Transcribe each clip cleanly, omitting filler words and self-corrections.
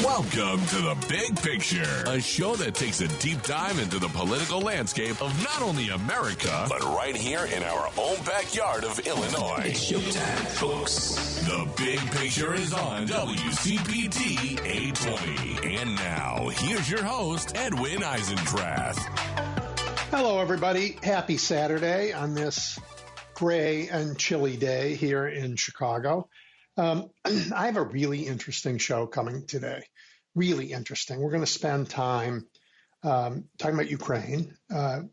Welcome to The Big Picture, a show that takes a deep dive into the political landscape of not only America, but right here in our own backyard of Illinois. It's showtime, folks. The Big Picture is on WCPT 820. And now, here's your host, Edwin Eisendrath. Hello, everybody. Happy Saturday on this gray and chilly day here in Chicago. I have a really interesting show coming today. Really interesting. We're going to spend time talking about Ukraine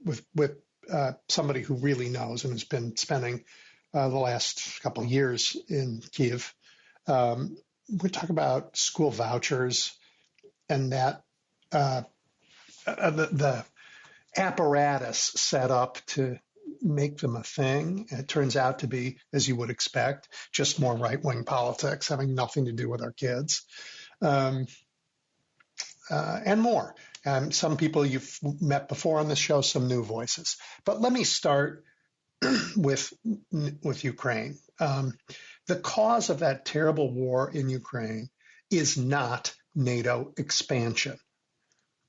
with somebody who really knows and has been spending the last couple of years in Kyiv. We talk about school vouchers and that the apparatus set up to make them a thing. And it turns out to be, as you would expect, just more right-wing politics having nothing to do with our kids, and more. Some people you've met before on this show, some new voices. But let me start with Ukraine. The cause of that terrible war in Ukraine is not NATO expansion.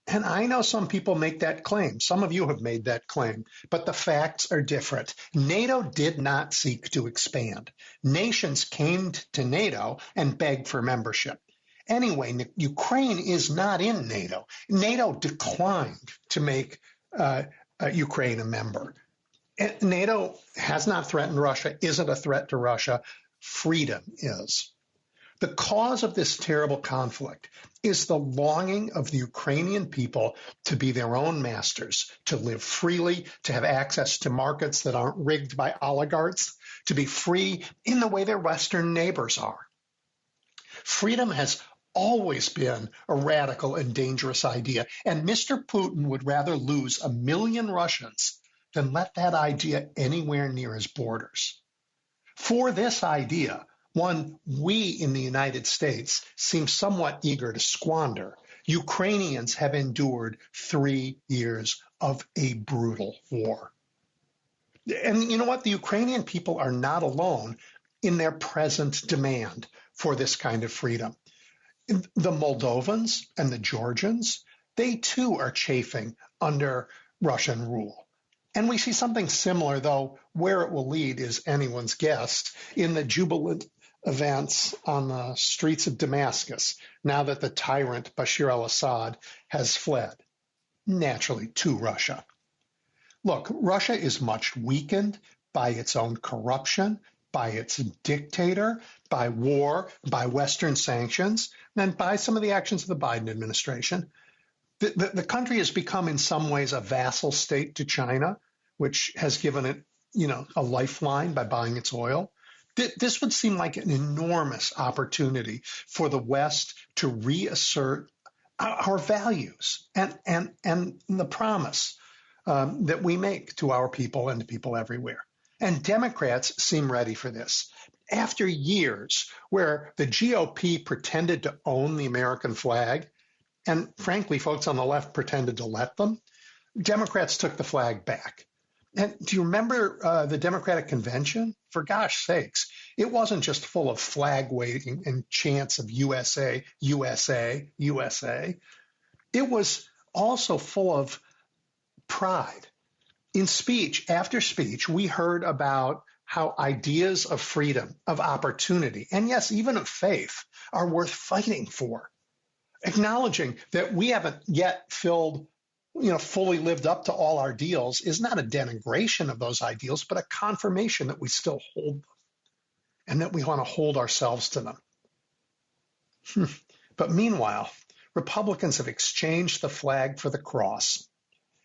And I know some people make that claim. Some of you have made that claim, but the facts are different. NATO did not seek to expand. Nations came to NATO and begged for membership. Anyway, Ukraine is not in NATO. NATO declined to make Ukraine a member. NATO has not threatened Russia, isn't a threat to Russia. Freedom is. The cause of this terrible conflict is the longing of the Ukrainian people to be their own masters, to live freely, to have access to markets that aren't rigged by oligarchs, to be free in the way their Western neighbors are. Freedom has always been a radical and dangerous idea, and Mr. Putin would rather lose 1 million Russians than let that idea anywhere near his borders. For this idea, one we in the United States seem somewhat eager to squander, Ukrainians have endured 3 years of a brutal war. And you know what? The Ukrainian people are not alone in their present demand for this kind of freedom. The Moldovans and the Georgians, they too are chafing under Russian rule. And we see something similar, though where it will lead is anyone's guess, in the jubilant events on the streets of Damascus, now that the tyrant Bashar al-Assad has fled, naturally, to Russia. Look, Russia is much weakened by its own corruption, by its dictator, by war, by Western sanctions, and by some of the actions of the Biden administration. The country has become in some ways a vassal state to China, which has given it, a lifeline by buying its oil. This would seem like an enormous opportunity for the West to reassert our values and the promise that we make to our people and to people everywhere. And Democrats seem ready for this. After years where the GOP pretended to own the American flag, and frankly, folks on the left pretended to let them, Democrats took the flag back. And do you remember the Democratic Convention? For gosh sakes, it wasn't just full of flag waving and chants of USA, USA, USA. It was also full of pride. In speech after speech, we heard about how ideas of freedom, of opportunity, and yes, even of faith are worth fighting for. Acknowledging that we haven't yet fully lived up to all our deals is not a denigration of those ideals, but a confirmation that we still hold them and that we want to hold ourselves to them. But meanwhile, Republicans have exchanged the flag for the cross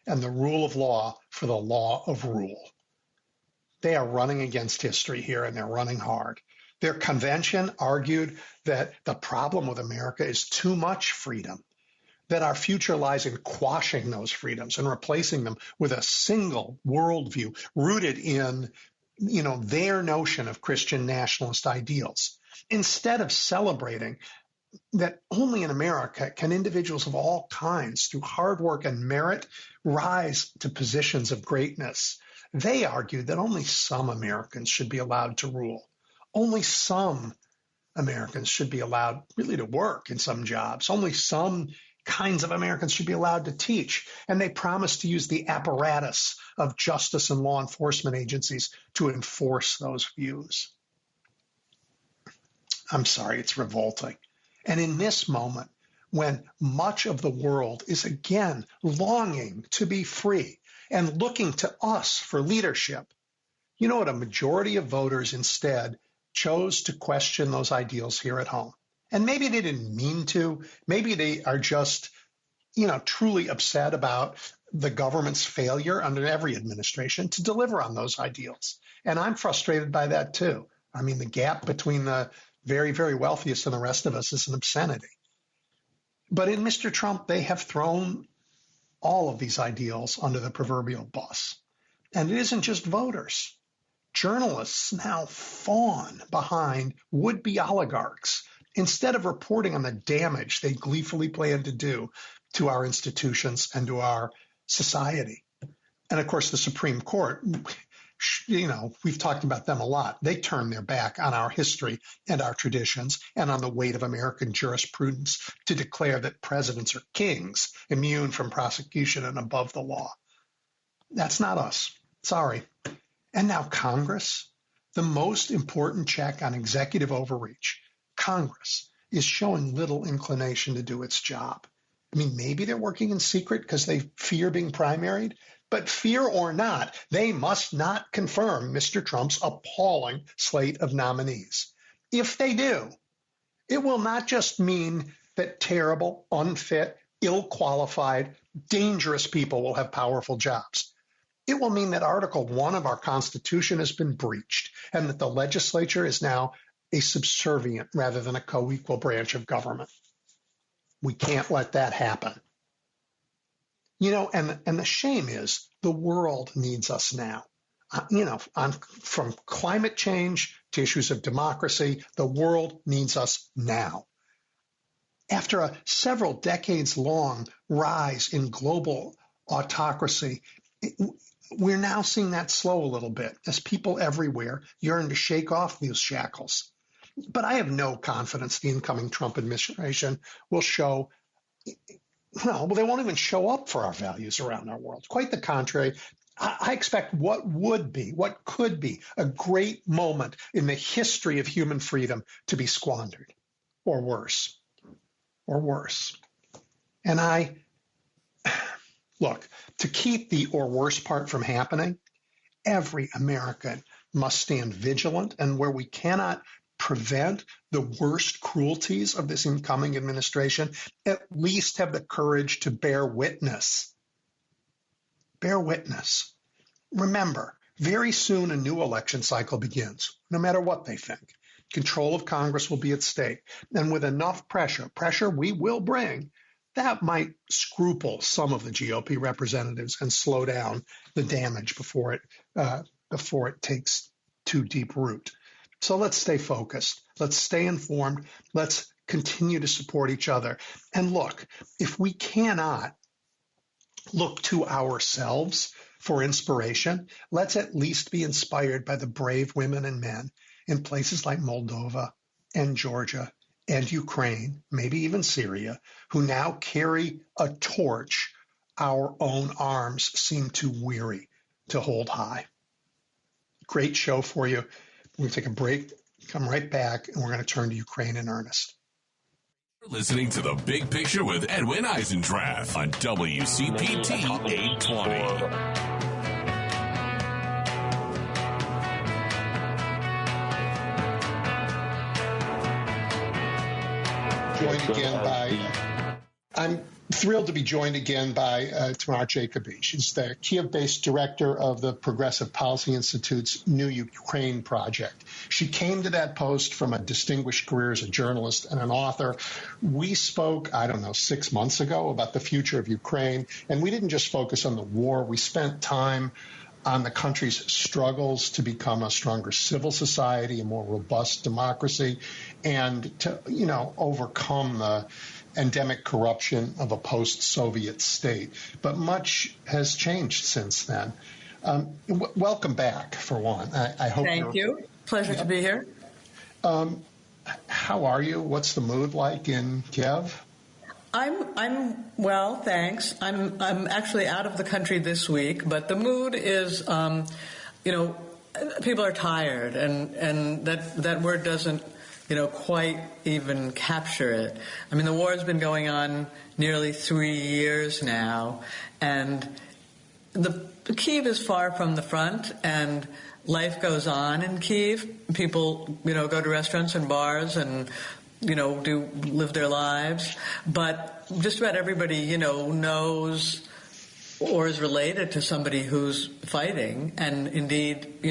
and the rule of law for the law of rule. They are running against history here, and they're running hard. Their convention argued that the problem with America is too much freedom, that our future lies in quashing those freedoms and replacing them with a single worldview rooted in, their notion of Christian nationalist ideals. Instead of celebrating that only in America can individuals of all kinds, through hard work and merit, rise to positions of greatness, they argued that only some Americans should be allowed to rule. Only some Americans should be allowed really to work in some jobs. Only some kinds of Americans should be allowed to teach. And they promise to use the apparatus of justice and law enforcement agencies to enforce those views. I'm sorry, it's revolting. And in this moment, when much of the world is again longing to be free and looking to us for leadership, you know what? A majority of voters instead chose to question those ideals here at home. And maybe they didn't mean to. Maybe they are just, truly upset about the government's failure under every administration to deliver on those ideals. And I'm frustrated by that too. I mean, the gap between the very, very wealthiest and the rest of us is an obscenity. But in Mr. Trump, they have thrown all of these ideals under the proverbial bus. And it isn't just voters. Journalists now fawn behind would-be oligarchs instead of reporting on the damage they gleefully plan to do to our institutions and to our society. And of course, the Supreme Court, we've talked about them a lot. They turn their back on our history and our traditions and on the weight of American jurisprudence to declare that presidents are kings, immune from prosecution and above the law. That's not us. Sorry. And now Congress, the most important check on executive overreach, Congress is showing little inclination to do its job. I mean, maybe they're working in secret because they fear being primaried, but fear or not, they must not confirm Mr. Trump's appalling slate of nominees. If they do, it will not just mean that terrible, unfit, ill-qualified, dangerous people will have powerful jobs. It will mean that Article 1 of our Constitution has been breached and that the legislature is now a subservient rather than a co-equal branch of government. We can't let that happen. And the shame is the world needs us now. From climate change to issues of democracy, the world needs us now. After a several decades long rise in global autocracy, we're now seeing that slow a little bit as people everywhere yearn to shake off these shackles. But I have no confidence the incoming Trump administration will show, they won't even show up for our values around our world. Quite the contrary. I expect what could be a great moment in the history of human freedom to be squandered, or worse. And look, to keep the or worse part from happening, every American must stand vigilant, and where we cannot prevent the worst cruelties of this incoming administration, at least have the courage to bear witness. Bear witness. Remember, very soon a new election cycle begins, no matter what they think. Control of Congress will be at stake. And with enough pressure we will bring, that might scruple some of the GOP representatives and slow down the damage before it takes too deep root. So let's stay focused. Let's stay informed. Let's continue to support each other. And look, if we cannot look to ourselves for inspiration, let's at least be inspired by the brave women and men in places like Moldova and Georgia and Ukraine, maybe even Syria, who now carry a torch our own arms seem too weary to hold high. Great show for you. We're going to take a break, come right back, and we're going to turn to Ukraine in earnest. You're listening to The Big Picture with Edwin Eisendrath on WCPT 820. I'm thrilled to be joined again by Tamar Jacoby. She's the Kiev-based director of the Progressive Policy Institute's New Ukraine Project. She came to that post from a distinguished career as a journalist and an author. We spoke, 6 months ago about the future of Ukraine, and we didn't just focus on the war. We spent time on the country's struggles to become a stronger civil society, a more robust democracy, and to, overcome the endemic corruption of a post-Soviet state. But much has changed since then. Welcome back, for one. I hope. Thank you. Pleasure to be here. How how are you? What's the mood like in Kiev? I'm well, thanks. I'm actually out of the country this week, but the mood is, people are tired, and that word doesn't, quite even capture it. I mean, the war has been going on nearly 3 years now, and the Kyiv is far from the front, and life goes on in Kyiv. People, go to restaurants and bars and, live their lives. But just about everybody, knows or is related to somebody who's fighting. And indeed,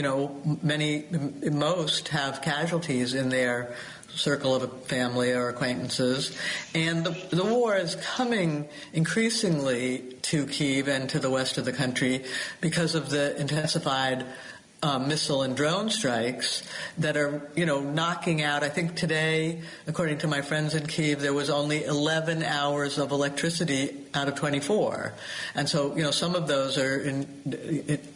most have casualties in their circle of family or acquaintances. And the war is coming increasingly to Kyiv and to the west of the country because of the intensified missile and drone strikes that are, knocking out. I think today, according to my friends in Kyiv, there was only 11 hours of electricity out of 24. And so, some of those are,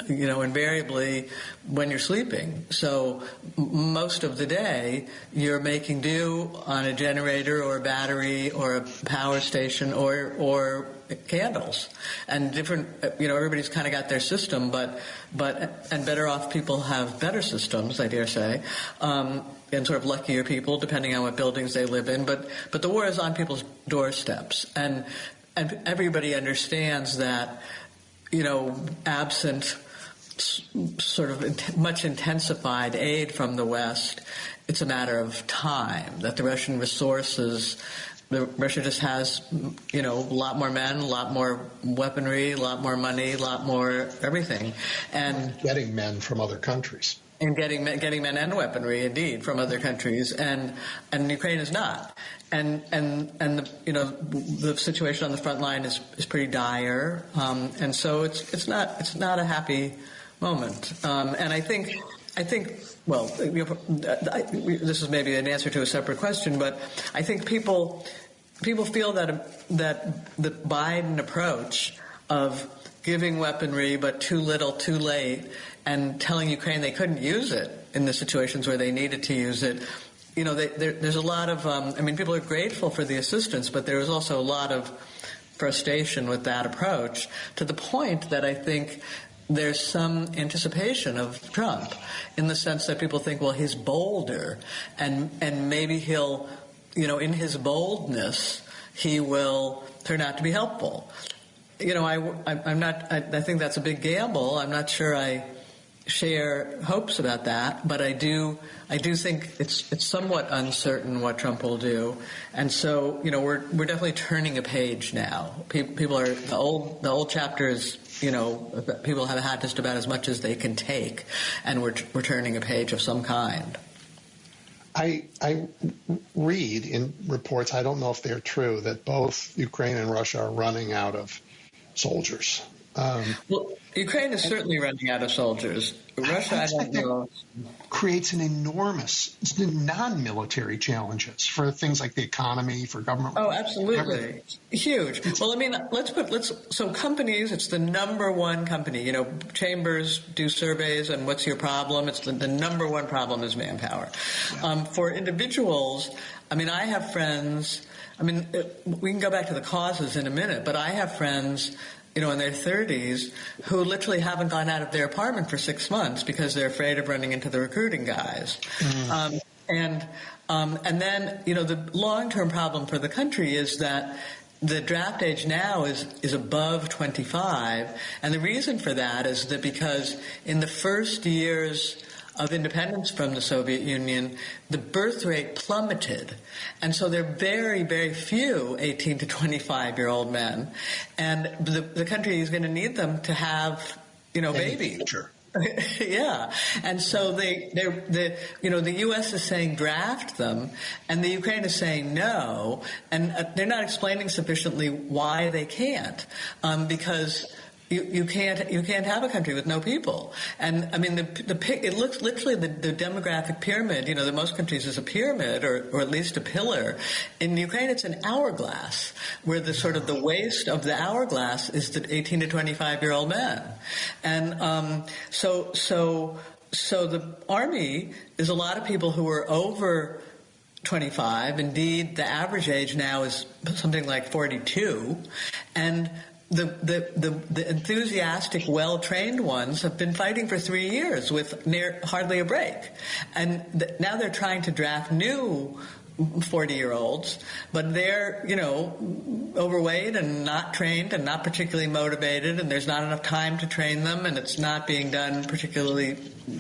invariably when you're sleeping. So most of the day, you're making do on a generator or a battery or a power station or candles, and different, everybody's kind of got their system, but better off people have better systems, I dare say, and sort of luckier people, depending on what buildings they live in. But the war is on people's doorsteps, and everybody understands that, absent sort of much intensified aid from the West, it's a matter of time, that the Russian resources, Russia just has, a lot more men, a lot more weaponry, a lot more money, a lot more everything. And getting men from other countries. And getting men and weaponry, indeed, from other countries. And Ukraine is not. And the situation on the front line is pretty dire. And so it's not a happy moment. And I think, well, this is maybe an answer to a separate question, but I think people feel that the Biden approach of giving weaponry but too little, too late, and telling Ukraine they couldn't use it in the situations where they needed to use it, there's a lot of, people are grateful for the assistance, but there is also a lot of frustration with that approach, to the point that I think there's some anticipation of Trump, in the sense that people think, well, he's bolder, and maybe he'll, in his boldness, he will turn out to be helpful. I think that's a big gamble. I'm not sure I share hopes about that, but I do think it's somewhat uncertain what Trump will do. And so, we're definitely turning a page now. People are, the old chapter is, people have had just about as much as they can take, and we're turning a page of some kind. I read in reports, I don't know if they're true, that both Ukraine and Russia are running out of soldiers. Well, Ukraine is certainly running out of soldiers. Russia, I don't know. Creates an enormous non-military challenges for things like the economy, for government. Oh, absolutely. Everything. Huge. Well, so companies, it's the number one company. Chambers do surveys, and what's your problem? It's the number one problem is manpower. Yeah. For individuals, I have friends, we can go back to the causes in a minute, but I have friends, in their 30s, who literally haven't gone out of their apartment for 6 months because they're afraid of running into the recruiting guys. Mm. And then, the long-term problem for the country is that the draft age now is above 25. And the reason for that is that because in the first years of independence from the Soviet Union, the birth rate plummeted. And so there are very, very few 18 to 25-year-old men. And the country is going to need them to have, babies. Sure. Yeah. And so the U.S. is saying draft them, and the Ukraine is saying no. And they're not explaining sufficiently why they can't, because You can't have a country with no people. And it looks literally the demographic pyramid, that most countries is a pyramid or at least a pillar. In Ukraine, it's an hourglass, where the sort of the waist of the hourglass is the 18 to 25-year-old men. And so the army is a lot of people who are over 25. Indeed, the average age now is something like 42. And the enthusiastic, well-trained ones have been fighting for 3 years with hardly a break. And now they're trying to draft new 40-year-olds, but they're, overweight and not trained and not particularly motivated, and there's not enough time to train them, and it's not being done particularly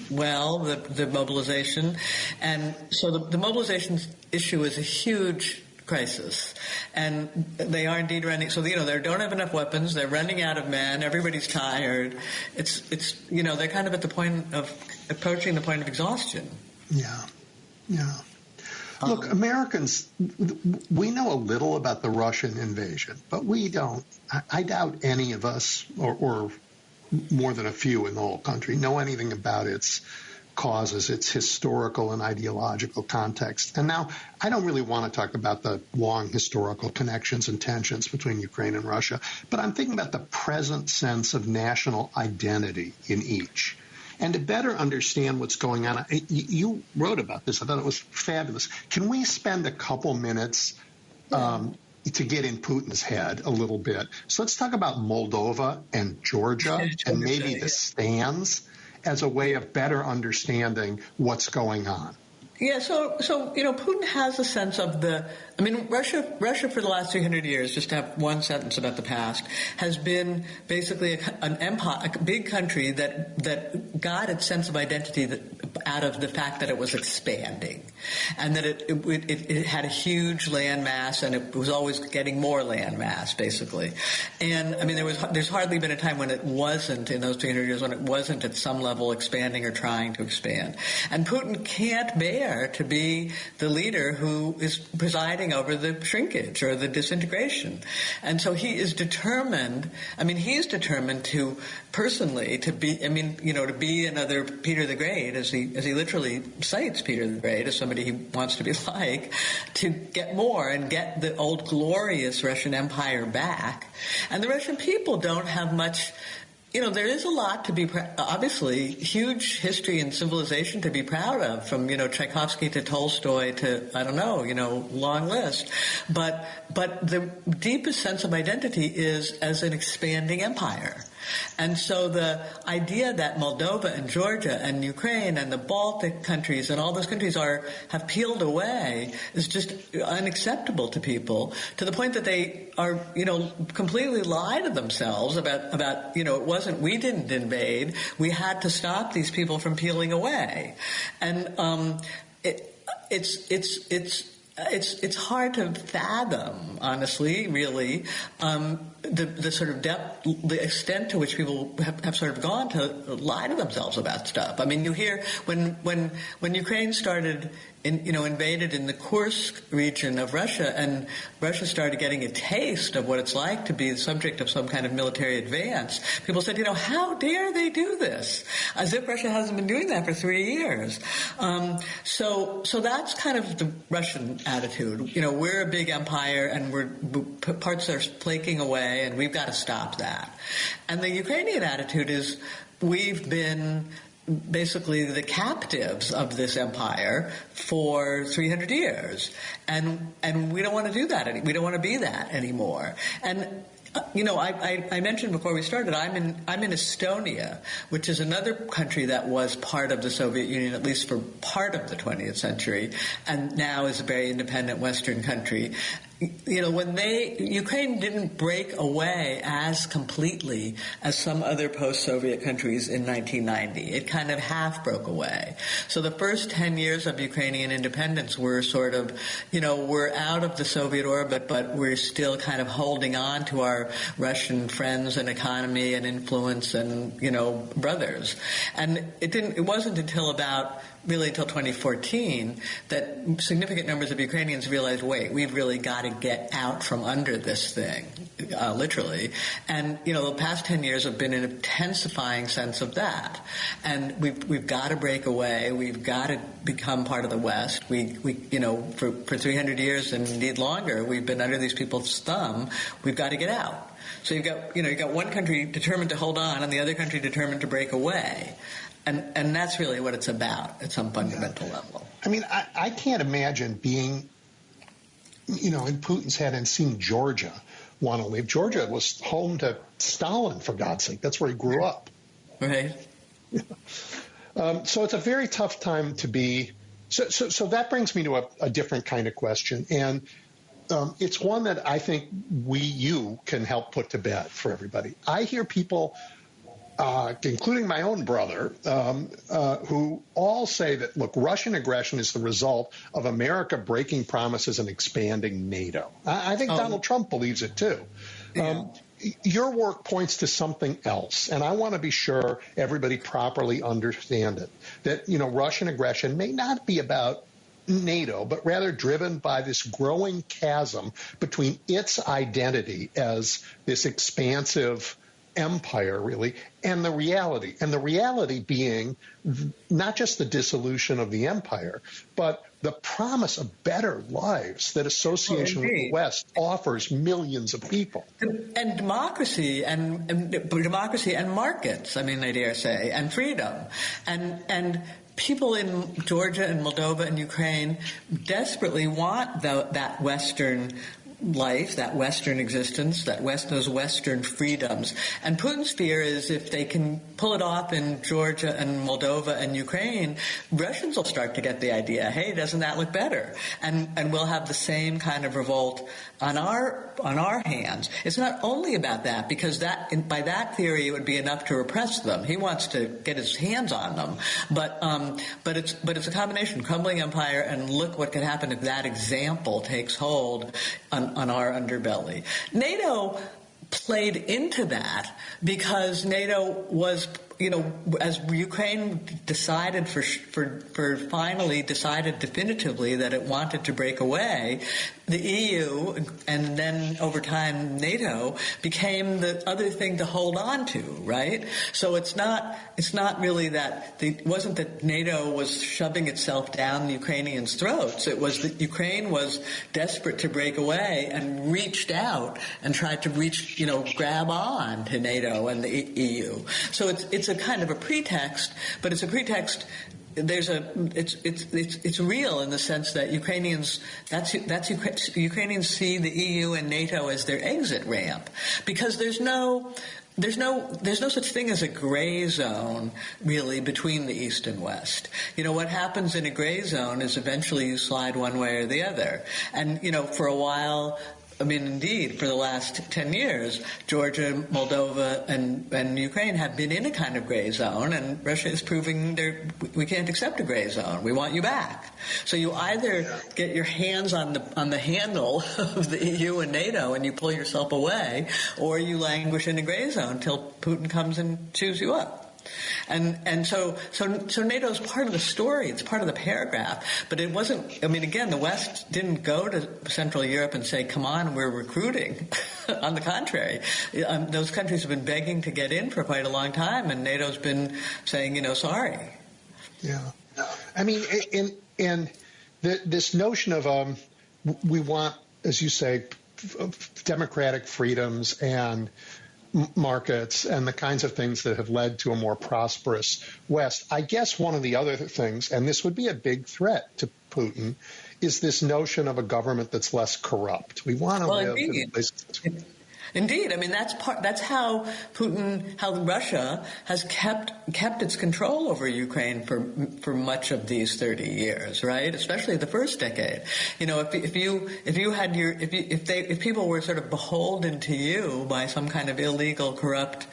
well, the mobilization. And so the mobilization issue is a huge crisis, and they are indeed running. So they don't have enough weapons. They're running out of men. Everybody's tired. It's they're kind of at the point of approaching the point of exhaustion. Yeah. Look, Americans, we know a little about the Russian invasion, but we don't. I doubt any of us, or more than a few in the whole country, know anything about its causes, its historical and ideological context. And now, I don't really want to talk about the long historical connections and tensions between Ukraine and Russia, but I'm thinking about the present sense of national identity in each. And to better understand what's going on, you wrote about this. I thought it was fabulous. Can we spend a couple minutes to get in Putin's head a little bit? So let's talk about Moldova and Georgia and maybe the stands as a way of better understanding what's going on. Yeah, so Putin has a sense of Russia for the last 300 years, just to have one sentence about the past, has been basically an empire, a big country that got its sense of identity out of the fact that it was expanding, and that it had a huge land mass, and it was always getting more land mass, basically. And there's hardly been a time when it wasn't, in those 300 years, when it wasn't at some level expanding or trying to expand. And Putin can't bear to be the leader who is presiding over the shrinkage or the disintegration. And so he is determined, to personally, to be another Peter the Great, as he literally cites Peter the Great as somebody he wants to be like, to get more and get the old glorious Russian Empire back. And the Russian people don't have much. There is a lot to be, obviously, huge history and civilization to be proud of, from, Tchaikovsky to Tolstoy to, long list. But the deepest sense of identity is as an expanding empire. And so the idea that Moldova and Georgia and Ukraine and the Baltic countries and all those countries have peeled away is just unacceptable to people, to the point that they are, completely lie to themselves about we didn't invade. We had to stop these people from peeling away. And it's hard to fathom, honestly, really, the sort of depth, the extent to which people have sort of gone to lie to themselves about stuff. You hear when Ukraine started invaded in the Kursk region of Russia, and Russia started getting a taste of what it's like to be the subject of some kind of military advance, people said, how dare they do this? As if Russia hasn't been doing that for 3 years. So that's kind of the Russian attitude. We're a big empire, and parts are flaking away, and we've got to stop that. And the Ukrainian attitude is, we've been basically the captives of this empire for 300 years, and we don't want to do that. We don't want to be that anymore. And I mentioned before we started, I'm in Estonia, which is another country that was part of the Soviet Union, at least for part of the 20th century, and now is a very independent Western country. Ukraine didn't break away as completely as some other post-Soviet countries in 1990. It kind of half broke away. So the first 10 years of Ukrainian independence were sort of, we're out of the Soviet orbit, but we're still kind of holding on to our Russian friends and economy and influence and, brothers. And it wasn't until 2014 that significant numbers of Ukrainians realized, wait, we've really got to get out from under this thing, literally. And, the past 10 years have been an intensifying sense of that. And we've got to break away. We've got to become part of the West. We for 300 years and indeed longer, we've been under these people's thumb. We've got to get out. So you've got one country determined to hold on and the other country determined to break away. And that's really what it's about at some fundamental level. I mean, I can't imagine being, in Putin's head and seeing Georgia want to leave. Georgia was home to Stalin, for God's sake. That's where he grew up. Right. So it's a very tough time to be. So that brings me to a different kind of question. And it's one that I think you can help put to bed for everybody. I hear people, including my own brother, who all say that, look, Russian aggression is the result of America breaking promises and expanding NATO. I think Donald Trump believes it too. Yeah. Your work points to something else, and I want to be sure everybody properly understand it, that, Russian aggression may not be about NATO, but rather driven by this growing chasm between its identity as this expansive empire, really, and the reality. And the reality being not just the dissolution of the empire, but the promise of better lives that association with the West offers millions of people. And democracy and markets, I dare say, and freedom. And people in Georgia and Moldova and Ukraine desperately want that Western life, that Western existence, those Western freedoms. And Putin's fear is if they can pull it off in Georgia and Moldova and Ukraine, Russians will start to get the idea, hey, doesn't that look better? And we'll have the same kind of revolt on our hands. It's not only about that, because by that theory it would be enough to repress them. He wants to get his hands on them. But it's a combination, crumbling empire, and look what could happen if that example takes hold on our underbelly. NATO played into that because NATO was, as Ukraine decided finally decided definitively that it wanted to break away, the EU and then over time NATO became the other thing to hold on to, right? So it's not really that it wasn't that NATO was shoving itself down the Ukrainians' throats. It was that Ukraine was desperate to break away and reached out and tried to grab on to NATO and the EU. So it's a kind of a pretext, but it's a pretext. It's real in the sense that Ukrainians see the EU and NATO as their exit ramp, because there's no such thing as a gray zone, really, between the East and West. What happens in a gray zone is eventually you slide one way or the other. And, for a while, indeed, for the last 10 years, Georgia, Moldova, and Ukraine have been in a kind of gray zone, and Russia is proving we can't accept a gray zone. We want you back. So you either get your hands on the handle of the EU and NATO and you pull yourself away, or you languish in a gray zone until Putin comes and chews you up. And so NATO's part of the story. It's part of the paragraph. But it wasn't. Again, the West didn't go to Central Europe and say, "Come on, we're recruiting." On the contrary, those countries have been begging to get in for quite a long time, and NATO's been saying, sorry. Yeah, this notion of we want, as you say, democratic freedoms and markets and the kinds of things that have led to a more prosperous West. I guess one of the other things, and this would be a big threat to Putin, is this notion of a government that's less corrupt. We want to live in places. Indeed, that's how Russia has kept its control over Ukraine for much of these 30 years, right? Especially the first decade. If people were sort of beholden to you by some kind of illegal, corrupt,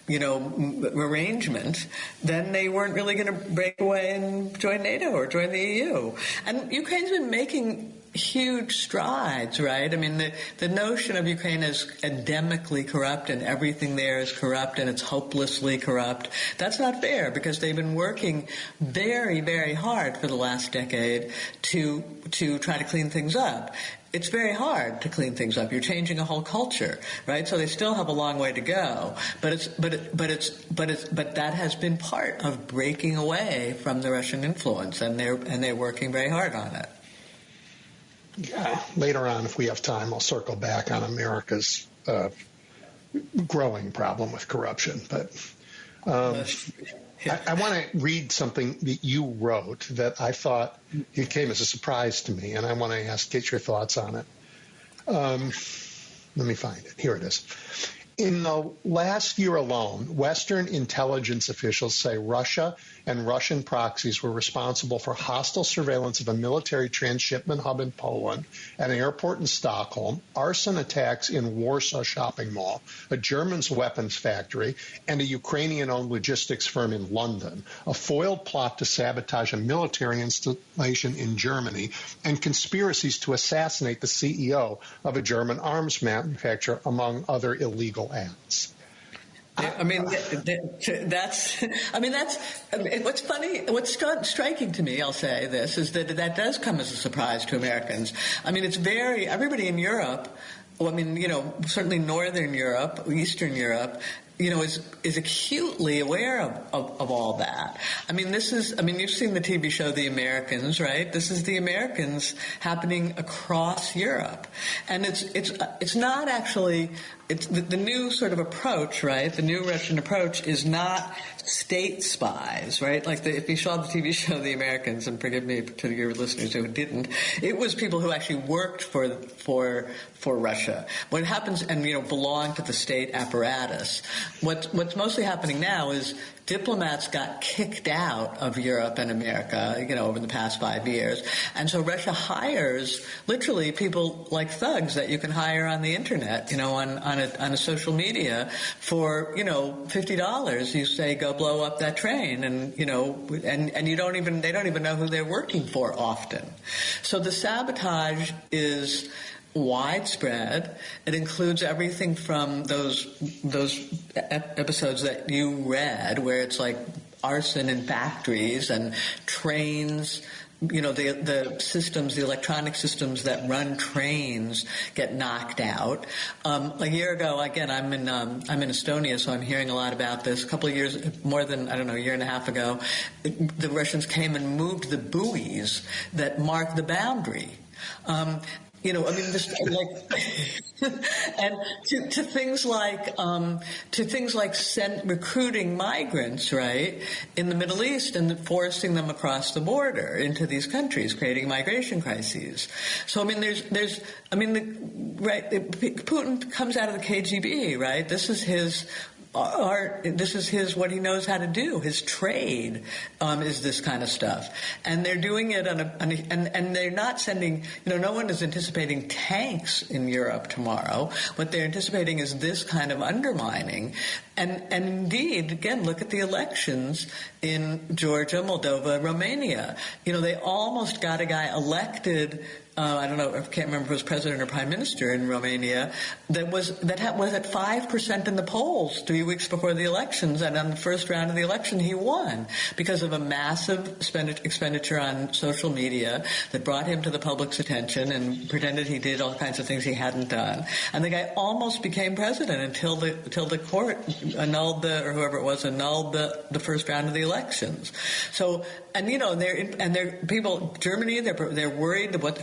arrangement, then they weren't really going to break away and join NATO or join the EU. And Ukraine's been making huge strides, right? The notion of Ukraine as endemically corrupt and everything there is corrupt and it's hopelessly corrupt, that's not fair, because they've been working very, very hard for the last decade to try to clean things up. It's very hard to clean things up. You're changing a whole culture, right? So they still have a long way to go. But that has been part of breaking away from the Russian influence, and they're working very hard on it. Yeah, later on, if we have time, I'll circle back on America's growing problem with corruption. But I want to read something that you wrote that I thought it came as a surprise to me, and I want to get your thoughts on it. Let me find it. Here it is. In the last year alone, Western intelligence officials say Russia and Russian proxies were responsible for hostile surveillance of a military transshipment hub in Poland, an airport in Stockholm, arson attacks in Warsaw shopping mall, a German weapons factory, and a Ukrainian-owned logistics firm in London, a foiled plot to sabotage a military installation in Germany, and conspiracies to assassinate the CEO of a German arms manufacturer, among other illegal acts. What's funny, what's striking to me, I'll say this, is that does come as a surprise to Americans. I mean, everybody in Europe, certainly Northern Europe, Eastern Europe, is acutely aware of all that. I mean, you've seen the TV show The Americans, right? This is the Americans happening across Europe. And it's not actually, it's the new sort of approach, right? The new Russian approach is not state spies, right? Like if you saw the TV show The Americans, and forgive me to your listeners who didn't, it was people who actually worked for Russia. What happens, and belong to the state apparatus. What's mostly happening now is diplomats got kicked out of Europe and America, over the past 5 years. And so Russia hires literally people like thugs that you can hire on the internet, on a social media for, $50. You say, go blow up that train. And, and they don't even know who they're working for often. So the sabotage is widespread. It includes everything from those episodes that you read, where it's like arson in factories and trains. The systems, the electronic systems that run trains get knocked out. A year ago, again, I'm in Estonia, so I'm hearing a lot about this. A couple of years, more than, a year and a half ago, the Russians came and moved the buoys that mark the boundary. This, and to things like recruiting migrants, right, in the Middle East and forcing them across the border into these countries, creating migration crises. So Putin comes out of the KGB, right? This is his art. This is what he knows how to do. His trade is this kind of stuff, and they're doing it and they're not sending. No one is anticipating tanks in Europe tomorrow. What they're anticipating is this kind of undermining, and indeed, again, look at the elections in Georgia, Moldova, Romania. They almost got a guy elected. I don't know, I can't remember if it was president or prime minister in Romania, that was at 5% in the polls 3 weeks before the elections, and on the first round of the election he won because of a massive expenditure on social media that brought him to the public's attention and pretended he did all kinds of things he hadn't done. And the guy almost became president until the court annulled the first round of the elections. So, they're people, Germany, they're worried about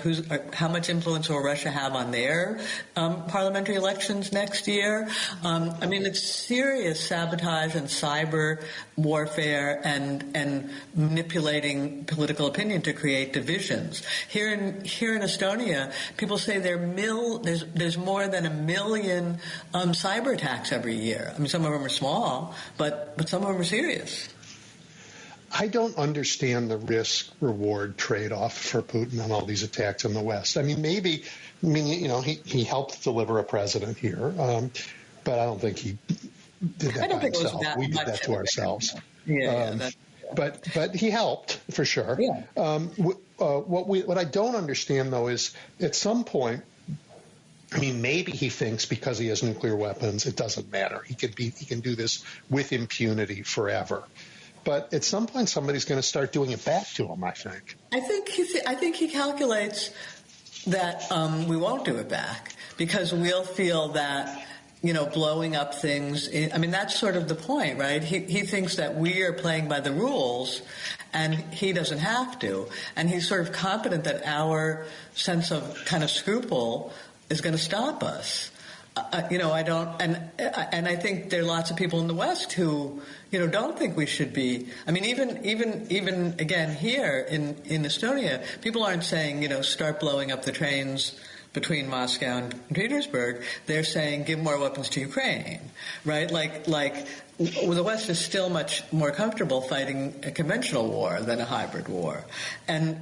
how much influence will Russia have on their parliamentary elections next year. It's serious sabotage and cyber warfare and manipulating political opinion to create divisions. Here in Estonia, people say there's more than 1 million cyber attacks every year. Some of them are small, but some of them are serious. I don't understand the risk-reward trade-off for Putin on all these attacks in the West. He helped deliver a president here, but I don't think he did that by himself. We did that to ourselves. But he helped, for sure. Yeah. What I don't understand, though, is at some point, maybe he thinks because he has nuclear weapons, it doesn't matter. He can do this with impunity forever. But at some point, somebody's going to start doing it back to him, I think. I think he calculates that we won't do it back because we'll feel that, blowing up things. That's sort of the point, right? He thinks that we are playing by the rules and he doesn't have to. And he's sort of confident that our sense of kind of scruple is going to stop us. I don't, and I think there are lots of people in the West who, don't think we should be. I mean, even again here in Estonia, people aren't saying, start blowing up the trains between Moscow and Petersburg. They're saying give more weapons to Ukraine, right? Like the West is still much more comfortable fighting a conventional war than a hybrid war, and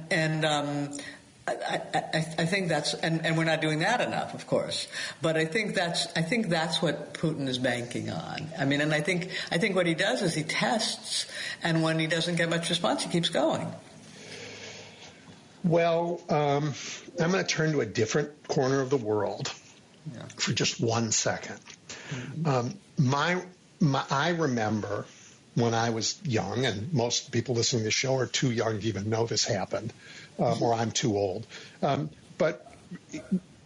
I think that's, and we're not doing that enough, of course. But I think that's what Putin is banking on. I mean, and I think what he does is he tests, and when he doesn't get much response, he keeps going. Well, I'm going to turn to a different corner of the world for just 1 second. I remember when I was young, and most people listening to the show are too young to even know this happened, or I'm too old. But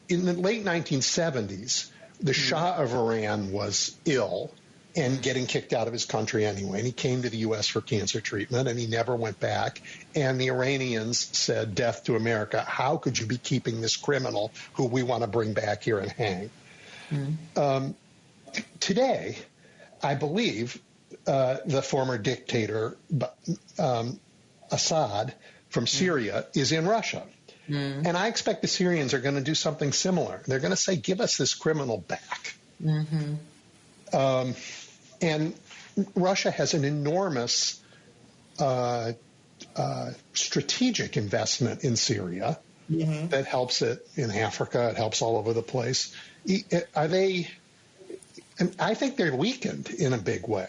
in the late 1970s, the Shah of Iran was ill and getting kicked out of his country anyway. And he came to the U.S. for cancer treatment, and he never went back. And the Iranians said, death to America. How could you be keeping this criminal who we want to bring back here and hang? Today, I believe the former dictator Assad from Syria is in Russia. And I expect the Syrians are going to do something similar. They're going to say, give us this criminal back. And Russia has an enormous strategic investment in Syria that helps it in Africa. It helps all over the place. Are they... I think they're weakened in a big way.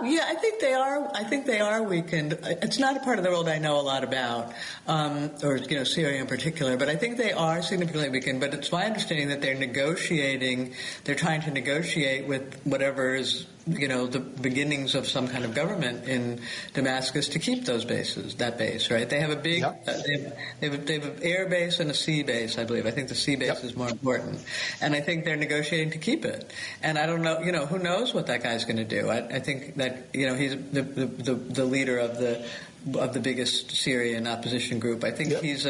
Yeah, I think they are. I think they are weakened. It's not a part of the world I know a lot about, or Syria in particular. But I think they are significantly weakened. But it's my understanding that they're negotiating. They're trying to negotiate with whatever is the beginnings of some kind of government in Damascus to keep those bases. That base, right? They have a big. They have an air base and a sea base, I believe. I think the sea base is more important, and I think they're negotiating to keep it. And I don't know. Who knows what that guy's going to do? I think that he's the leader of the biggest Syrian opposition group. I think he's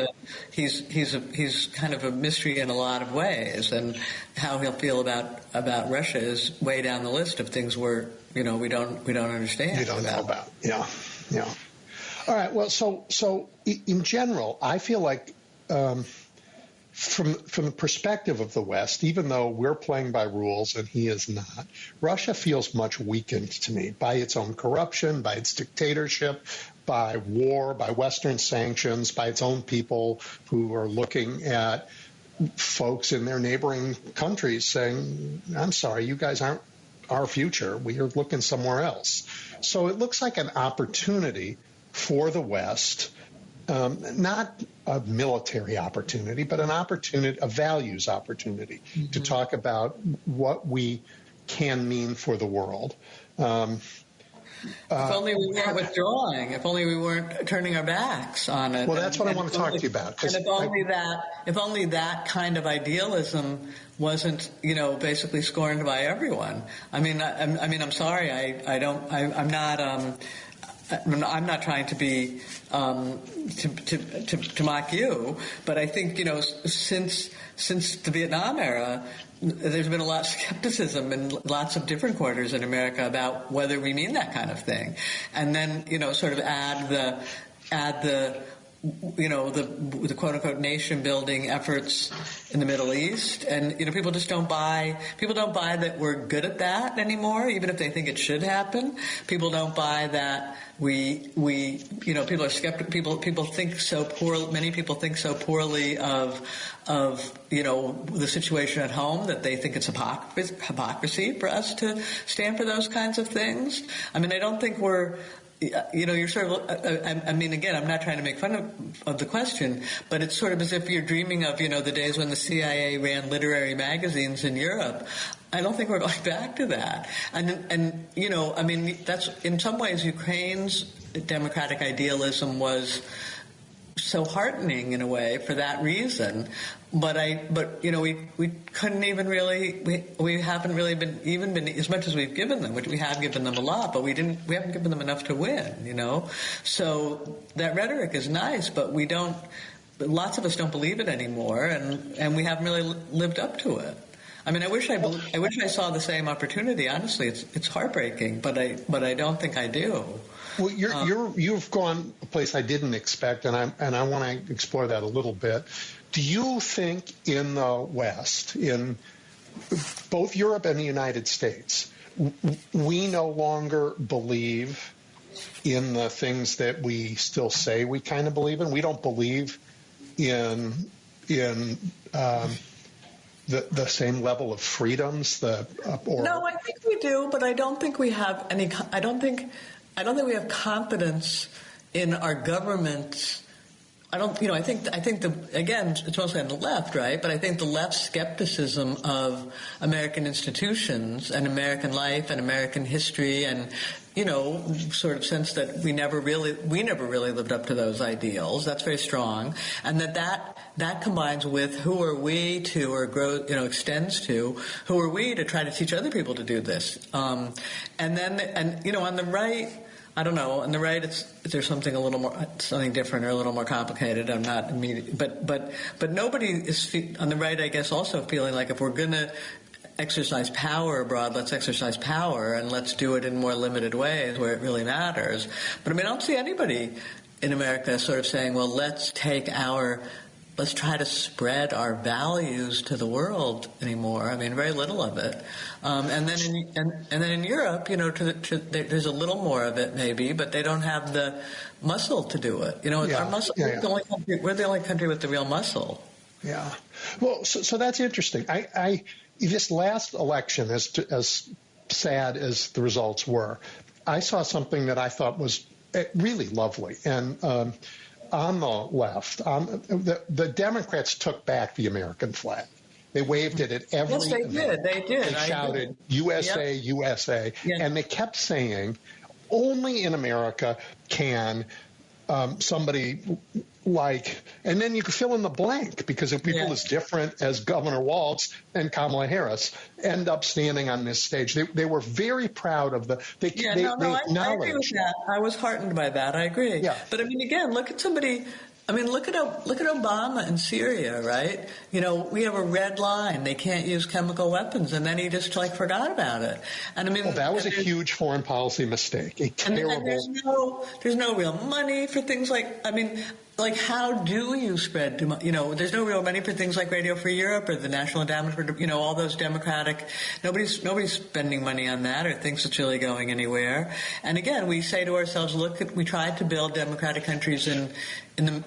kind of a mystery in a lot of ways, and how he'll feel about Russia is way down the list of things we don't understand. You don't know about. Yeah. All right. Well, so in general, I feel like. From the perspective of the West, even though we're playing by rules and he is not, Russia feels much weakened to me by its own corruption, by its dictatorship, by war, by Western sanctions, by its own people who are looking at folks in their neighboring countries saying, I'm sorry, you guys aren't our future. We are looking somewhere else. So it looks like an opportunity for the West. Not a military opportunity, but an opportunity, a values opportunity to talk about what we can mean for the world. If only we weren't withdrawing. If only we weren't turning our backs on it. Well, that's what I want to talk to you about. And if only that kind of idealism wasn't, basically scorned by everyone. I mean, I'm sorry. I'm not trying to be to mock you, but I think since the Vietnam era, there's been a lot of skepticism in lots of different quarters in America about whether we mean that kind of thing, and then sort of add the the quote-unquote nation-building efforts in the Middle East. And, people just don't buy that we're good at that anymore, even if they think it should happen. People don't buy that people are skeptical. People think so poorly. Many people think so poorly of the situation at home that they think it's hypocrisy for us to stand for those kinds of things. I mean, I don't think we're... you're sort of, again, I'm not trying to make fun of the question, but it's sort of as if you're dreaming of, the days when the CIA ran literary magazines in Europe. I don't think we're going back to that. And that's, in some ways, Ukraine's democratic idealism was so heartening in a way for that reason. But we couldn't even really, we haven't really been as much as we've given them, which we have given them a lot, but we haven't given them enough to win, So that rhetoric is nice, but lots of us don't believe it anymore, and we haven't really lived up to it. I mean, I wish I saw the same opportunity. Honestly, it's heartbreaking, but I don't think I do. Well, you've gone a place I didn't expect, and I want to explore that a little bit. Do you think in the West, in both Europe and the United States, we no longer believe in the things that we still say we kind of believe in? We don't believe in the same level of freedoms. No, I think we do, but I don't think we have any. I don't think we have confidence in our governments. I think again, it's mostly on the left, right? But I think the left's skepticism of American institutions and American life and American history and, sort of sense that we never really lived up to those ideals. That's very strong. And that combines with who are we to, or extends to, who are we to try to teach other people to do this? And on the right, I don't know. On the right, there's something different or a little more complicated. I'm not immediate, but nobody is on the right, I guess, also feeling like if we're going to exercise power abroad, let's exercise power and let's do it in more limited ways where it really matters. But I mean, I don't see anybody in America sort of saying, well, let's try to spread our values to the world anymore. I mean, very little of it. And then in Europe, there's a little more of it maybe, but they don't have the muscle to do it. Our muscle. Yeah. We're the only country with the real muscle. Yeah. Well, so that's interesting. This last election, as sad as the results were, I saw something that I thought was really lovely. And on the left, the Democrats took back the American flag. They waved it at every event. Yes, they did. They shouted, USA, yep. USA. Yep. And they kept saying, only in America can somebody like, and then you can fill in the blank, because if people as different as Governor Walz and Kamala Harris end up standing on this stage. They were very proud of they acknowledged. I agree with that. I was heartened by that. I agree. Yeah. But I mean, again, look at somebody. I mean, look at Obama in Syria, right? We have a red line. They can't use chemical weapons, and then he just forgot about it. And I mean, that was a huge foreign policy mistake. A terrible. And there's no real money for things how do you spread? There's no real money for things like Radio Free Europe or the National Endowment for, all those democratic. Nobody's spending money on that or thinks it's really going anywhere. And again, we say to ourselves, we tried to build democratic countries in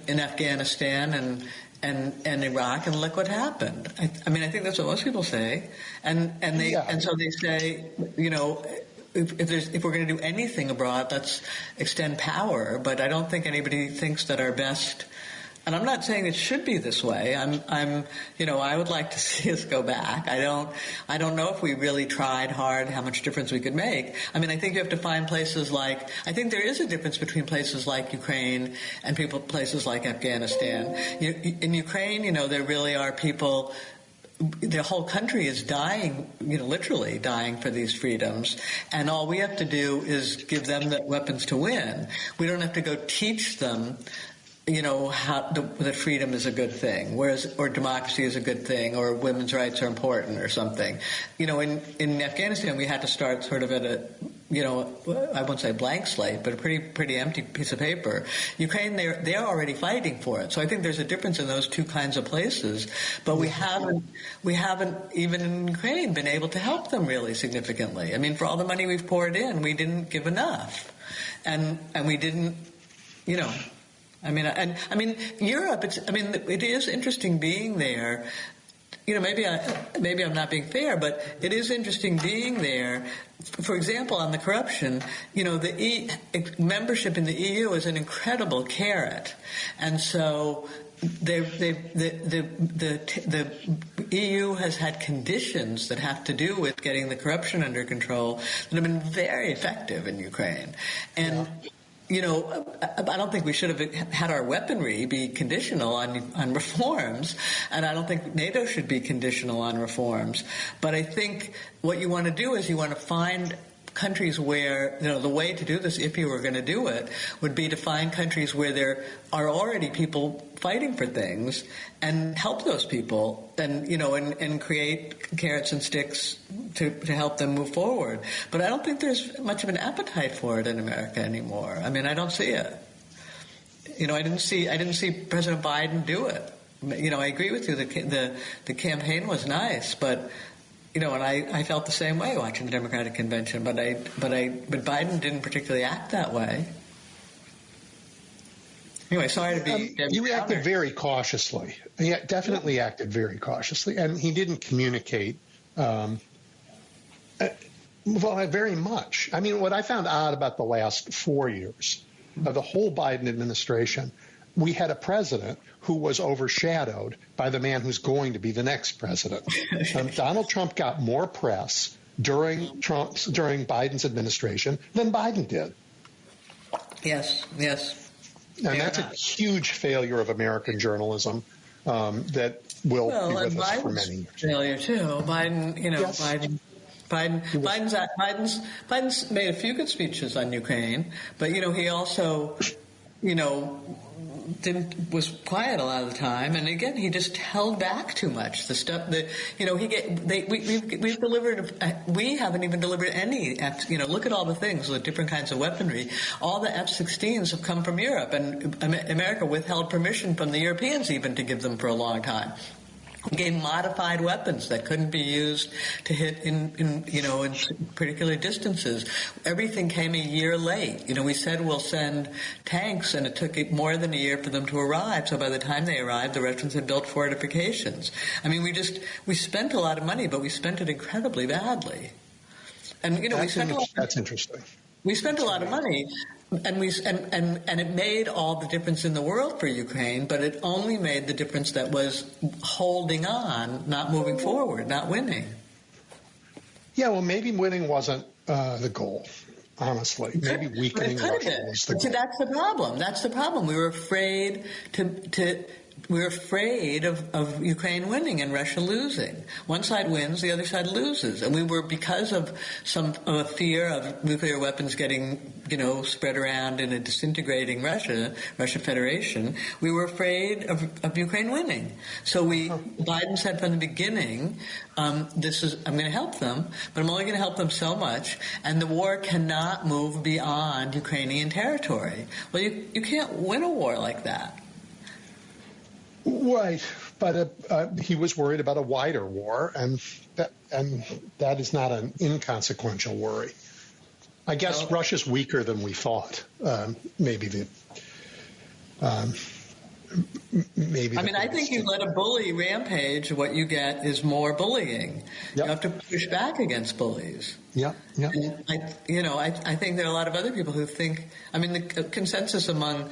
Afghanistan and Iraq, and look what happened. I mean, I think that's what most people say, and so they say, if we're going to do anything abroad, let's extend power. But I don't think anybody thinks that our best. And I'm not saying it should be this way. I would like to see us go back. I don't know if we really tried hard how much difference we could make. I mean, I think you have to find places I think there is a difference between places like Ukraine and places like Afghanistan. In Ukraine, there really are people. The whole country is dying, literally dying for these freedoms, and all we have to do is give them the weapons to win. We don't have to go teach them, how that freedom is a good thing, or democracy is a good thing, or women's rights are important, or something. In Afghanistan, we had to start sort of at a, I won't say blank slate, but a pretty empty piece of paper. Ukraine, they're already fighting for it. So I think there's a difference in those two kinds of places. But we haven't even in Ukraine been able to help them really significantly. I mean, for all the money we've poured in, we didn't give enough, and we didn't, I mean, Europe. It is interesting being there. Maybe I'm not being fair, but it is interesting being there. For example, on the corruption, the membership in the EU is an incredible carrot, and so the EU has had conditions that have to do with getting the corruption under control that have been very effective in Ukraine, and. I don't think we should have had our weaponry be conditional on reforms, and I don't think NATO should be conditional on reforms. But I think what you want to do is you want to find countries where, the way to do this, if you were going to do it, would be to find countries where there are already people fighting for things and help those people and create carrots and sticks to help them move forward. But I don't think there's much of an appetite for it in America anymore. I mean, I don't see it. I didn't see President Biden do it. I agree with you. The campaign was nice, but and I felt the same way watching the Democratic convention. But Biden didn't particularly act that way. Anyway, sorry to be. He reacted very cautiously. He definitely acted very cautiously, and he didn't communicate. Very much. I mean, what I found odd about the last 4 years of the whole Biden administration, we had a president who was overshadowed by the man who's going to be the next president. Donald Trump got more press during Biden's administration than Biden did. Yes. And that's a huge failure of American journalism that will be with us for many years. Failure too. Biden, yes. Biden's made a few good speeches on Ukraine, but he also, was quiet a lot of the time, and again he just held back too much. The stuff that we've delivered, we haven't even delivered any. Look at all the things, the different kinds of weaponry. All the F-16s have come from Europe, and America withheld permission from the Europeans even to give them for a long time. We gave modified weapons that couldn't be used to hit in particular distances. Everything came a year late. We said we'll send tanks, and it took more than a year for them to arrive. So by the time they arrived, the Russians had built fortifications. I mean, we spent a lot of money, but we spent it incredibly badly. And that's interesting. We spent a lot of money, and it made all the difference in the world for Ukraine, but it only made the difference that was holding on, not moving forward, not winning. Yeah, well, maybe winning wasn't the goal, honestly. Maybe weakening Russia was the goal. See, that's the problem. That's the problem. We were afraid We're afraid of Ukraine winning and Russia losing. One side wins, the other side loses. And we were, because of a fear of nuclear weapons getting, spread around in a disintegrating Russia Federation, we were afraid of Ukraine winning. So Biden said from the beginning, I'm going to help them, but I'm only going to help them so much, and the war cannot move beyond Ukrainian territory. Well, you can't win a war like that. Right, but he was worried about a wider war, and that is not an inconsequential worry. I guess Russia's weaker than we thought. I think you let a bully rampage, what you get is more bullying. Yep. You have to push back against bullies. Yeah. I think there are a lot of other people who think. I mean, the consensus among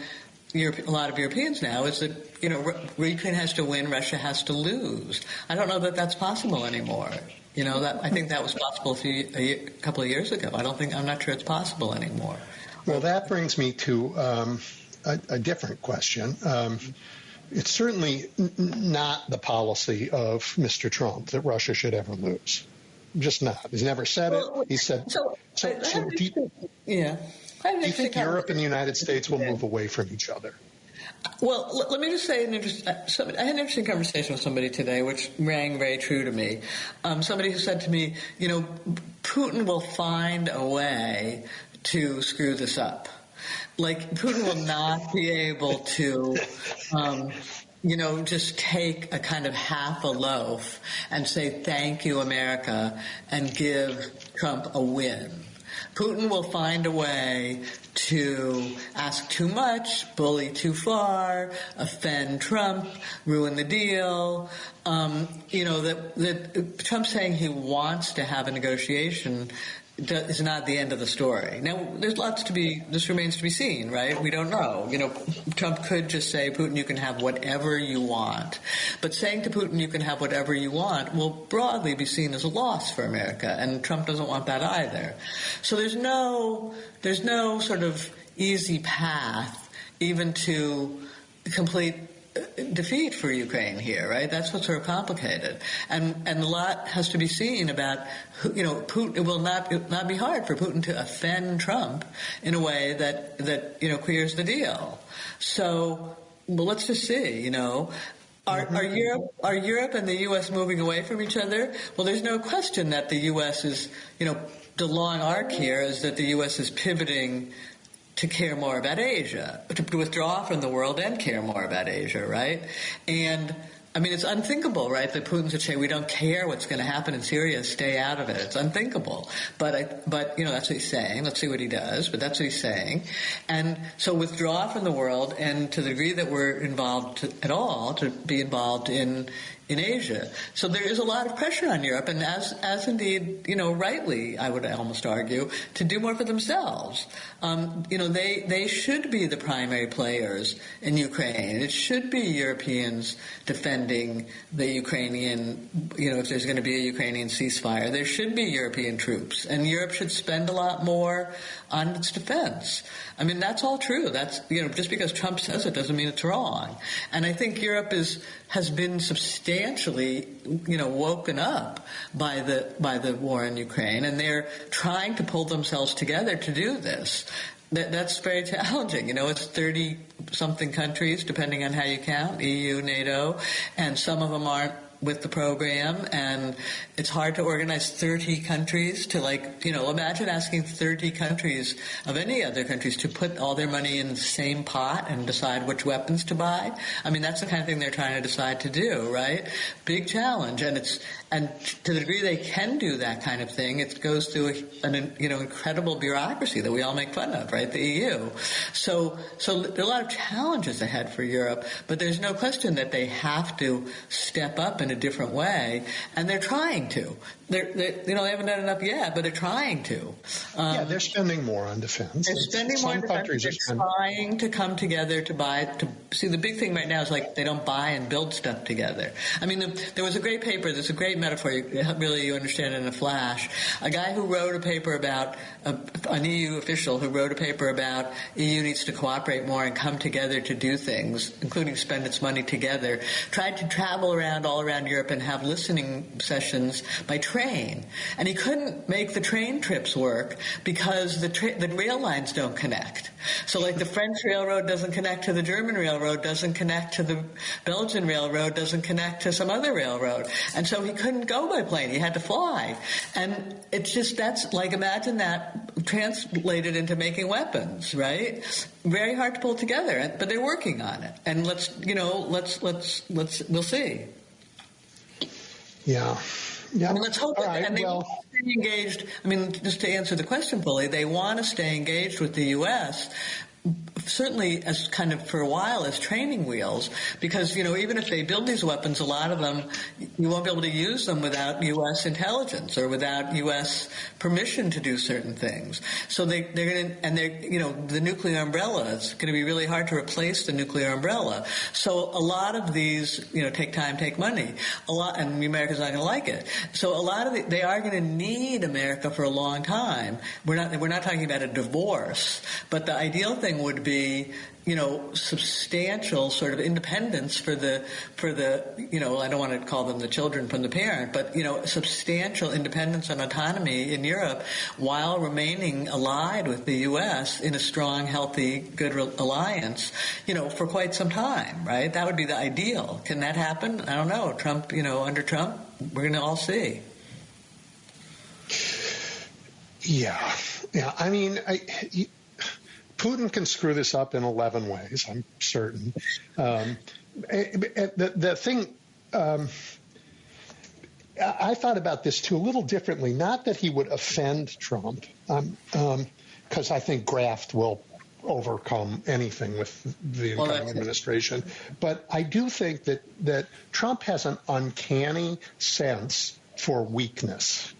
a lot of Europeans now is that Ukraine has to win, Russia has to lose. I don't know that that's possible anymore. I think that was possible a couple of years ago. I'm not sure it's possible anymore. Well, that brings me to a different question. It's certainly not the policy of Mr. Trump that Russia should ever lose. Just not. He's never said it. He said. Do you think Europe and the United States will move away from each other? Well, let me just say I had an interesting conversation with somebody today, which rang very true to me. Somebody who said to me, Putin will find a way to screw this up. Like, Putin will not be able to, just take a kind of half a loaf and say, thank you, America, and give Trump a win. Putin will find a way to ask too much, bully too far, offend Trump, ruin the deal. That Trump saying he wants to have a negotiation is not the end of the story. Now, this remains to be seen, right? We don't know. Trump could just say, Putin, you can have whatever you want. But saying to Putin, you can have whatever you want, will broadly be seen as a loss for America, and Trump doesn't want that either. So there's no sort of easy path even to complete defeat for Ukraine here, right? That's what's sort of complicated, and a lot has to be seen about, Putin. It will not be hard for Putin to offend Trump in a way that clears the deal. So, well, let's just see. Are Europe and the U.S. moving away from each other? Well, there's no question that the U.S. is, the long arc here is that the U.S. is pivoting to care more about Asia, to withdraw from the world and care more about Asia, right? And I mean, it's unthinkable, right, that Putin would say, we don't care what's going to happen in Syria, stay out of it. It's unthinkable. But that's what he's saying. Let's see what he does, but that's what he's saying. And so withdraw from the world, and to the degree that we're involved at all, to be involved in Asia. So there is a lot of pressure on Europe, and as indeed, rightly, I would almost argue, to do more for themselves. They should be the primary players in Ukraine. It should be Europeans defending the Ukrainian, if there's going to be a Ukrainian ceasefire, there should be European troops, and Europe should spend a lot more on its defense. I mean, that's all true. That's, just because Trump says it doesn't mean it's wrong. And I think Europe has been substantially, woken up by the war in Ukraine, and they're trying to pull themselves together to do this. That's very challenging. It's 30-something countries, depending on how you count, EU, NATO, and some of them aren't with the program, and it's hard to organize 30 countries to, imagine asking 30 countries of any other countries to put all their money in the same pot and decide which weapons to buy. I mean, that's the kind of thing they're trying to decide to do, right? Big challenge, and to the degree they can do that kind of thing, it goes through an incredible bureaucracy that we all make fun of, right? The EU. So there are a lot of challenges ahead for Europe, but there's no question that they have to step up in a different way, and they're trying to. They haven't done enough yet, but they're trying to. They're spending more on defense. They're spending more on defense. They're trying to come together to see. The big thing right now is they don't buy and build stuff together. I mean, there was a great paper. There's a great metaphor. You understand it in a flash. A guy who wrote a paper about an EU official who wrote a paper about EU needs to cooperate more and come together to do things, including spend its money together. Tried to travel all around Europe and have listening sessions by train, and he couldn't make the train trips work because the rail lines don't connect. So, the French railroad doesn't connect to the German railroad, doesn't connect to the Belgian railroad, doesn't connect to some other railroad, and so he couldn't go by plane. He had to fly, and it's just imagine that translated into making weapons, right? Very hard to pull together, but they're working on it, and we'll see. Yeah. I mean, let's hope that, and they want to stay engaged. I mean, just to answer the question fully, they want to stay engaged with the U.S., certainly as kind of for a while as training wheels, because, even if they build these weapons, a lot of them, you won't be able to use them without U.S. intelligence or without U.S. permission to do certain things. So they're going to, and the nuclear umbrella, it's going to be really hard to replace the nuclear umbrella. So a lot of these, take time, take money. And America's not going to like it. So a lot of they are going to need America for a long time. We're not talking about a divorce, but the ideal thing would be, substantial sort of independence for the I don't want to call them the children from the parent, but, substantial independence and autonomy in Europe while remaining allied with the U.S. in a strong, healthy, good alliance, for quite some time, right? That would be the ideal. Can that happen? I don't know. Trump, under Trump, we're going to all see. Yeah. I mean, Putin can screw this up in 11 ways, I'm certain. The thing, I thought about this too a little differently. Not that he would offend Trump, because I think graft will overcome anything with the incoming administration. But I do think that Trump has an uncanny sense for weakness,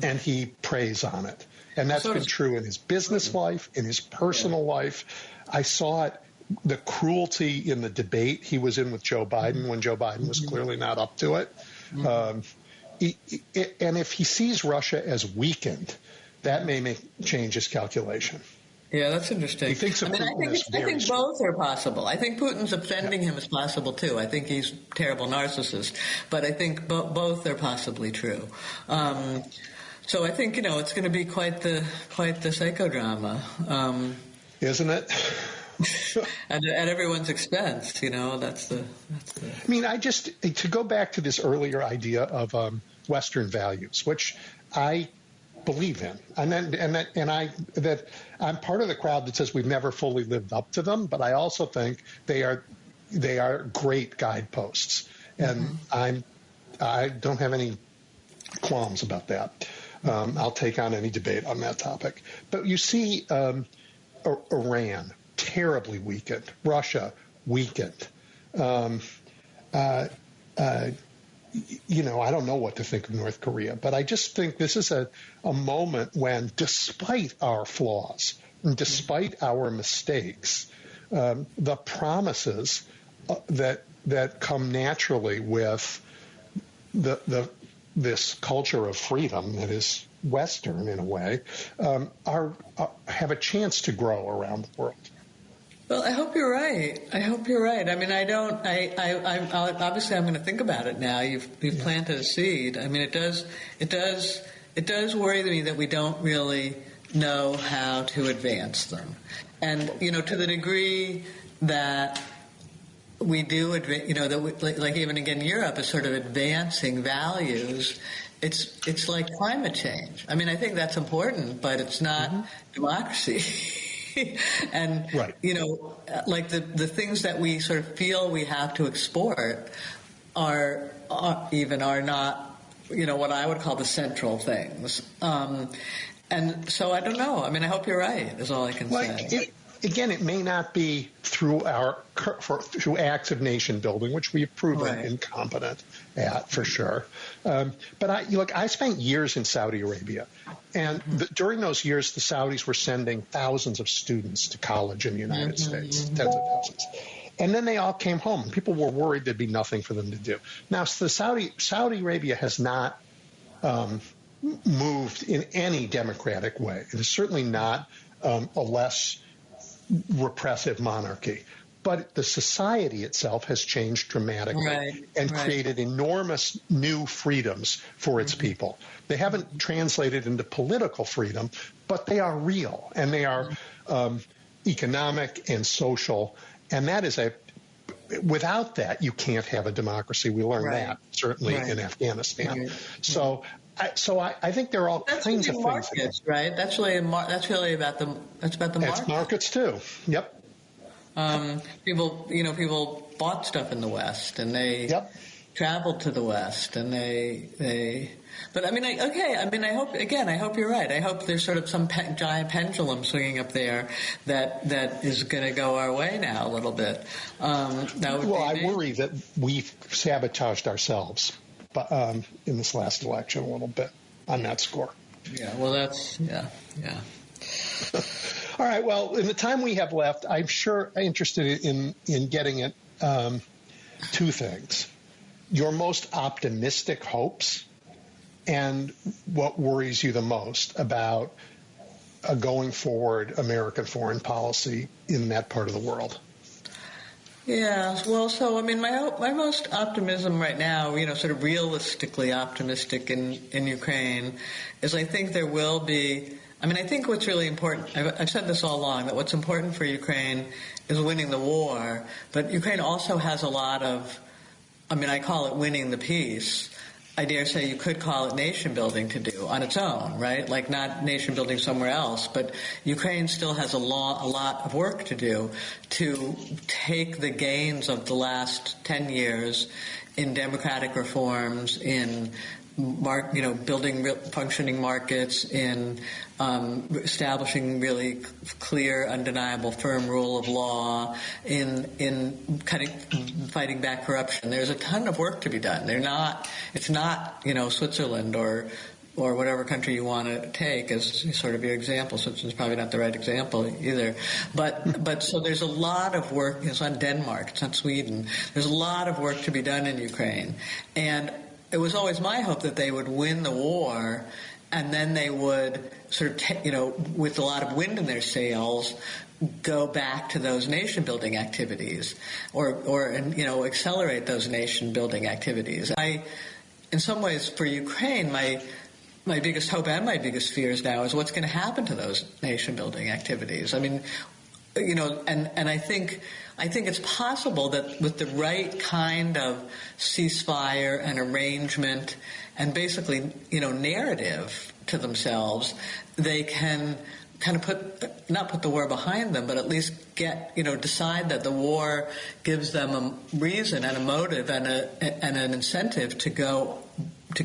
and he preys on it. And that's been true in his business life, in his personal life. I saw it, the cruelty in the debate he was in with Joe Biden when Joe Biden was clearly not up to it. And if he sees Russia as weakened, that may change his calculation. Yeah, that's interesting. He thinks of Putin as I think both are possible. I think Putin's offending him is possible too. I think he's a terrible narcissist, but I think both are possibly true. So I think it's going to be quite the psychodrama, isn't it? at everyone's expense. That's the. I mean, to go back to this earlier idea of Western values, which I believe in, and I'm part of the crowd that says we've never fully lived up to them, but I also think they are great guideposts, and I don't have any qualms about that. I'll take on any debate on that topic. But you see, Iran terribly weakened, Russia weakened. I don't know what to think of North Korea, but I just think this is a moment when, despite our flaws and despite our mistakes, the promises that come naturally with this culture of freedom that is Western in a way have a chance to grow around the world. Well, I hope you're right. I mean, obviously I'm going to think about it now. You've planted a seed. I mean, it does worry me that we don't really know how to advance them. And, to the degree that we do, like even again, Europe is sort of advancing values. It's like climate change. I mean, I think that's important, but it's not democracy. And, right. Like the things that we sort of feel we have to export are not, what I would call the central things. And so I don't know. I mean, I hope you're right, is all I can say. It may not be through through acts of nation building, which we've proven incompetent at for sure. But I spent years in Saudi Arabia, and during those years, the Saudis were sending thousands of students to college in the United States, tens of thousands. And then they all came home, and people were worried there'd be nothing for them to do. Now, Saudi Arabia has not moved in any democratic way. It is certainly not a less repressive monarchy, but the society itself has changed dramatically and created enormous new freedoms for its people. They haven't translated into political freedom, but they are real, and they are economic and social, and that is without that you can't have a democracy. We learned that certainly in Afghanistan. So I think there are all kinds of markets, things. Right? That's really about the markets. It's markets too. Yep. People bought stuff in the West, and they traveled to the West, and they. But I mean, I hope you're right. I hope there's sort of some giant pendulum swinging up there that is going to go our way now a little bit. I worry that we've sabotaged ourselves in this last election a little bit on that score. Yeah, well, yeah. All right, well, in the time we have left, I'm sure interested in getting at two things. Your most optimistic hopes and what worries you the most about a going forward American foreign policy in that part of the world. Yeah, well, so, I mean, my most optimism right now, sort of realistically optimistic in Ukraine, is I think there will be, I think what's really important, I've said this all along, that what's important for Ukraine is winning the war, but Ukraine also has a lot of, I call it winning the peace. I dare say you could call it nation building to do on its own, right? Like not nation building somewhere else, but Ukraine still has a lot of work to do to take the gains of the last 10 years in democratic reforms, in building functioning markets, in establishing really clear, undeniable, firm rule of law, in fighting back corruption. There's a ton of work to be done. It's not Switzerland or whatever country you want to take as sort of your example. Switzerland's probably not the right example either. But so there's a lot of work. It's not Denmark. It's not Sweden. There's a lot of work to be done in Ukraine. And it was always my hope that they would win the war and then they would sort of, with a lot of wind in their sails, go back to those nation-building activities, or accelerate those nation-building activities. In some ways, for Ukraine, my biggest hope and my biggest fears now is what's going to happen to those nation-building activities. I mean, and I think it's possible that with the right kind of ceasefire and arrangement and basically, narrative to themselves, they can kind of not put the war behind them, but at least decide that the war gives them a reason and a motive and an incentive to go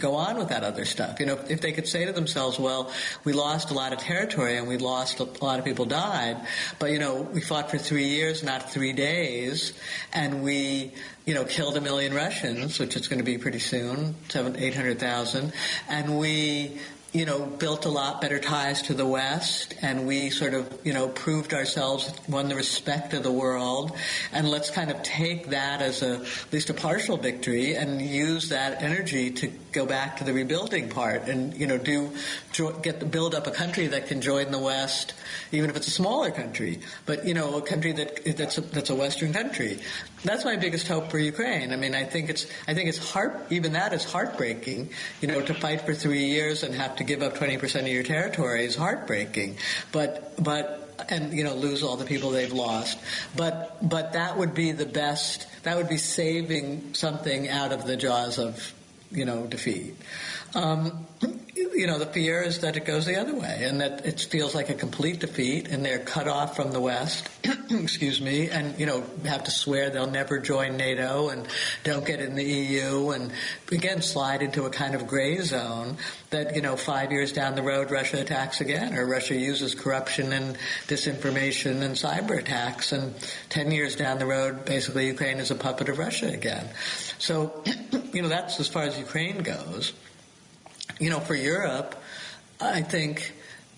on with that other stuff. If they could say to themselves, well, we lost a lot of territory and we lost a lot of people died, but, we fought for 3 years, not 3 days, and we, killed 1 million Russians, which is going to be pretty soon, 800,000, and we, built a lot better ties to the West, and we sort of, proved ourselves, won the respect of the world, and let's kind of take that as at least a partial victory and use that energy to go back to the rebuilding part and, build up a country that can join the West, even if it's a smaller country, but, a country that's a Western country. That's my biggest hope for Ukraine. I mean, I think it's even that is heartbreaking, to fight for 3 years and have to give up 20% of your territory is heartbreaking, and lose all the people they've lost. But that would be the best. That would be saving something out of the jaws of defeat. The fear is that it goes the other way, and that it feels like a complete defeat, and they're cut off from the West, excuse me, and, have to swear they'll never join NATO and don't get in the EU, and, again, slide into a kind of gray zone that, 5 years down the road, Russia attacks again, or Russia uses corruption and disinformation and cyber attacks, and 10 years down the road, basically, Ukraine is a puppet of Russia again. So, that's as far as Ukraine goes. For Europe, I think,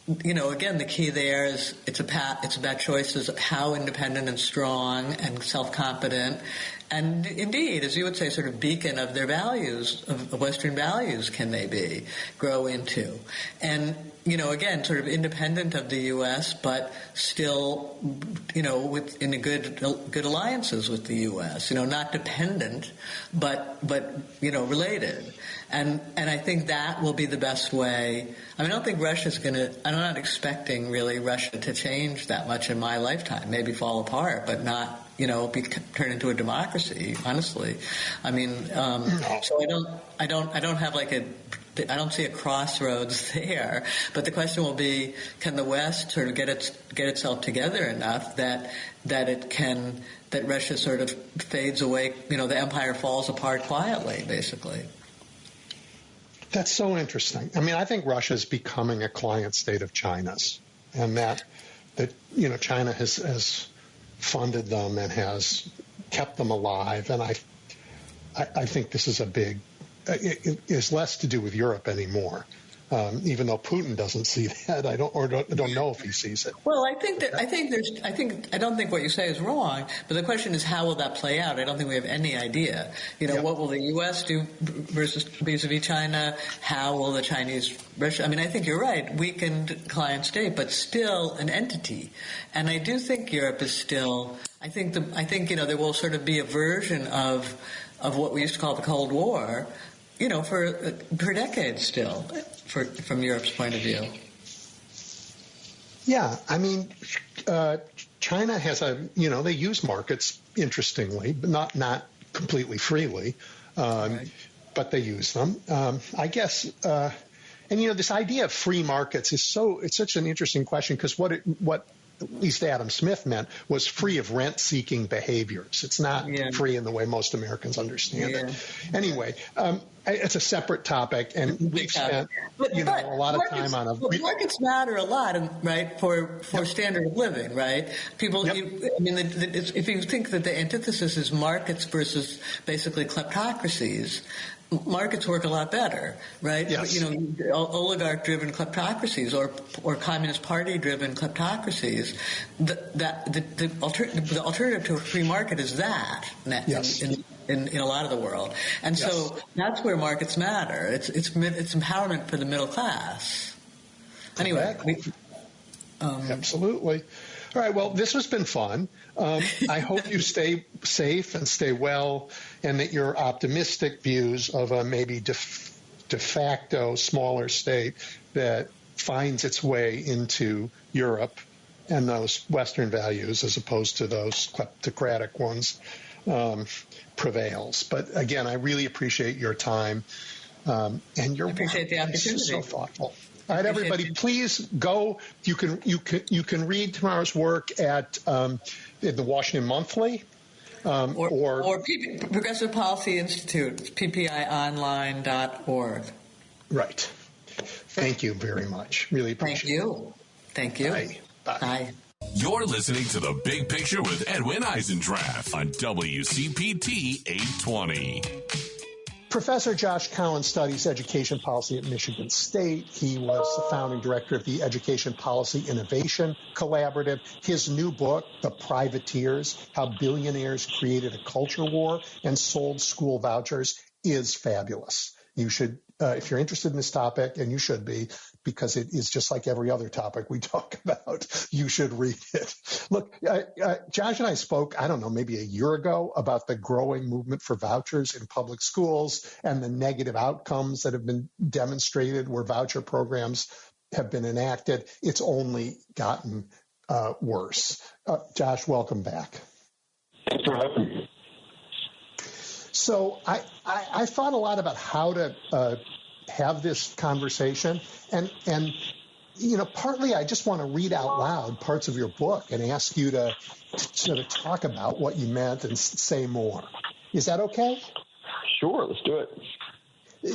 again, the key there is it's about choices of how independent and strong and self-confident and, indeed, as you would say, sort of beacon of their values, of Western values can they grow into. And, again, sort of independent of the U.S., but still, in a good alliances with the U.S., not dependent, but related. And I think that will be the best way. I mean, I don't think Russia's I'm not expecting really Russia to change that much in my lifetime, maybe fall apart, but not, turn into a democracy, honestly. I mean, so I don't have I don't see a crossroads there, but the question will be: can the West sort of get itself together enough that Russia sort of fades away? The empire falls apart quietly, basically. That's so interesting. I mean, I think Russia is becoming a client state of China's, and that China has funded them and has kept them alive, and I think this is it is less to do with Europe anymore. Even though Putin doesn't see that, I don't know if he sees it. Well, I don't think what you say is wrong, but the question is, how will that play out? I don't think we have any idea. What will the U.S. do vis-a-vis China? How will the Chinese, Russia? I mean, I think you're right, weakened client state, but still an entity. And I do think Europe is still. I think there will sort of be a version of what we used to call the Cold War. For decades still, from Europe's point of view. Yeah, I mean, China has they use markets, interestingly, but not completely freely, Right. but they use them. I guess, and this idea of free markets it's such an interesting question, because what at least Adam Smith meant was free of rent-seeking behaviors. It's not free in the way most Americans understand it. Anyway, it's a separate topic, and we've spent a lot of time on it. But markets matter a lot, right, for standard of living, right? People, if you think that the antithesis is markets versus basically kleptocracies, markets work a lot better, right? Yes. Oligarch-driven kleptocracies or Communist Party-driven kleptocracies. The alternative to a free market is that. Yes. in a lot of the world. And so that's where markets matter. It's empowerment for the middle class. Anyway. Absolutely. All right. Well, this has been fun. I hope you stay safe and stay well, and that your optimistic views of a maybe de facto smaller state that finds its way into Europe and those Western values as opposed to those kleptocratic ones prevails. But again, I really appreciate your time and your work. Appreciate the opportunity. So thoughtful. All right, everybody, please go. You can read Tamar's work at in the Washington Monthly or Progressive Policy Institute, ppionline.org. Right. Thank you very much. Really appreciate it. Thank you. Bye. Bye. You're listening to The Big Picture with Edwin Eisendrath on WCPT 820. Professor Josh Cowen studies education policy at Michigan State. He was the founding director of the Education Policy Innovation Collaborative. His new book, The Privateers, How Billionaires Created a Culture War and Sold School Vouchers, is fabulous. You should, if you're interested in this topic, and you should be, because it is just like every other topic we talk about, you should read it. Look, Josh and I spoke, I don't know, maybe a year ago about the growing movement for vouchers in public schools and the negative outcomes that have been demonstrated where voucher programs have been enacted. It's only gotten worse. Josh, welcome back. Thanks for having me. So I thought a lot about how to have this conversation, and partly I just want to read out loud parts of your book and ask you to sort of talk about what you meant and say more. Is that okay? Sure, let's do it.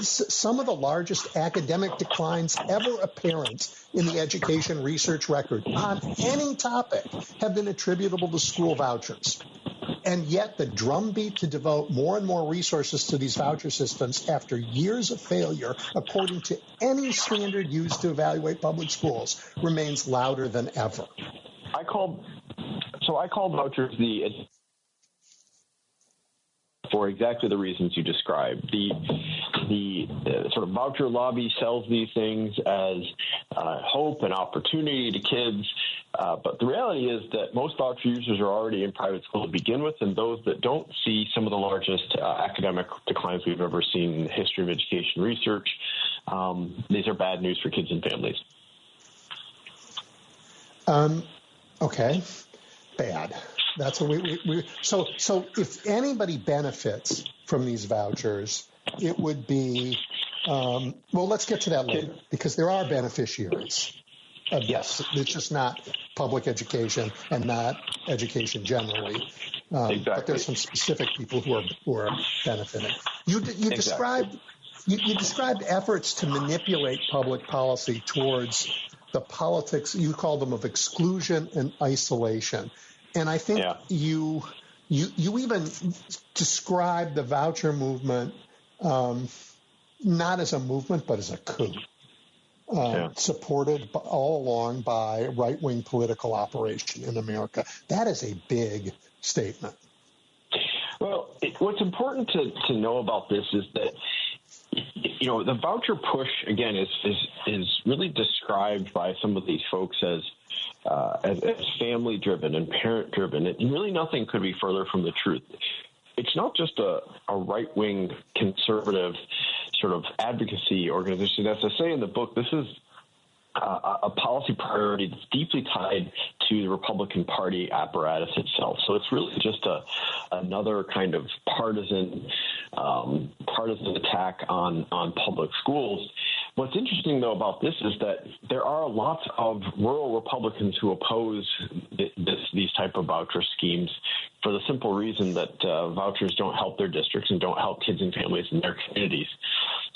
Some of the largest academic declines ever apparent in the education research record on any topic have been attributable to school vouchers. And yet the drumbeat to devote more and more resources to these voucher systems after years of failure, according to any standard used to evaluate public schools, remains louder than ever. I call vouchers for exactly the reasons you described. The sort of voucher lobby sells these things as hope and opportunity to kids. But the reality is that most voucher users are already in private school to begin with, and those that don't see some of the largest academic declines we've ever seen in the history of education research. These are bad news for kids and families. Okay, bad. That's what we so if anybody benefits from these vouchers, it would be well, let's get to that later, because there are beneficiaries. Yes, it's just not public education and not education generally. Exactly. But there's some specific people who are benefiting. You described efforts to manipulate public policy towards the politics, you call them, of exclusion and isolation. And I think you even described the voucher movement not as a movement but as a coup. Supported all along by right-wing political operation in America. That is a big statement. Well, what's important to know about this is that, the voucher push, again, is really described by some of these folks as family-driven and parent-driven. And really nothing could be further from the truth. It's not just a right-wing conservative sort of advocacy organization. As I say in the book, this is a policy priority that's deeply tied to the Republican Party apparatus itself. So it's really just another kind of partisan attack on public schools. What's interesting, though, about this is that there are lots of rural Republicans who oppose these type of voucher schemes for the simple reason that vouchers don't help their districts and don't help kids and families in their communities.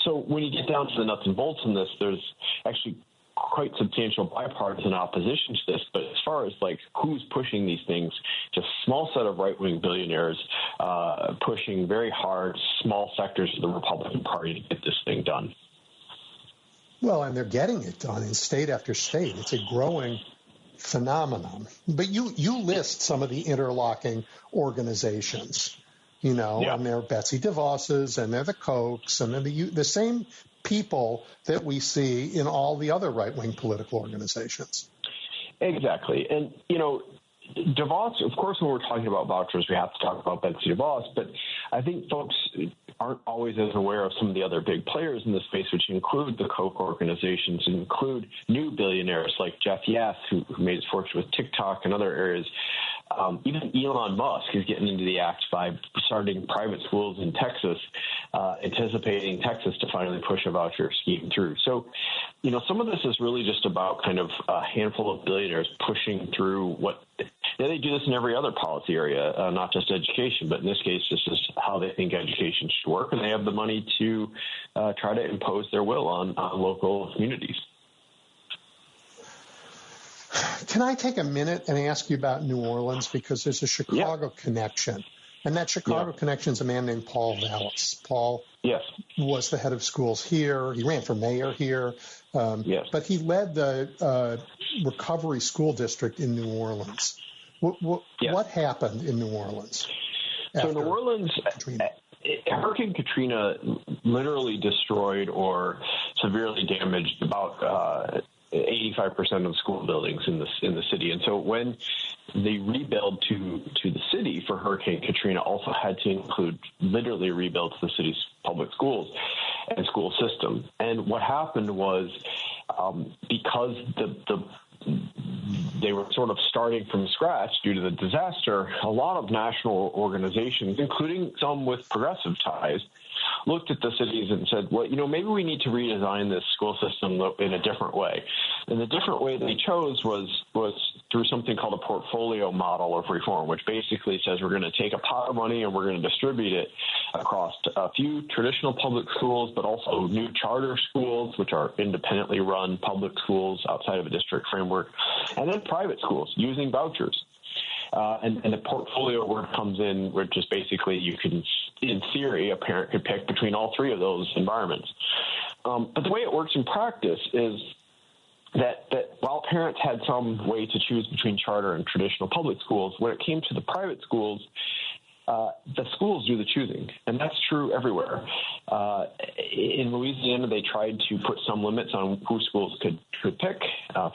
So when you get down to the nuts and bolts in this, there's actually quite substantial bipartisan opposition to this. But as far as who's pushing these things, just a small set of right-wing billionaires pushing very hard small sectors of the Republican Party to get this thing done. Well, and they're getting it done in state after state. It's a growing phenomenon. But you list some of the interlocking organizations. and they're Betsy DeVos's, and they're the Kochs, and they're the same people that we see in all the other right-wing political organizations. Exactly. And, DeVos, of course, when we're talking about vouchers, we have to talk about Betsy DeVos, but I think folks aren't always as aware of some of the other big players in the space, which include the Koch organizations, include new billionaires like Jeff Yass, who made his fortune with TikTok and other areas. Even Elon Musk is getting into the act by starting private schools in Texas, anticipating Texas to finally push a voucher scheme through. So, some of this is really just about kind of a handful of billionaires pushing through what they do this in every other policy area, not just education, but in this case, this is how they think education should work, and they have the money to try to impose their will on local communities. Can I take a minute and ask you about New Orleans? Because there's a Chicago connection. And that Chicago connection is a man named Paul Vallis. Paul was the head of schools here. He ran for mayor here. But he led the recovery school district in New Orleans. What happened in New Orleans? So New Orleans, Hurricane Katrina literally destroyed or severely damaged about 85% of school buildings in the city. And so when the rebuild to the city for Hurricane Katrina also had to include literally a rebuild to the city's public schools and school system. And what happened was because they were sort of starting from scratch due to the disaster, a lot of national organizations, including some with progressive ties, looked at the cities and said, well, maybe we need to redesign this school system in a different way. And the different way they chose was through something called a portfolio model of reform, which basically says we're going to take a pot of money and we're going to distribute it across a few traditional public schools, but also new charter schools, which are independently run public schools outside of a district framework, and then private schools using vouchers. And the portfolio word comes in, which is basically you can, in theory, a parent could pick between all three of those environments. But the way it works in practice is that while parents had some way to choose between charter and traditional public schools, when it came to the private schools, the schools do the choosing, and that's true everywhere. In Louisiana, they tried to put some limits on who schools could pick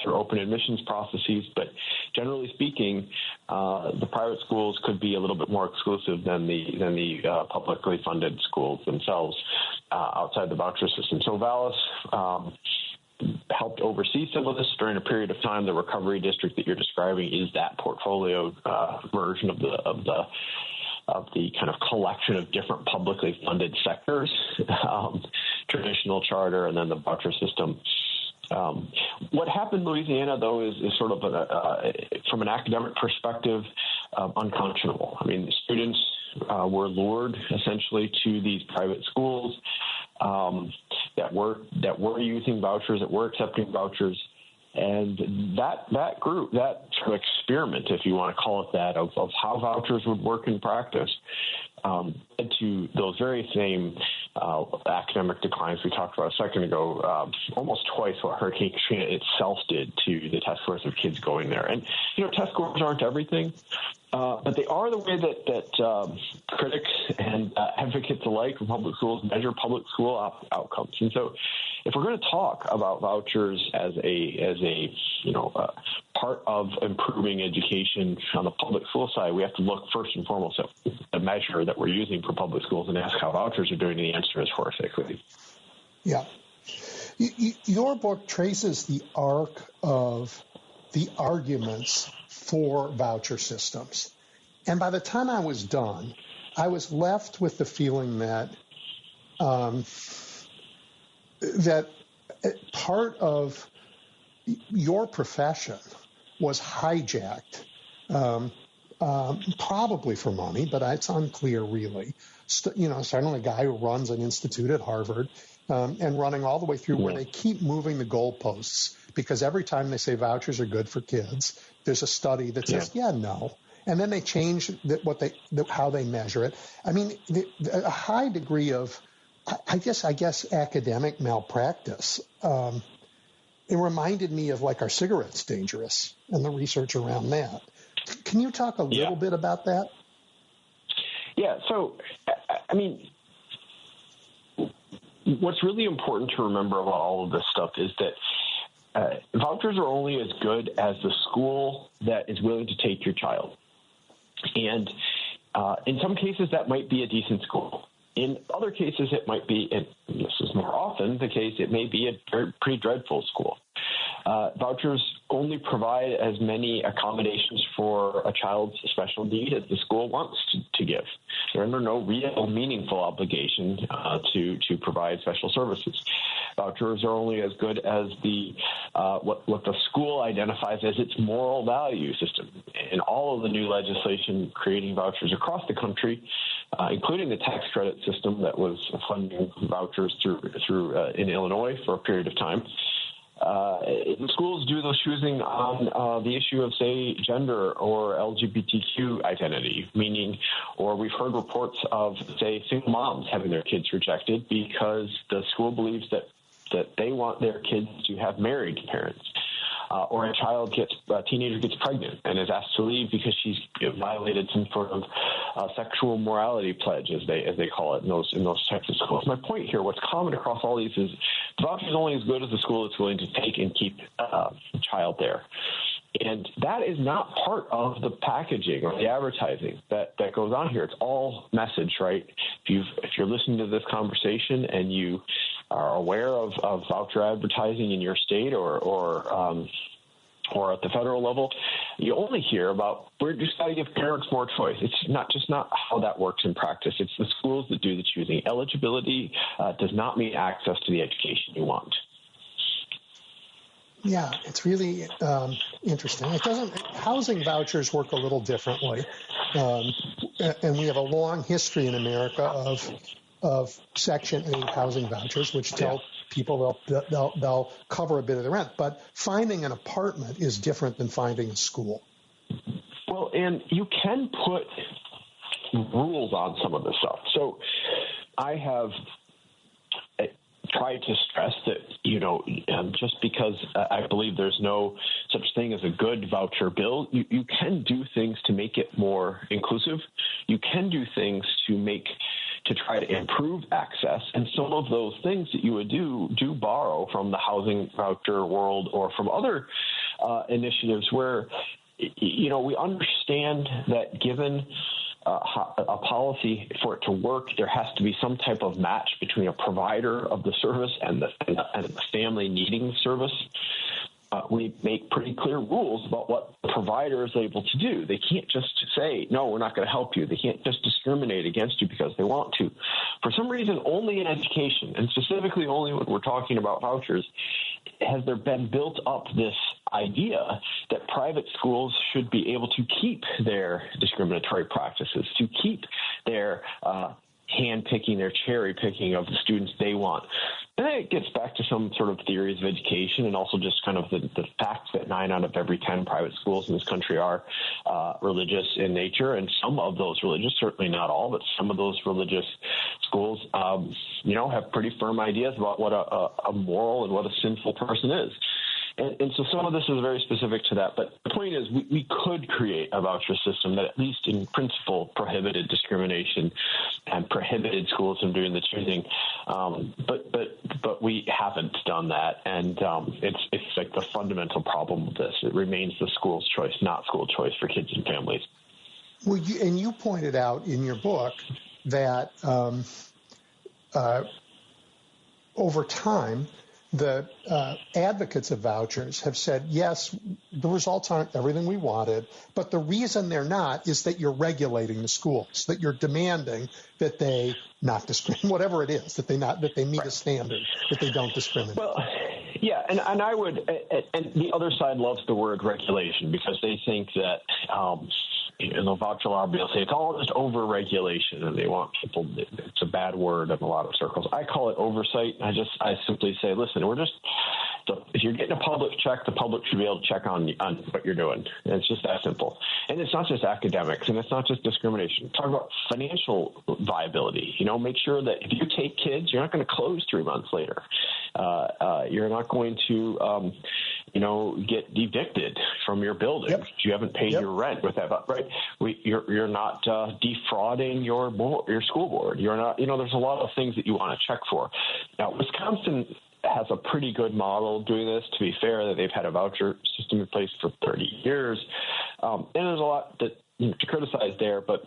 through open admissions processes, but generally speaking, the private schools could be a little bit more exclusive than the publicly funded schools themselves outside the voucher system. So Vallis helped oversee some of this during a period of time. The recovery district that you're describing is that portfolio version of the kind of collection of different publicly funded sectors, traditional charter, and then the voucher system. What happened in Louisiana, though, is sort of from an academic perspective, unconscionable. I mean, the students were lured essentially to these private schools that were using vouchers, that were accepting vouchers. And that group, that sort of experiment, if you want to call it that, of how vouchers would work in practice, led to those very same academic declines we talked about a second ago, almost twice what Hurricane Katrina itself did to the test scores of kids going there. And, test scores aren't everything, but they are the way that critics and advocates alike for public schools measure public school outcomes. And so if we're going to talk about vouchers as a part of improving education on the public school side, we have to look first and foremost at the measure that we're using for public schools and ask how vouchers are doing. And the answer is horrifically. Yeah. Your book traces the arc of the arguments for voucher systems. And by the time I was done, I was left with the feeling that that part of your profession was hijacked, probably for money, but it's unclear really. Starting a guy who runs an institute at Harvard and running all the way through where they keep moving the goalposts because every time they say vouchers are good for kids, there's a study that says, no. And then they change how they measure it. I mean, a high degree of, I guess, academic malpractice. It reminded me of are cigarettes dangerous and the research around that. Can you talk a little bit about that? Yeah. So, I mean, what's really important to remember about all of this stuff is that vouchers are only as good as the school that is willing to take your child. And in some cases, that might be a decent school. In other cases, it might be, and this is more often the case, it may be a pretty dreadful school. Vouchers only provide as many accommodations for a child's special need as the school wants to give. They're under no real meaningful obligation to provide special services. Vouchers are only as good as the what the school identifies as its moral value system. And all of the new legislation creating vouchers across the country, including the tax credit system that was funding vouchers through in Illinois for a period of time. Schools do those choosing on the issue of, say, gender or LGBTQ identity, meaning, or we've heard reports of, say, single moms having their kids rejected because the school believes that they want their kids to have married parents. Or a teenager gets pregnant and is asked to leave because she's violated some sort of sexual morality pledge, as they call it in those types of schools. My point here, what's common across all these is the voucher is only as good as the school that's willing to take and keep the child there. And that is not part of the packaging or the advertising that goes on here. It's all message, right? If you're listening to this conversation and you are aware of voucher advertising in your state or at the federal level, you only hear about we're just got to give parents more choice. It's not how that works in practice. It's the schools that do the choosing. Eligibility does not mean access to the education you want. Yeah, it's really interesting. Housing vouchers work a little differently, and we have a long history in America of Section 8 housing vouchers, which tell people they'll cover a bit of the rent. But finding an apartment is different than finding a school. Well, and you can put rules on some of this stuff. So I have tried to stress that, just because I believe there's no such thing as a good voucher bill, you can do things to make it more inclusive. You can do things to try to improve access. And some of those things that you would do borrow from the housing voucher world or from other initiatives where, we understand that given a policy for it to work, there has to be some type of match between a provider of the service and the family needing the service. We make pretty clear rules about what the provider is able to do. They can't just say, no, we're not going to help you. They can't just discriminate against you because they want to. For some reason, only in education, and specifically only when we're talking about vouchers, has there been built up this idea that private schools should be able to keep their discriminatory practices, to keep their hand-picking, their cherry-picking of the students they want. And then it gets back to some sort of theories of education and also just kind of the fact that 9 out of every 10 private schools in this country are religious in nature. And some of those religious, certainly not all, but some of those religious schools, have pretty firm ideas about what a moral and what a sinful person is. And so some of this is very specific to that. But the point is we could create a voucher system that at least in principle prohibited discrimination and prohibited schools from doing the choosing. But we haven't done that. And it's like the fundamental problem with this. It remains the school's choice, not school choice for kids and families. Well, you pointed out in your book that over time, the advocates of vouchers have said, yes, the results aren't everything we wanted, but the reason they're not is that you're regulating the schools, that you're demanding that they not discriminate, whatever it is, that they meet a standard, that they don't discriminate. Well, yeah, and I would, and the other side loves the word regulation because they think that in the voucher lobby, they'll say it's all just over-regulation, and they want people. It's a bad word in a lot of circles. I call it oversight. I simply say, listen, if you're getting a public check, the public should be able to check on what you're doing. And it's just that simple. And it's not just academics, and it's not just discrimination. Talk about financial viability. Make sure that if you take kids, you're not going to close 3 months later. You're not going to, get evicted from your building. Yep. You haven't paid Yep. your rent with that, right? You're not defrauding your school board. You're not, there's a lot of things that you want to check for. Now, Wisconsin has a pretty good model doing this, to be fair, that they've had a voucher system in place for 30 years. And there's a lot to criticize there, but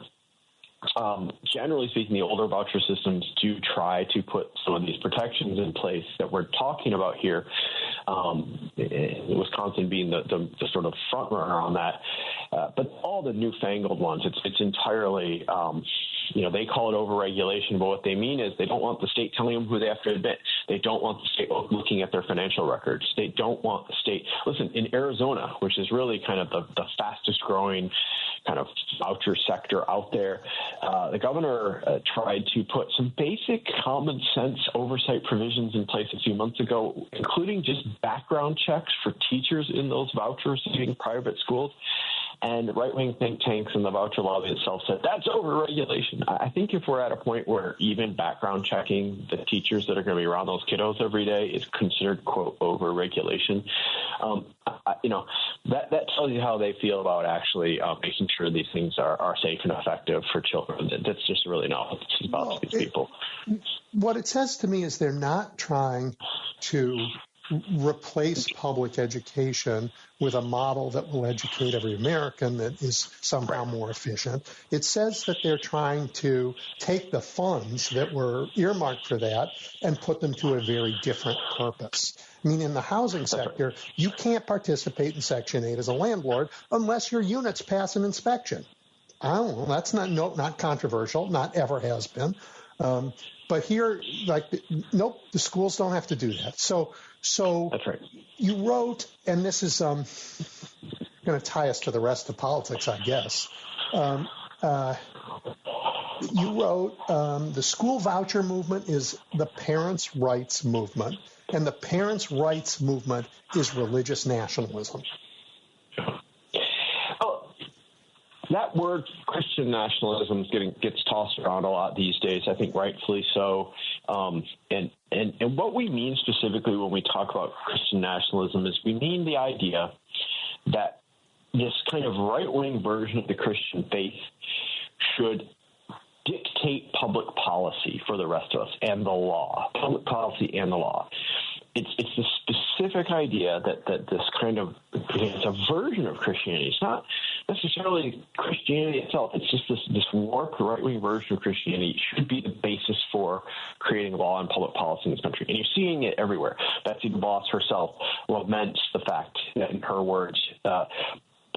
generally speaking, the older voucher systems do try to put some of these protections in place that we're talking about here. Wisconsin being the sort of front runner on that, but all the newfangled ones, it's entirely, they call it overregulation, but what they mean is they don't want the state telling them who they have to admit. They don't want the state looking at their financial records. They don't want the state. Listen, in Arizona, which is really kind of the fastest growing kind of voucher sector out there, the governor tried to put some basic common sense oversight provisions in place a few months ago, including just background checks for teachers in those vouchers in private schools. And right-wing think tanks and the voucher lobby itself said that's over-regulation. I think if we're at a point where even background checking the teachers that are going to be around those kiddos every day is considered, quote, over-regulation, that tells you how they feel about actually making sure these things are safe and effective for children. That's just really not what this is about to these people. What it says to me is they're not trying to replace public education with a model that will educate every American that is somehow more efficient. It says that they're trying to take the funds that were earmarked for that and put them to a very different purpose. I mean, in the housing sector, you can't participate in Section 8 as a landlord unless your units pass an inspection. I don't know. That's not controversial, not ever has been. But here, nope, the schools don't have to do that. So that's right. You wrote, and this is going to tie us to the rest of politics, I guess. You wrote, the school voucher movement is the parents' rights movement, and the parents' rights movement is religious nationalism. That word Christian nationalism gets tossed around a lot these days, I think rightfully so. And what we mean specifically when we talk about Christian nationalism is we mean the idea that this kind of right-wing version of the Christian faith should dictate public policy for the rest of us and the law, public policy and the law. It's the specific idea that this kind of, it's a version of Christianity. It's not necessarily Christianity itself. It's just this warped right-wing version of Christianity should be the basis for creating law and public policy in this country. And you're seeing it everywhere. Betsy DeVos herself laments the fact that, in her words,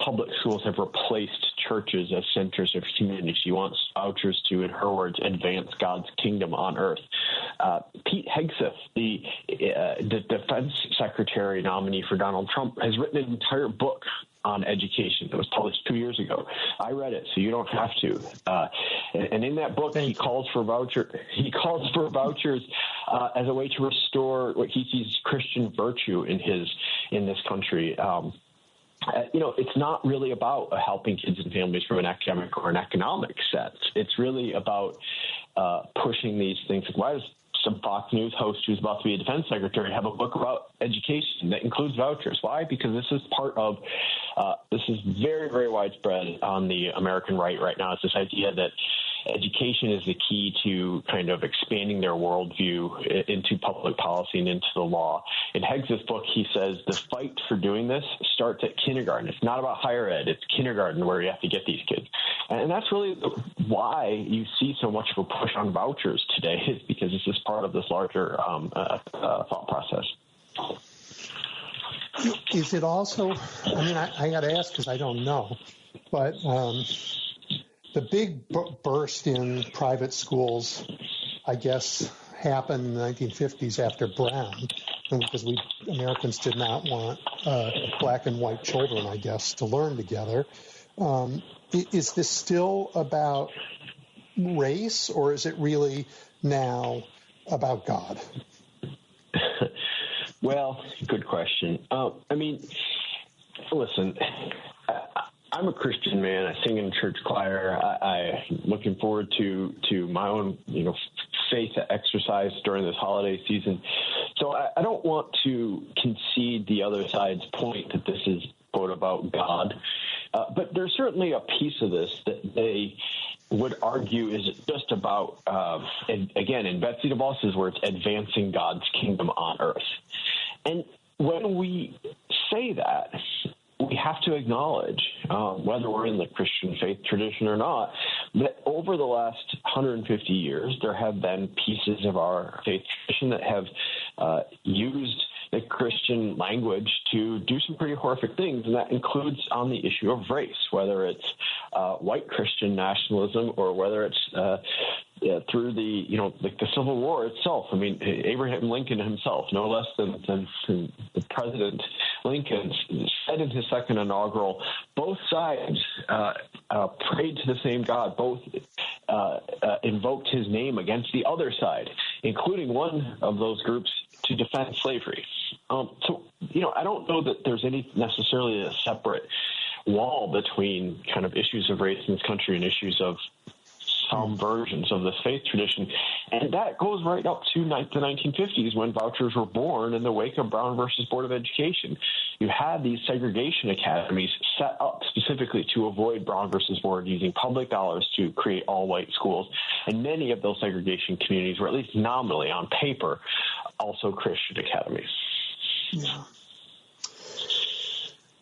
public schools have replaced churches as centers of community. She wants vouchers to, in her words, advance God's kingdom on earth. Pete Hegseth, the defense secretary nominee for Donald Trump, has written an entire book on education. It was published 2 years ago. I read it, so you don't have to. And in that book, he calls for vouchers as a way to restore what he sees Christian virtue in this country. It's not really about helping kids and families from an academic or an economic sense. It's really about pushing these things. Why does some Fox News host who's about to be a defense secretary have a book about education that includes vouchers? Why? Because this is part of this is very, very widespread on the American right now. It's this idea that education is the key to kind of expanding their worldview into public policy and into the law. In Heggs's book, he says the fight for doing this starts at kindergarten. It's not about higher ed. It's kindergarten where you have to get these kids. And that's really why you see so much of a push on vouchers today, is because this is part of this larger thought process. Is it also, I got to ask because I don't know, but the big burst in private schools, I guess, happened in the 1950s after Brown, and because Americans did not want black and white children, I guess, to learn together. Is this still about race, or is it really now about God? Well, good question. Listen, I'm a Christian man. I sing in church choir. I'm looking forward to my own, faith exercise during this holiday season. So I don't want to concede the other side's point that this is, quote wrote about God. But there's certainly a piece of this that they would argue is just about, and again, in Betsy DeVos's words, advancing God's kingdom on earth. And when we say that, we have to acknowledge, whether we're in the Christian faith tradition or not, that over the last 150 years, there have been pieces of our faith tradition that have used the Christian language to do some pretty horrific things, and that includes on the issue of race, whether it's white Christian nationalism or whether it's through the Civil War itself. I mean, Abraham Lincoln himself, no less than the President Lincoln, said in his second inaugural, both sides prayed to the same God, both invoked his name against the other side, including one of those groups to defend slavery. So, I don't know that there's any necessarily a separate wall between kind of issues of race in this country and issues of some versions of the faith tradition. And that goes right up to the 1950s when vouchers were born in the wake of Brown versus Board of Education. You had these segregation academies set up specifically to avoid Brown versus Board using public dollars to create all-white schools. And many of those segregation communities were, at least nominally on paper, also Christian academies. Yeah.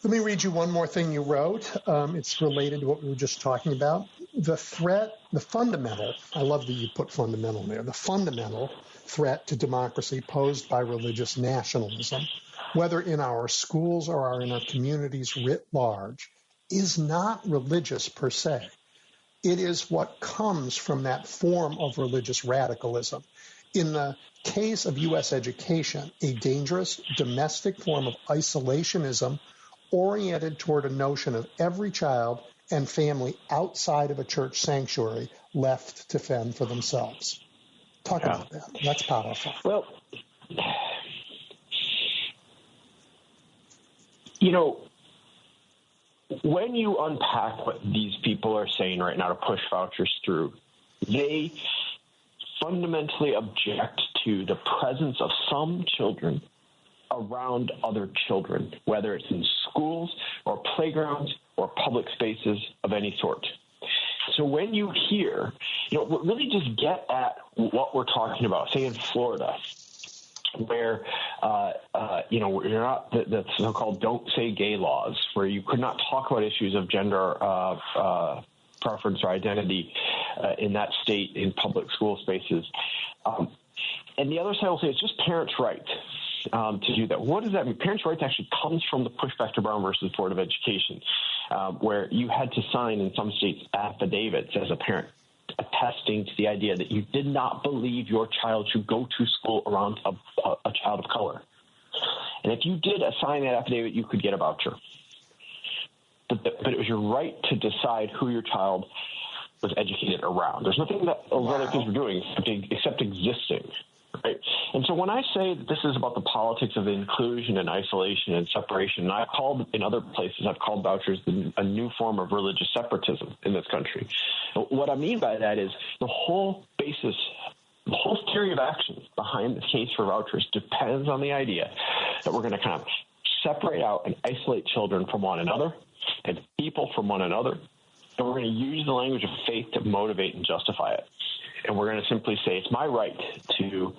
Let me read you one more thing you wrote. It's related to what we were just talking about. The fundamental, I love that you put fundamental there, the fundamental threat to democracy posed by religious nationalism, whether in our schools or in our communities writ large, is not religious per se. It is what comes from that form of religious radicalism. In the case of U.S. education, a dangerous domestic form of isolationism oriented toward a notion of every child and family outside of a church sanctuary left to fend for themselves. Talk about that. That's powerful. Well, when you unpack what these people are saying right now to push vouchers through, they fundamentally object to the presence of some children around other children, whether it's in schools or playgrounds or public spaces of any sort. So when you hear, really just get at what we're talking about, say in Florida, where, you're not the so-called don't say gay laws, where you could not talk about issues of gender preference or identity in that state in public school spaces. And the other side will say it's just parents' right to do that. What does that mean? Parents' rights actually comes from the pushback to Brown versus Board of Education, where you had to sign in some states affidavits as a parent attesting to the idea that you did not believe your child should go to school around a child of color. And if you did sign that affidavit, you could get a voucher. But it was your right to decide who your child was educated around. There's nothing that other kids were doing except existing. Right. And so when I say that this is about the politics of inclusion and isolation and separation, and I've called vouchers a new form of religious separatism in this country. What I mean by that is the whole theory of action behind the case for vouchers depends on the idea that we're going to kind of separate out and isolate children from one another and people from one another. And we're going to use the language of faith to motivate and justify it. And we're going to simply say, it's my right to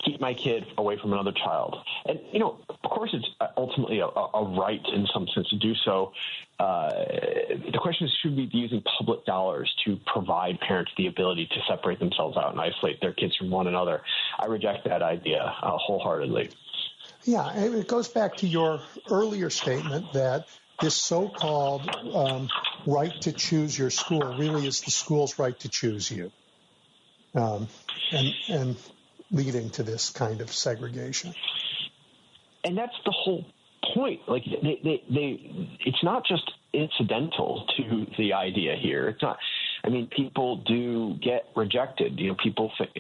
keep my kid away from another child. And, of course, it's ultimately a right in some sense to do so. The question is, should we be using public dollars to provide parents the ability to separate themselves out and isolate their kids from one another? I reject that idea wholeheartedly. Yeah, and it goes back to your earlier statement that this so-called right to choose your school really is the school's right to choose you. And leading to this kind of segregation. And that's the whole point. Like it's not just incidental to the idea here. It's not. I mean, people do get rejected. People think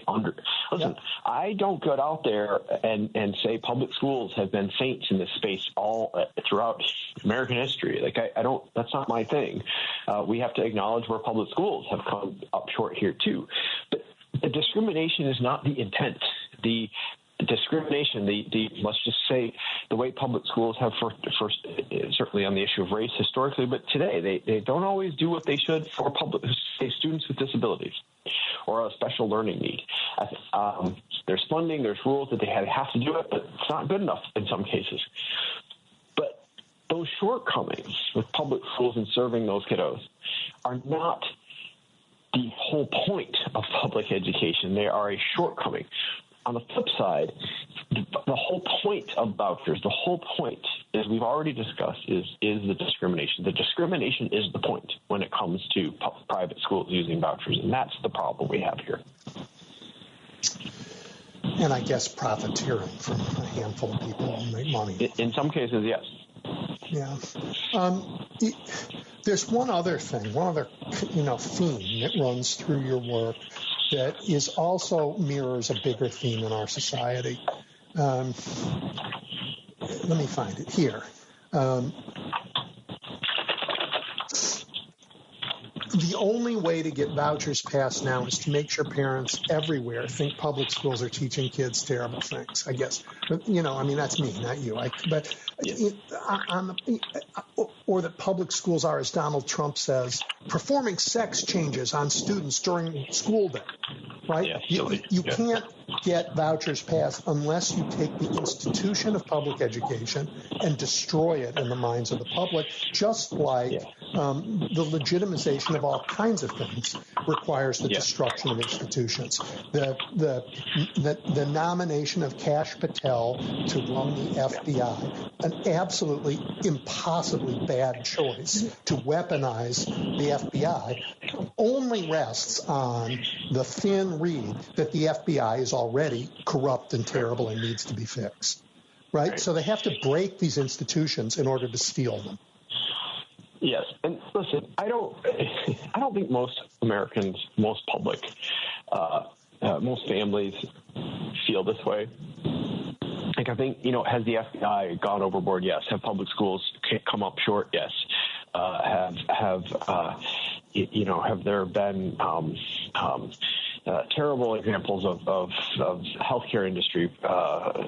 listen, I don't go out there and say public schools have been saints in this space all throughout American history. Like I don't. That's not my thing. We have to acknowledge where public schools have come up short here too. But the discrimination is not the intent. The discrimination, let's just say the way public schools have first certainly on the issue of race historically, but today they don't always do what they should for students with disabilities or a special learning need. There's funding, there's rules that they have to do it, but it's not good enough in some cases. But those shortcomings with public schools and serving those kiddos are not the whole point of public education. They are a shortcoming. On the flip side, the whole point of vouchers, the whole point, as we've already discussed, is the discrimination. The discrimination is the point when it comes to private schools using vouchers, and that's the problem we have here. And I guess profiteering from a handful of people who make money. In some cases, yes. Yeah. There's one other thing, theme that runs through your work that is also mirrors a bigger theme in our society. Let me find it here. The only way to get vouchers passed now is to make sure parents everywhere think public schools are teaching kids terrible things, I guess. But, that's me, not you. Or that public schools are, as Donald Trump says, performing sex changes on students during school day, right? Yeah, you can't get vouchers passed unless you take the institution of public education and destroy it in the minds of the public, just like the legitimization of all kinds of things requires the destruction of institutions. The nomination of Kash Patel to run the FBI, an absolutely impossibly bad choice to weaponize the FBI, only rests on the thin reed that the FBI is already corrupt and terrible and needs to be fixed. Right? So they have to break these institutions in order to steal them. Yes, and listen, I don't think most Americans, most public, most families feel this way. Like, I think, has the FBI gone overboard? Yes. Have public schools come up short? Yes. Have there been terrible examples of healthcare industry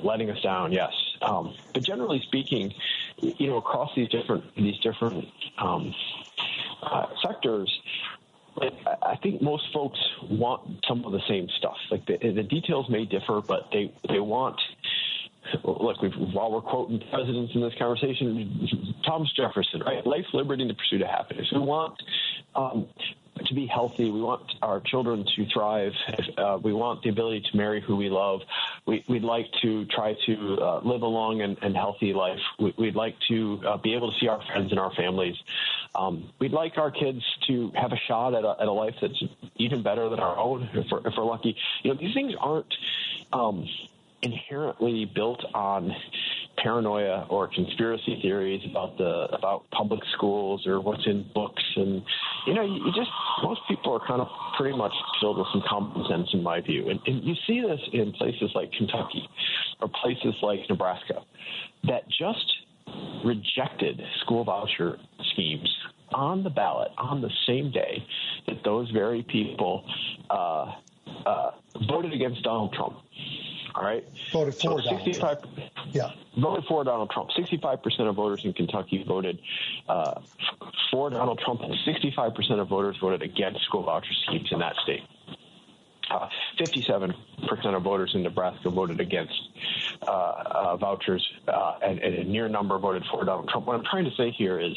letting us down? Yes. But generally speaking, across these different sectors, I think most folks want some of the same stuff. Like the details may differ, but they want. Look, while we're quoting presidents in this conversation, Thomas Jefferson, right? Life, liberty, and the pursuit of happiness. We want to be healthy. We want our children to thrive. We want the ability to marry who we love. We'd like to try to live a long and healthy life. We'd like to be able to see our friends and our families. We'd like our kids to have a shot at a life that's even better than our own, if we're lucky. These things aren't inherently built on paranoia or conspiracy theories about public schools or what's in books. And most people are kind of pretty much filled with some common sense, in my view. And you see this in places like Kentucky or places like Nebraska that just rejected school voucher schemes on the ballot on the same day that those very people voted against Donald Trump. All right. Voted for Donald Trump. Yeah. Voted for Donald Trump. 65% of voters in Kentucky voted for Donald Trump, and 65% of voters voted against school voucher schemes in that state. 57% of voters in Nebraska voted against vouchers, and a near number voted for Donald Trump. What I'm trying to say here is,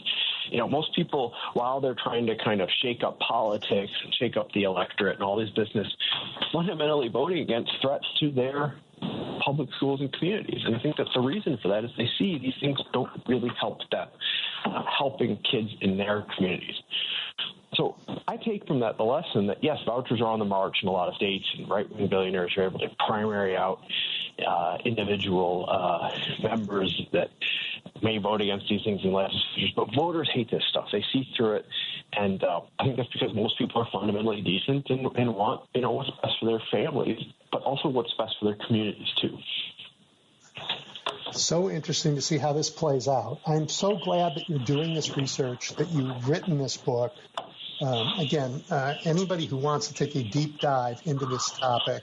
most people, while they're trying to kind of shake up politics and shake up the electorate and all this business, fundamentally voting against threats to their public schools and communities. And I think that the reason for that is they see these things don't really help them, helping kids in their communities. So I take from that the lesson that, yes, vouchers are on the march in a lot of states, and right-wing billionaires are able to primary out individual members that may vote against these things in legislatures, but voters hate this stuff. They see through it, and I think that's because most people are fundamentally decent and want, what's best for their families, but also what's best for their communities, too. So interesting to see how this plays out. I'm so glad that you're doing this research, that you've written this book. Anybody who wants to take a deep dive into this topic,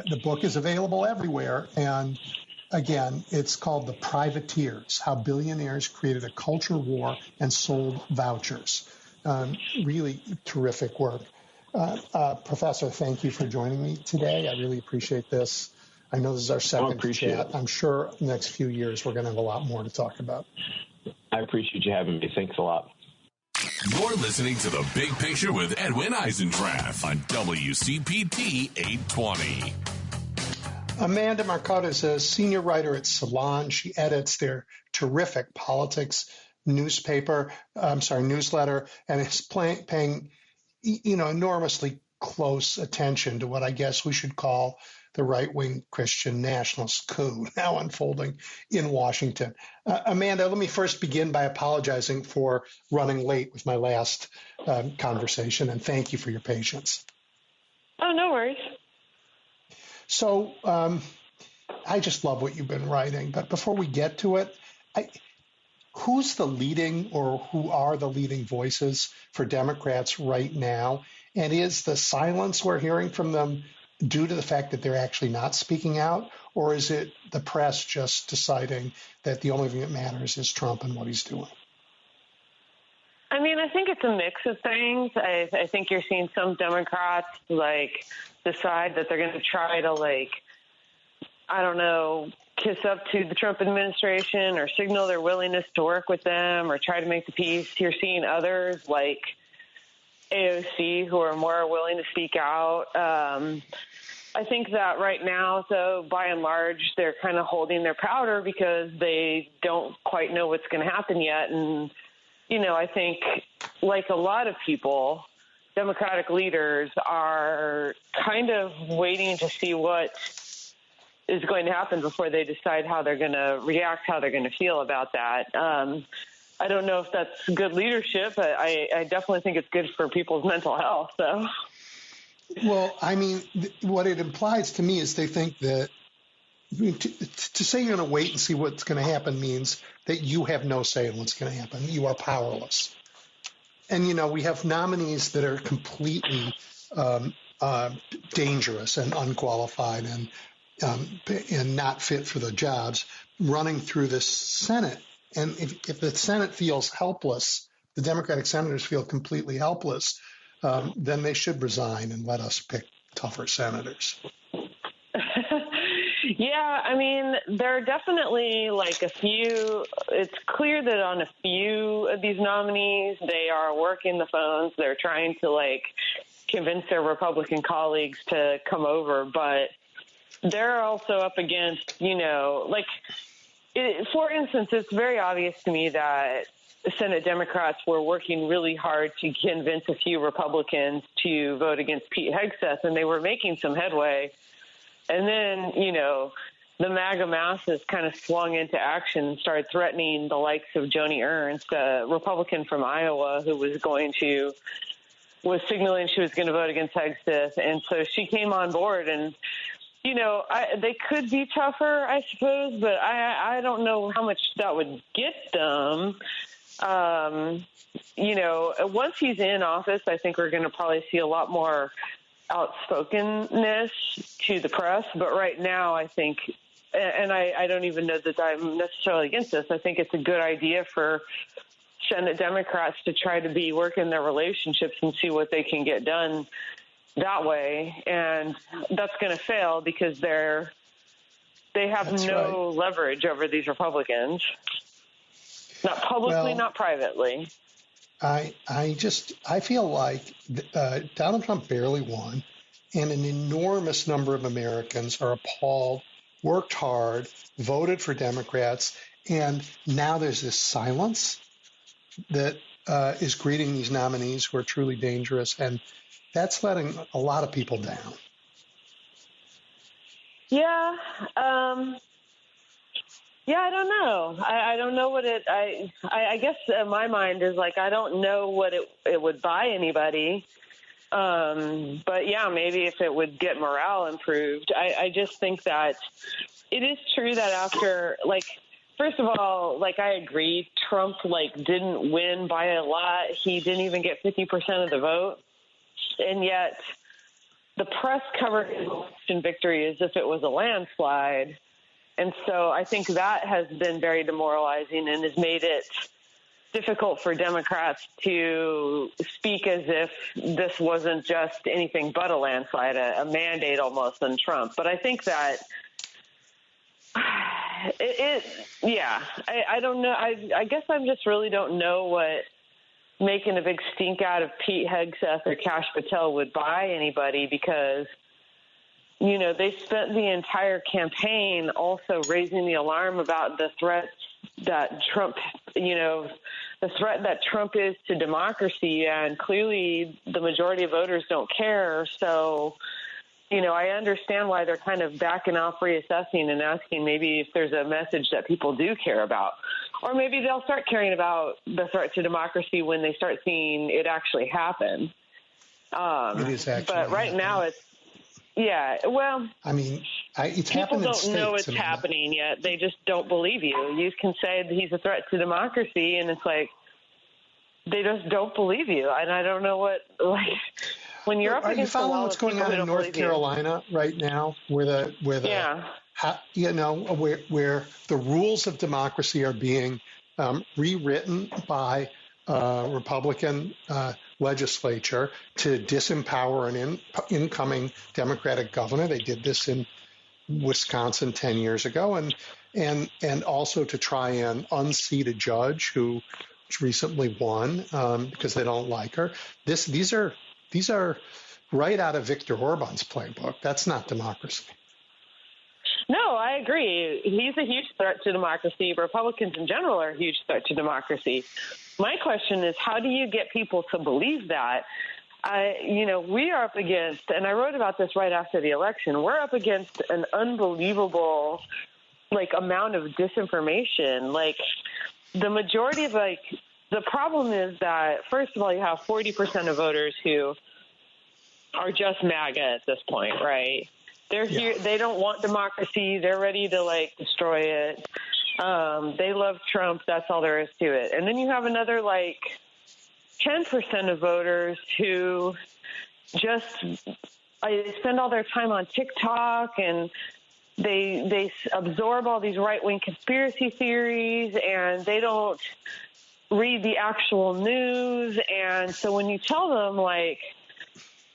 the book is available everywhere. And again, it's called The Privateers, How Billionaires Created a Culture War and Sold Vouchers. Really terrific work. Professor, thank you for joining me today. I really appreciate this. I know this is our second chat. I'm sure the next few years we're going to have a lot more to talk about. I appreciate you having me. Thanks a lot. You're listening to The Big Picture with Edwin Eisendrath on WCPT 820. Amanda Marcotte is a senior writer at Salon. She edits their terrific politics newsletter, and is paying enormously close attention to what I guess we should call the right-wing Christian nationalist coup now unfolding in Washington. Amanda, let me first begin by apologizing for running late with my last conversation, and thank you for your patience. Oh, no worries. So I just love what you've been writing, but before we get to it, who's the leading or who are the leading voices for Democrats right now? And is the silence we're hearing from them due to the fact that they're actually not speaking out, or is it the press just deciding that the only thing that matters is Trump and what he's doing? I mean, I think it's a mix of things. I think you're seeing some Democrats, decide that they're going to try to, kiss up to the Trump administration or signal their willingness to work with them or try to make the peace. You're seeing others like AOC who are more willing to speak out. I think that right now, though, by and large, they're kind of holding their powder because they don't quite know what's going to happen yet. And, I think like a lot of people, Democratic leaders are kind of waiting to see what is going to happen before they decide how they're going to react, how they're going to feel about that. I don't know if that's good leadership, but I definitely think it's good for people's mental health. So. Well, I mean, what it implies to me is they think that to say you're going to wait and see what's going to happen means that you have no say in what's going to happen. You are powerless. And, we have nominees that are completely dangerous and unqualified and not fit for the jobs running through the Senate. And if the Senate feels helpless, the Democratic senators feel completely helpless, then they should resign and let us pick tougher senators. Yeah, I mean, there are definitely a few. It's clear that on a few of these nominees, they are working the phones. They're trying to convince their Republican colleagues to come over, but they're also up against, for instance, it's very obvious to me that Senate Democrats were working really hard to convince a few Republicans to vote against Pete Hegseth, and they were making some headway. And then, the MAGA masses kind of swung into action and started threatening the likes of Joni Ernst, a Republican from Iowa who was signaling she was going to vote against Hegseth. And so she came on board and, they could be tougher, I suppose, but I don't know how much that would get them. Once he's in office, I think we're going to probably see a lot more outspokenness to the press. But right now, I think, and I don't even know that I'm necessarily against this, I think it's a good idea for Senate Democrats to try to be working their relationships and see what they can get done that way. And that's going to fail because they have no leverage over these Republicans. Not publicly, not privately. I feel like Donald Trump barely won, and an enormous number of Americans are appalled, worked hard, voted for Democrats, and now there's this silence that is greeting these nominees who are truly dangerous, and that's letting a lot of people down. Yeah. Yeah, I don't know. I don't know what I guess my mind is I don't know what it would buy anybody. But yeah, maybe if it would get morale improved. I just think that it is true that after, first of all, I agree, Trump, didn't win by a lot. He didn't even get 50% of the vote. And yet the press covered his election victory as if it was a landslide. And so I think that has been very demoralizing and has made it difficult for Democrats to speak as if this wasn't just anything but a landslide, a mandate almost on Trump. But I think that I don't know. I guess I just really don't know what making a big stink out of Pete Hegseth or Kash Patel would buy anybody, because they spent the entire campaign also raising the alarm about the threats that Trump, the threat that Trump is to democracy, and clearly the majority of voters don't care. So, I understand why they're kind of backing off, reassessing, and asking maybe if there's a message that people do care about. Or maybe they'll start caring about the threat to democracy when they start seeing it actually happen. It is actually but right happening. now it's, well, I mean, it's people happened in don't states. know it's happening yet. They just don't believe you. You can say that he's a threat to democracy, and it's like they just don't believe you. And I don't know what, when you're up against the wall. Are you following what's going on in North Carolina right now, where the rules of democracy are being rewritten by Republican legislature to disempower an incoming Democratic governor? They did this in Wisconsin 10 years ago, and also to try and unseat a judge who recently won because they don't like her. These are right out of Viktor Orban's playbook. That's not democracy. No, I agree. He's a huge threat to democracy. Republicans in general are a huge threat to democracy. My question is, how do you get people to believe that? We are up against, and I wrote about this right after the election, we're up against an unbelievable, amount of disinformation. The majority of, the problem is that, first of all, you have 40% of voters who are just MAGA at this point, right? They're here. They don't want democracy. They're ready to destroy it. They love Trump. That's all there is to it. And then you have another 10% of voters who just spend all their time on TikTok, and they absorb all these right-wing conspiracy theories, and they don't read the actual news. And so when you tell them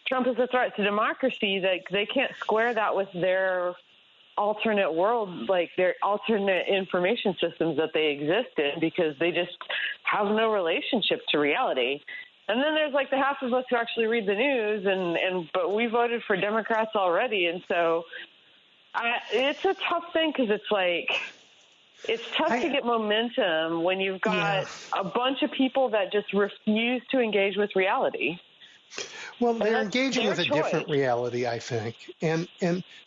Trump is a threat to democracy, they can't square that with their alternate world, their alternate information systems that they exist in, because they just have no relationship to reality. And then there's the half of us who actually read the news, but we voted for Democrats already. And so it's a tough thing, because it's tough to get momentum when you've got a bunch of people that just refuse to engage with reality. Well, they're engaging with a different reality, I think. And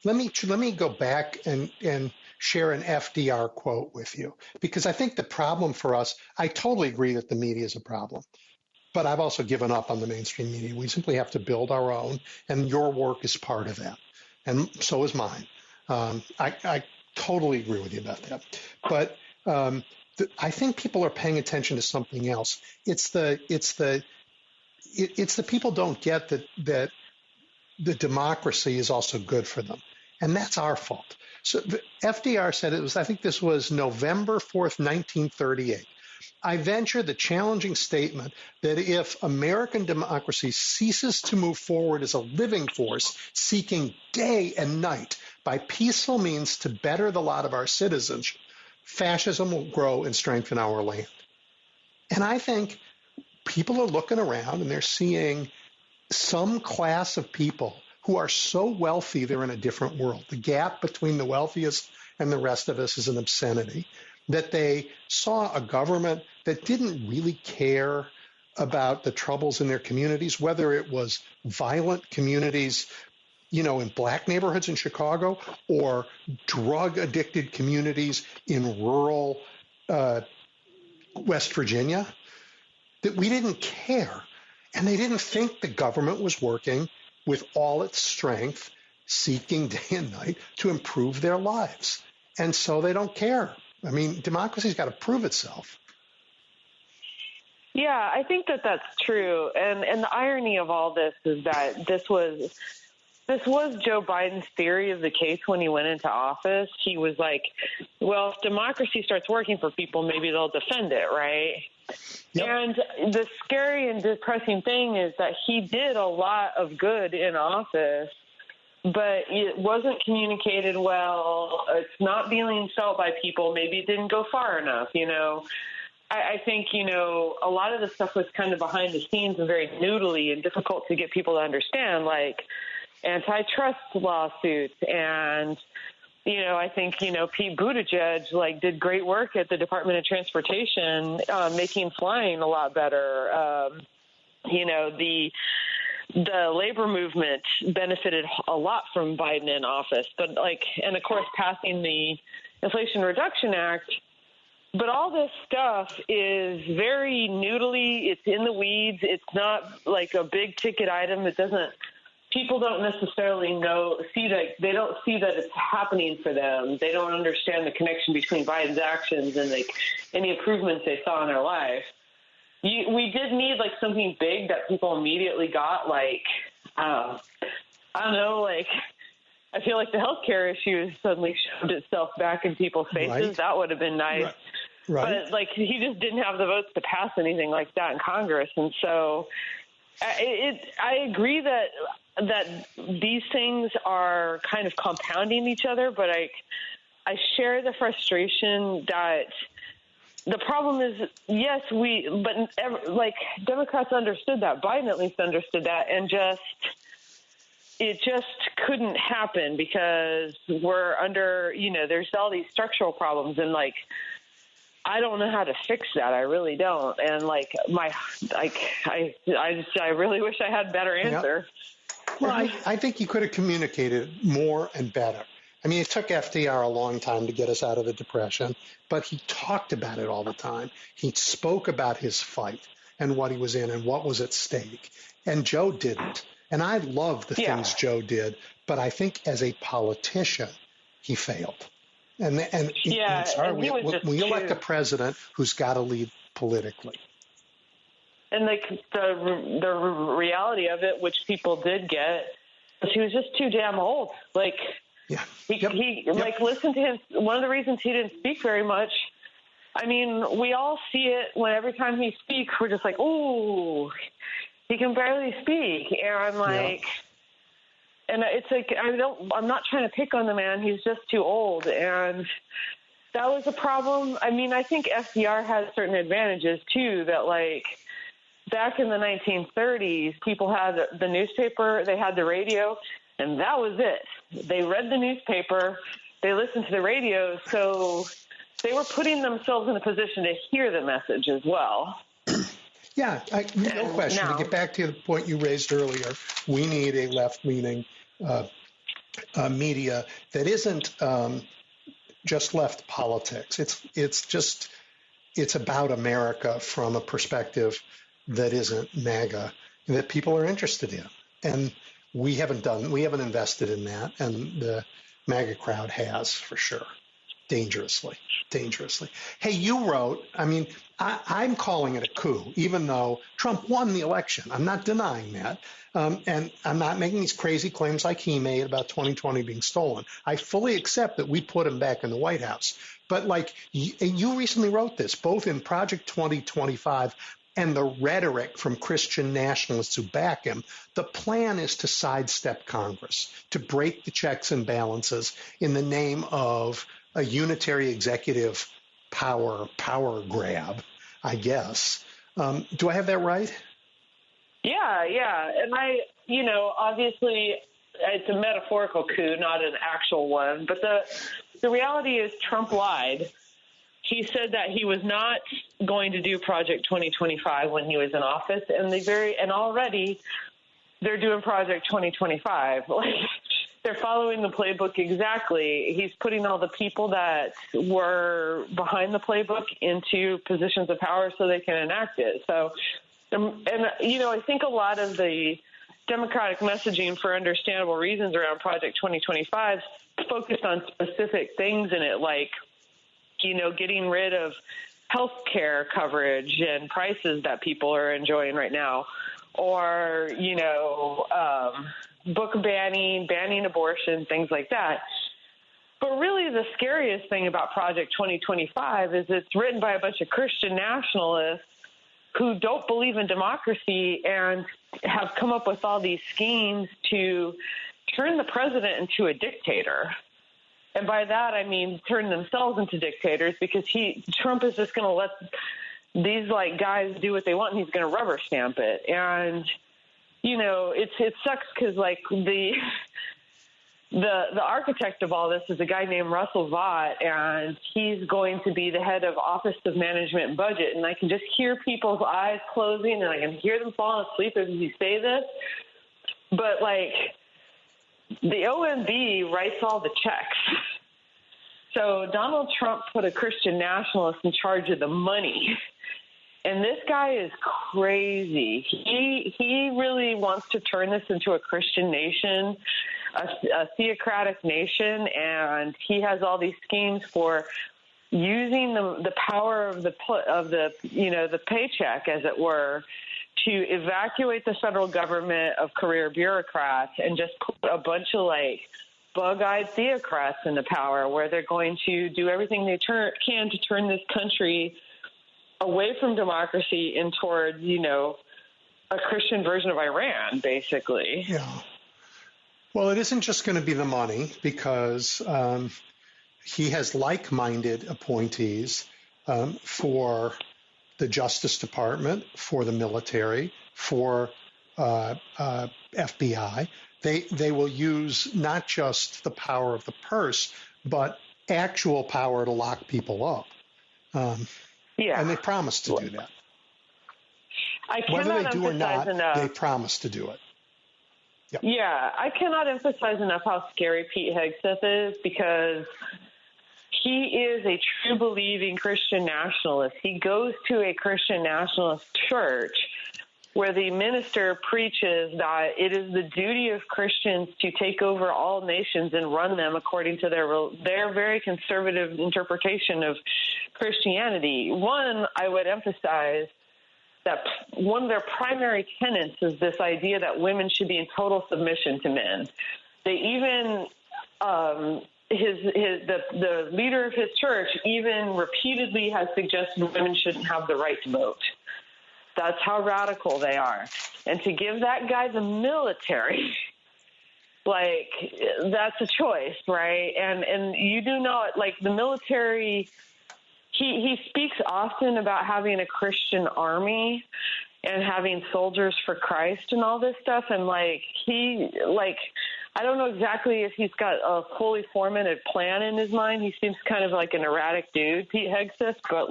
let me go back and share an FDR quote with you, because I think the problem for us, I totally agree that the media is a problem, but I've also given up on the mainstream media. We simply have to build our own, and your work is part of that, and so is mine. I totally agree with you about that. But I think people are paying attention to something else. It's the people don't get that the democracy is also good for them. And that's our fault. So FDR said I think this was November 4th, 1938. I venture the challenging statement that if American democracy ceases to move forward as a living force, seeking day and night by peaceful means to better the lot of our citizens, fascism will grow and strengthen our land. And I think people are looking around and they're seeing some class of people who are so wealthy they're in a different world. The gap between the wealthiest and the rest of us is an obscenity. That they saw a government that didn't really care about the troubles in their communities, whether it was violent communities, in black neighborhoods in Chicago, or drug-addicted communities in rural West Virginia, that we didn't care. And they didn't think the government was working with all its strength, seeking day and night to improve their lives. And so they don't care. I mean, democracy's got to prove itself. Yeah, I think that that's true. And the irony of all this is that this was this was Joe Biden's theory of the case when he went into office. He was like, well, if democracy starts working for people, maybe they'll defend it, right? Yep. And the scary and depressing thing is that he did a lot of good in office, but it wasn't communicated well. It's not being felt by people. Maybe it didn't go far enough, you know. I think, you know, a lot of the stuff was kind of behind the scenes and very noodly and difficult to get people to understand, like antitrust lawsuits. And, you know, I think, you know, Pete Buttigieg, like, did great work at the Department of Transportation, making flying a lot better. You know, the labor movement benefited a lot from Biden in office, but like, and of course, passing the Inflation Reduction Act. But all this stuff is very noodly. It's in the weeds. It's not like a big ticket item. It doesn't, people don't necessarily they don't see that it's happening for them. They don't understand the connection between Biden's actions and like any improvements they saw in their life. We did need like something big that people immediately got, like, I don't know, like, I feel like the healthcare issue suddenly showed itself back in people's faces. Right. That would have been nice. Right. But, like, he just didn't have the votes to pass anything like that in Congress. And so I agree that these things are kind of compounding each other, but I share the frustration that the problem is, yes, Democrats understood that. Biden at least understood that, and it just couldn't happen because we're under, you know, there's all these structural problems, and like, I don't know how to fix that. I really don't. And like I really wish I had a better answer. Yep. Well, I think he could have communicated more and better. I mean, it took FDR a long time to get us out of the Depression, but he talked about it all the time. He spoke about his fight and what he was in and what was at stake. And Joe didn't. And I love the things Joe did, but I think as a politician, he failed. And we elect a president who's got to lead politically. And like the reality of it, which people did get, was he was just too damn old. Like, listen to him. One of the reasons he didn't speak very much, I mean, we all see it when every time he speaks, we're just like, oh, he can barely speak. And I'm like, and it's like, I'm not trying to pick on the man. He's just too old. And that was a problem. I mean, I think FDR has certain advantages too, that like back in the 1930s, people had the newspaper, they had the radio, and that was it. They read the newspaper, they listened to the radio. So they were putting themselves in a position to hear the message as well. Yeah, no question. To get back to the point you raised earlier, we need a left-leaning media that isn't just left politics. It's about America from a perspective that isn't MAGA, that people are interested in. And we haven't invested in that, and the MAGA crowd has, for sure. Dangerously. Hey, you wrote, I mean, I'm calling it a coup, even though Trump won the election. I'm not denying that. And I'm not making these crazy claims like he made about 2020 being stolen. I fully accept that we put him back in the White House. But like you recently wrote this, both in Project 2025 and the rhetoric from Christian nationalists who back him, the plan is to sidestep Congress, to break the checks and balances in the name of a unitary executive power grab, I guess. Do I have that right? Yeah. And obviously it's a metaphorical coup, not an actual one. But the reality is Trump lied. He said that he was not going to do Project 2025 when he was in office, and already they're doing Project 2025. Like, they're following the playbook exactly. He's putting all the people that were behind the playbook into positions of power so they can enact it. So, I think a lot of the Democratic messaging, for understandable reasons, around Project 2025 focused on specific things in it, like, getting rid of health care coverage and prices that people are enjoying right now, or, book banning abortion, things like that. But really the scariest thing about Project 2025 is it's written by a bunch of Christian nationalists who don't believe in democracy and have come up with all these schemes to turn the president into a dictator. And by that, I mean turn themselves into dictators, because Trump is just going to let these guys do what they want, and he's going to rubber stamp it. And, it sucks because the architect of all this is a guy named Russell Vought, and he's going to be the head of Office of Management and Budget. And I can just hear people's eyes closing, and I can hear them falling asleep as you say this. But, the OMB writes all the checks. So Donald Trump put a Christian nationalist in charge of the money. And this guy is crazy. He really wants to turn this into a Christian nation, a theocratic nation, and he has all these schemes for using the power of the paycheck, as it were, to evacuate the federal government of career bureaucrats and just put a bunch of bug-eyed theocrats into power, where they're going to do everything they can to turn this country away from democracy and toward, a Christian version of Iran, basically. Yeah. Well, it isn't just going to be the money, because he has like-minded appointees for the Justice Department, for the military, for FBI. They will use not just the power of the purse, but actual power to lock people up. And they promise to do that. Whether they do or not, they promise to do it. Yep. Yeah, I cannot emphasize enough how scary Pete Hegseth is, because he is a true believing Christian nationalist. He goes to a Christian nationalist church where the minister preaches that it is the duty of Christians to take over all nations and run them according to their very conservative interpretation of Christianity. One, I would emphasize that one of their primary tenets is this idea that women should be in total submission to men. They even the leader of his church even repeatedly has suggested women shouldn't have the right to vote. That's how radical they are. And to give that guy the military, that's a choice, right? And you do not, the military, he speaks often about having a Christian army and having soldiers for Christ and all this stuff. And I don't know exactly if he's got a fully formatted plan in his mind. He seems kind of like an erratic dude, Pete Hegseth, but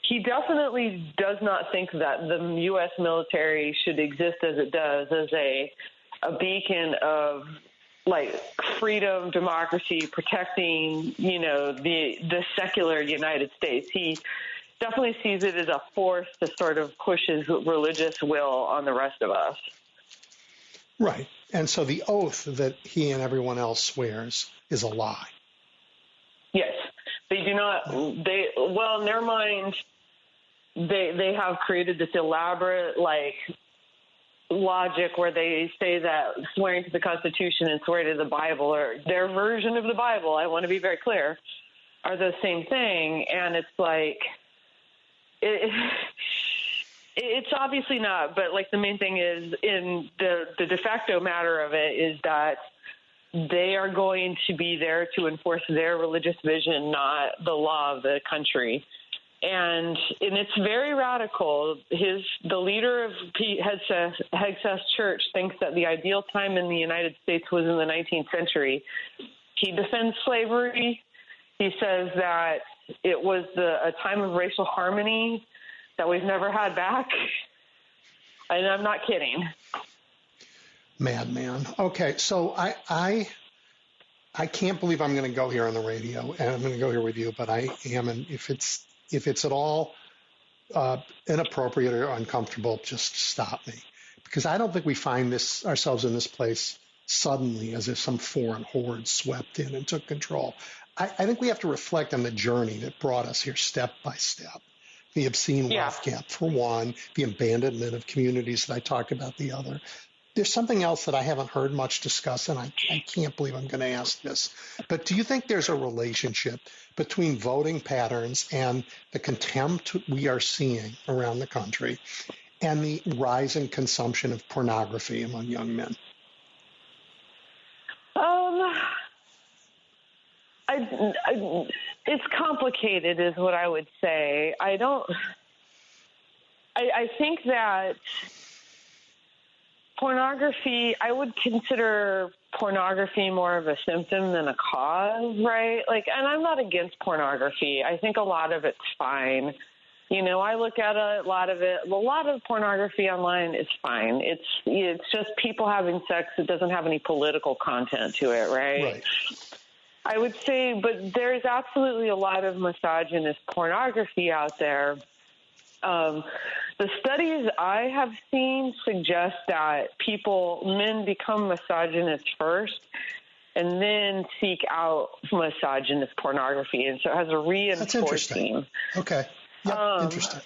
he definitely does not think that the U.S. military should exist as it does, as a beacon of freedom, democracy, protecting, the secular United States. He definitely sees it as a force to sort of push his religious will on the rest of us. Right. And so the oath that he and everyone else swears is a lie. Yes. They do not, in their mind, they have created this elaborate, logic where they say that swearing to the Constitution and swearing to the Bible, or their version of the Bible, I want to be very clear, are the same thing. And it's it's obviously not, but the main thing is, in the de facto matter of it, is that they are going to be there to enforce their religious vision, not the law of the country. And it's very radical. The leader of Pete Hegseth's church thinks that the ideal time in the United States was in the 19th century. He defends slavery. He says that it was a time of racial harmony that we've never had back. And I'm not kidding. Madman. Okay, so I can't believe I'm going to go here on the radio, and I'm going to go here with you, but I am, and if it's at all inappropriate or uncomfortable, just stop me. Because I don't think we find ourselves in this place suddenly, as if some foreign horde swept in and took control. I think we have to reflect on the journey that brought us here step by step. The obscene wealth gap, for one, the abandonment of communities that I talked about, the other. There's something else that I haven't heard much discussed, and I can't believe I'm going to ask this. But do you think there's a relationship between voting patterns and the contempt we are seeing around the country and the rise in consumption of pornography among young men? It's complicated is what I would say. I think that pornography, I would consider pornography more of a symptom than a cause, right? And I'm not against pornography. I think a lot of it's fine. I look at a lot of pornography online is fine. It's just people having sex. It doesn't have any political content to it, right? I would say, but there's absolutely a lot of misogynist pornography out there. The studies I have seen suggest that men become misogynist first and then seek out misogynist pornography. And so it has a reinforcing. That's interesting. Okay. Yeah, interesting.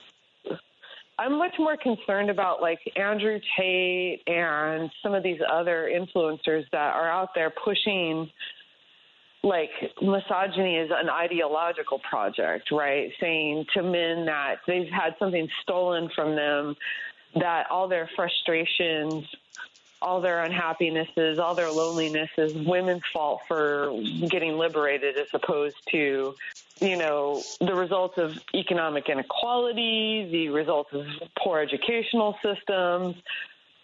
I'm much more concerned about Andrew Tate and some of these other influencers that are out there pushing misogyny is an ideological project, right? Saying to men that they've had something stolen from them, that all their frustrations, all their unhappinesses, all their loneliness is women's fault for getting liberated, as opposed to, the results of economic inequality, the results of poor educational systems,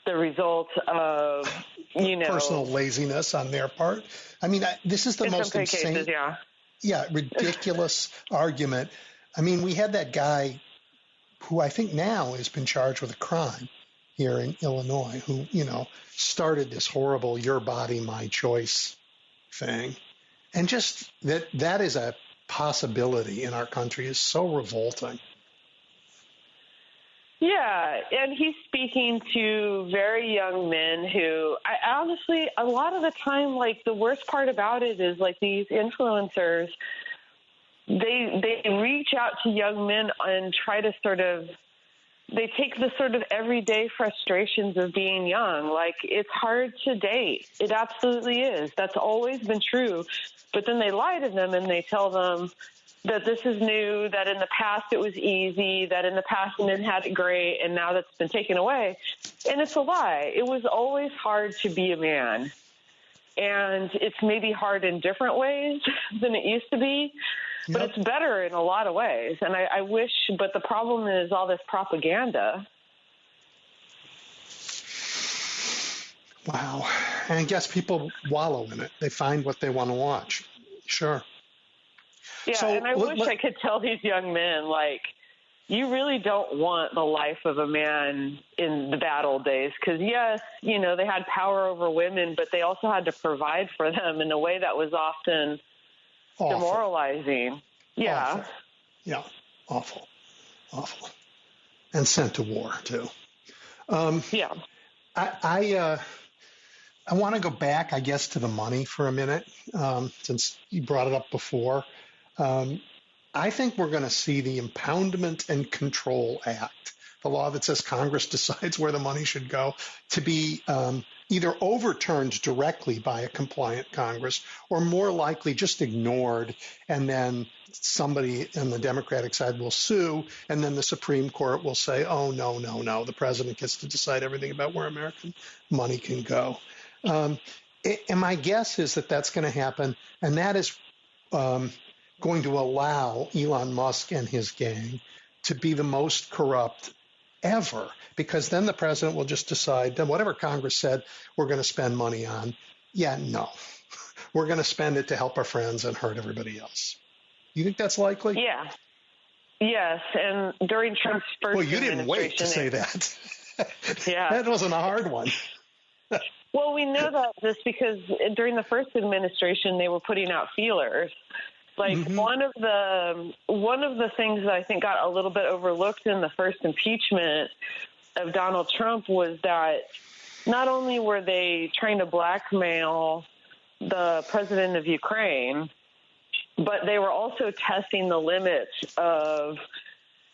the result of, personal laziness on their part. I mean, this is the most insane, cases, ridiculous argument. I mean, we had that guy who I think now has been charged with a crime here in Illinois, who, started this horrible "your body, my choice" thing. And just that is a possibility in our country is so revolting. Yeah, and he's speaking to very young men who, I honestly, a lot of the time, the worst part about it is these influencers, they reach out to young men and try to they take the sort of everyday frustrations of being young. It's hard to date. It absolutely is. That's always been true. But then they lie to them and they tell them that this is new, that in the past it was easy, that in the past men had it great, and now that's been taken away. And it's a lie. It was always hard to be a man. And it's maybe hard in different ways than it used to be, but it's better in a lot of ways. And I wish, but the problem is all this propaganda. Wow. And I guess people wallow in it. They find what they want to watch. Sure. Yeah, so, and I wish I could tell these young men, you really don't want the life of a man in the bad old days. Because, yes, they had power over women, but they also had to provide for them in a way that was often awful. Demoralizing. Yeah. Awful. Yeah, awful. And sent to war, too. Yeah. I want to go back, I guess, to the money for a minute, since you brought it up before. I think we're going to see the Impoundment and Control Act, the law that says Congress decides where the money should go, to be either overturned directly by a compliant Congress or more likely just ignored, and then somebody on the Democratic side will sue, and then the Supreme Court will say, oh, no, the president gets to decide everything about where American money can go. And my guess is that that's going to happen, and that is going to allow Elon Musk and his gang to be the most corrupt ever, because then the president will just decide that whatever Congress said we're going to spend money on, we're going to spend it to help our friends and hurt everybody else. You think that's likely? Yeah. Yes, and during Trump's first administration... Well, you didn't wait to say that. Yeah. That wasn't a hard one. Well, we know that just because during the first administration they were putting out feelers. One of the things that I think got a little bit overlooked in the first impeachment of Donald Trump was that not only were they trying to blackmail the president of Ukraine, but they were also testing the limits of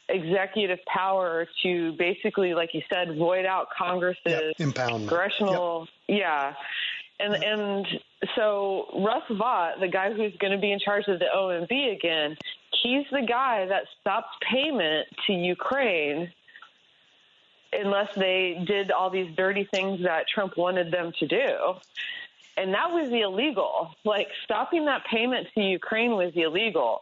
executive power to basically, like you said, void out Congress's congressional, And so Russ Vought, the guy who's going to be in charge of the OMB again, he's the guy that stopped payment to Ukraine unless they did all these dirty things that Trump wanted them to do. And that was illegal. Like, stopping that payment to Ukraine was illegal.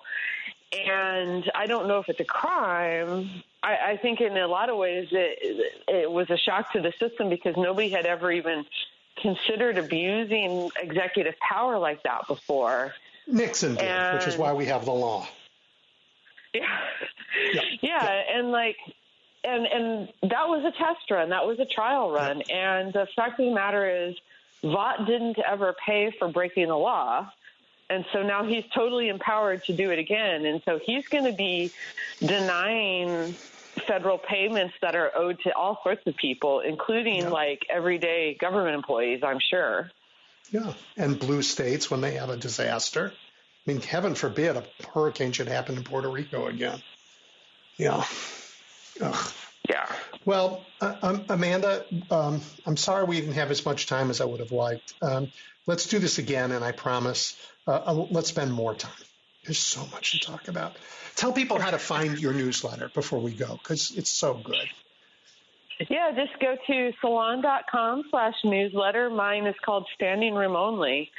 And I don't know if it's a crime. I think in a lot of ways it was a shock to the system because nobody had ever even considered abusing executive power like that before. Nixon did, which is why we have the law. And that was a test run. That was a trial run. And the fact of the matter is, Vought didn't ever pay for breaking the law. And so now he's totally empowered to do it again. And so he's going to be denying federal payments that are owed to all sorts of people, including like everyday government employees, I'm sure. Yeah. And blue states when they have a disaster. I mean, heaven forbid a hurricane should happen in Puerto Rico again. Yeah. Ugh. Yeah. Well, Amanda, I'm sorry we didn't have as much time as I would have liked. Let's do this again, and I promise let's spend more time. There's so much to talk about. Tell people how to find your newsletter before we go, because it's so good. Yeah, just go to salon.com/newsletter. Mine is called Standing Room Only.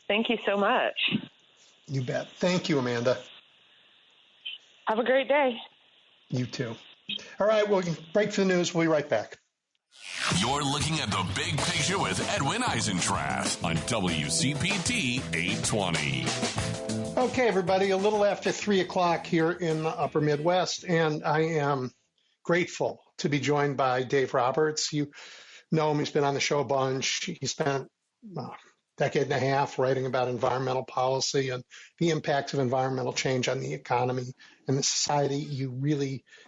Thank you so much. You bet. Thank you, Amanda. Have a great day. You too. All right, we'll break for the news. We'll be right back. You're looking at the big picture with Edwin Eisendrath on WCPT 820. Okay, everybody, a little after 3 o'clock here in the upper Midwest, and I am grateful to be joined by Dave Roberts. You know him. He's been on the show a bunch. He spent a decade and a half writing about environmental policy and the impacts of environmental change on the economy and the society.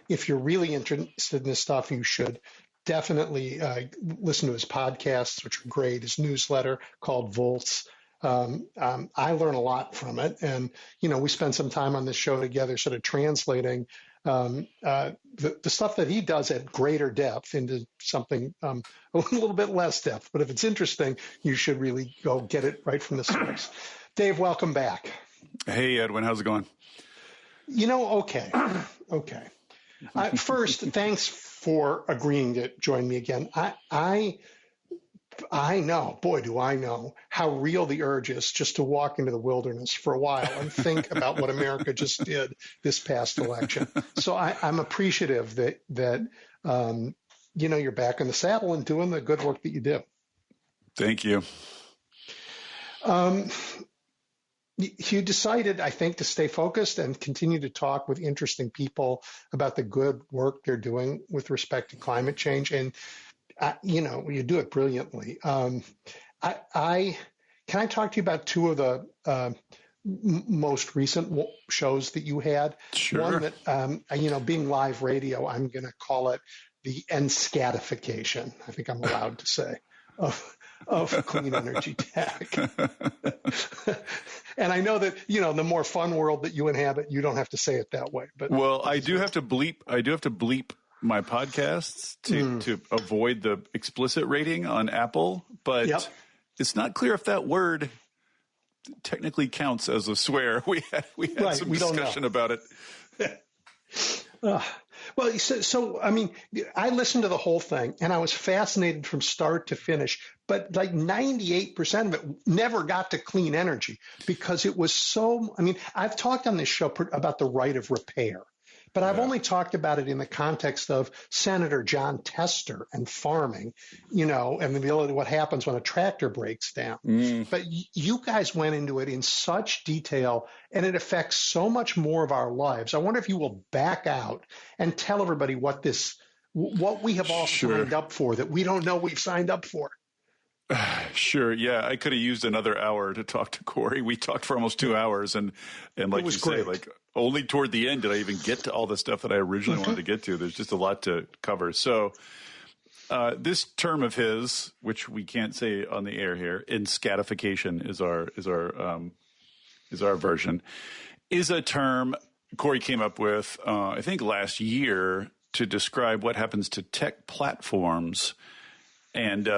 If you're really interested in this stuff, you should definitely listen to his podcasts, which are great. His newsletter called Volts. I learn a lot from it. And, we spend some time on this show together sort of translating the stuff that he does at greater depth into something a little bit less depth. But if it's interesting, you should really go get it right from the source. Dave, welcome back. Hey, Edwin. How's it going? Okay. First, thanks for agreeing to join me again. I know, boy, do I know how real the urge is just to walk into the wilderness for a while and think about what America just did this past election. So I'm appreciative that you're back in the saddle and doing the good work that you do. Thank you. You decided, I think, to stay focused and continue to talk with interesting people about the good work they're doing with respect to climate change. And, you do it brilliantly. Can I talk to you about two of the most recent shows that you had? Sure. One that, being live radio, I'm going to call it the Enscatification, I think I'm allowed to say, of clean energy tech. And I know that, the more fun world that you inhabit, you don't have to say it that way. But I do have to bleep my podcasts to avoid the explicit rating on Apple, but it's not clear if that word technically counts as a swear. We had some discussion about it. I listened to the whole thing and I was fascinated from start to finish, but like 98% of it never got to clean energy because it was so, I've talked on this show about the right of repair, but I've only talked about it in the context of Senator John Tester and farming, and the ability, what happens when a tractor breaks down. But you guys went into it in such detail, and it affects so much more of our lives. I wonder if you will back out and tell everybody what we have all signed up for that we don't know we've signed up for. Sure. Yeah. I could have used another hour to talk to Corey. We talked for almost 2 hours and like you say, only toward the end did I even get to all the stuff that I originally wanted to get to. There's just a lot to cover. So, this term of his, which we can't say on the air here, Enscatification is our version, is a term Corey came up with, I think last year, to describe what happens to tech platforms, and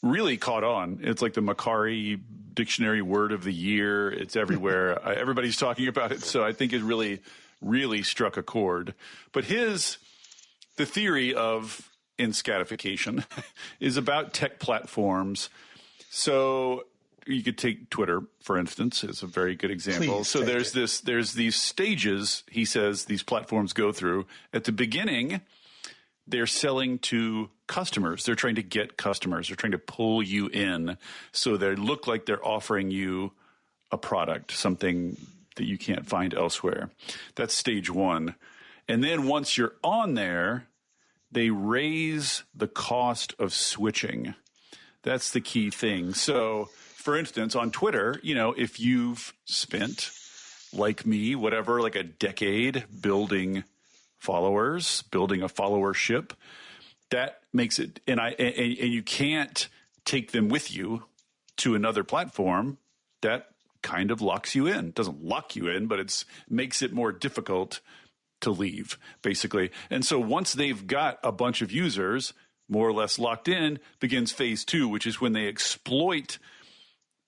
really caught on. It's like the Macari Dictionary Word of the Year. It's everywhere. Everybody's talking about it. So I think it really, really struck a chord. But the theory of inscatification is about tech platforms. So you could take Twitter, for instance, as a very good example. Please so there's these stages, he says, these platforms go through. At the beginning, they're selling to customers. They're trying to get customers. They're trying to pull you in. So they look like they're offering you a product, something that you can't find elsewhere. That's stage one. And then once you're on there, they raise the cost of switching. That's the key thing. So, for instance, on Twitter, if you've spent, like me, whatever, like a decade building followers, building a followership, that makes it, and you can't take them with you to another platform, that kind of locks you in. It doesn't lock you in, but it makes it more difficult to leave, basically. And so once they've got a bunch of users more or less locked in, begins phase two, which is when they exploit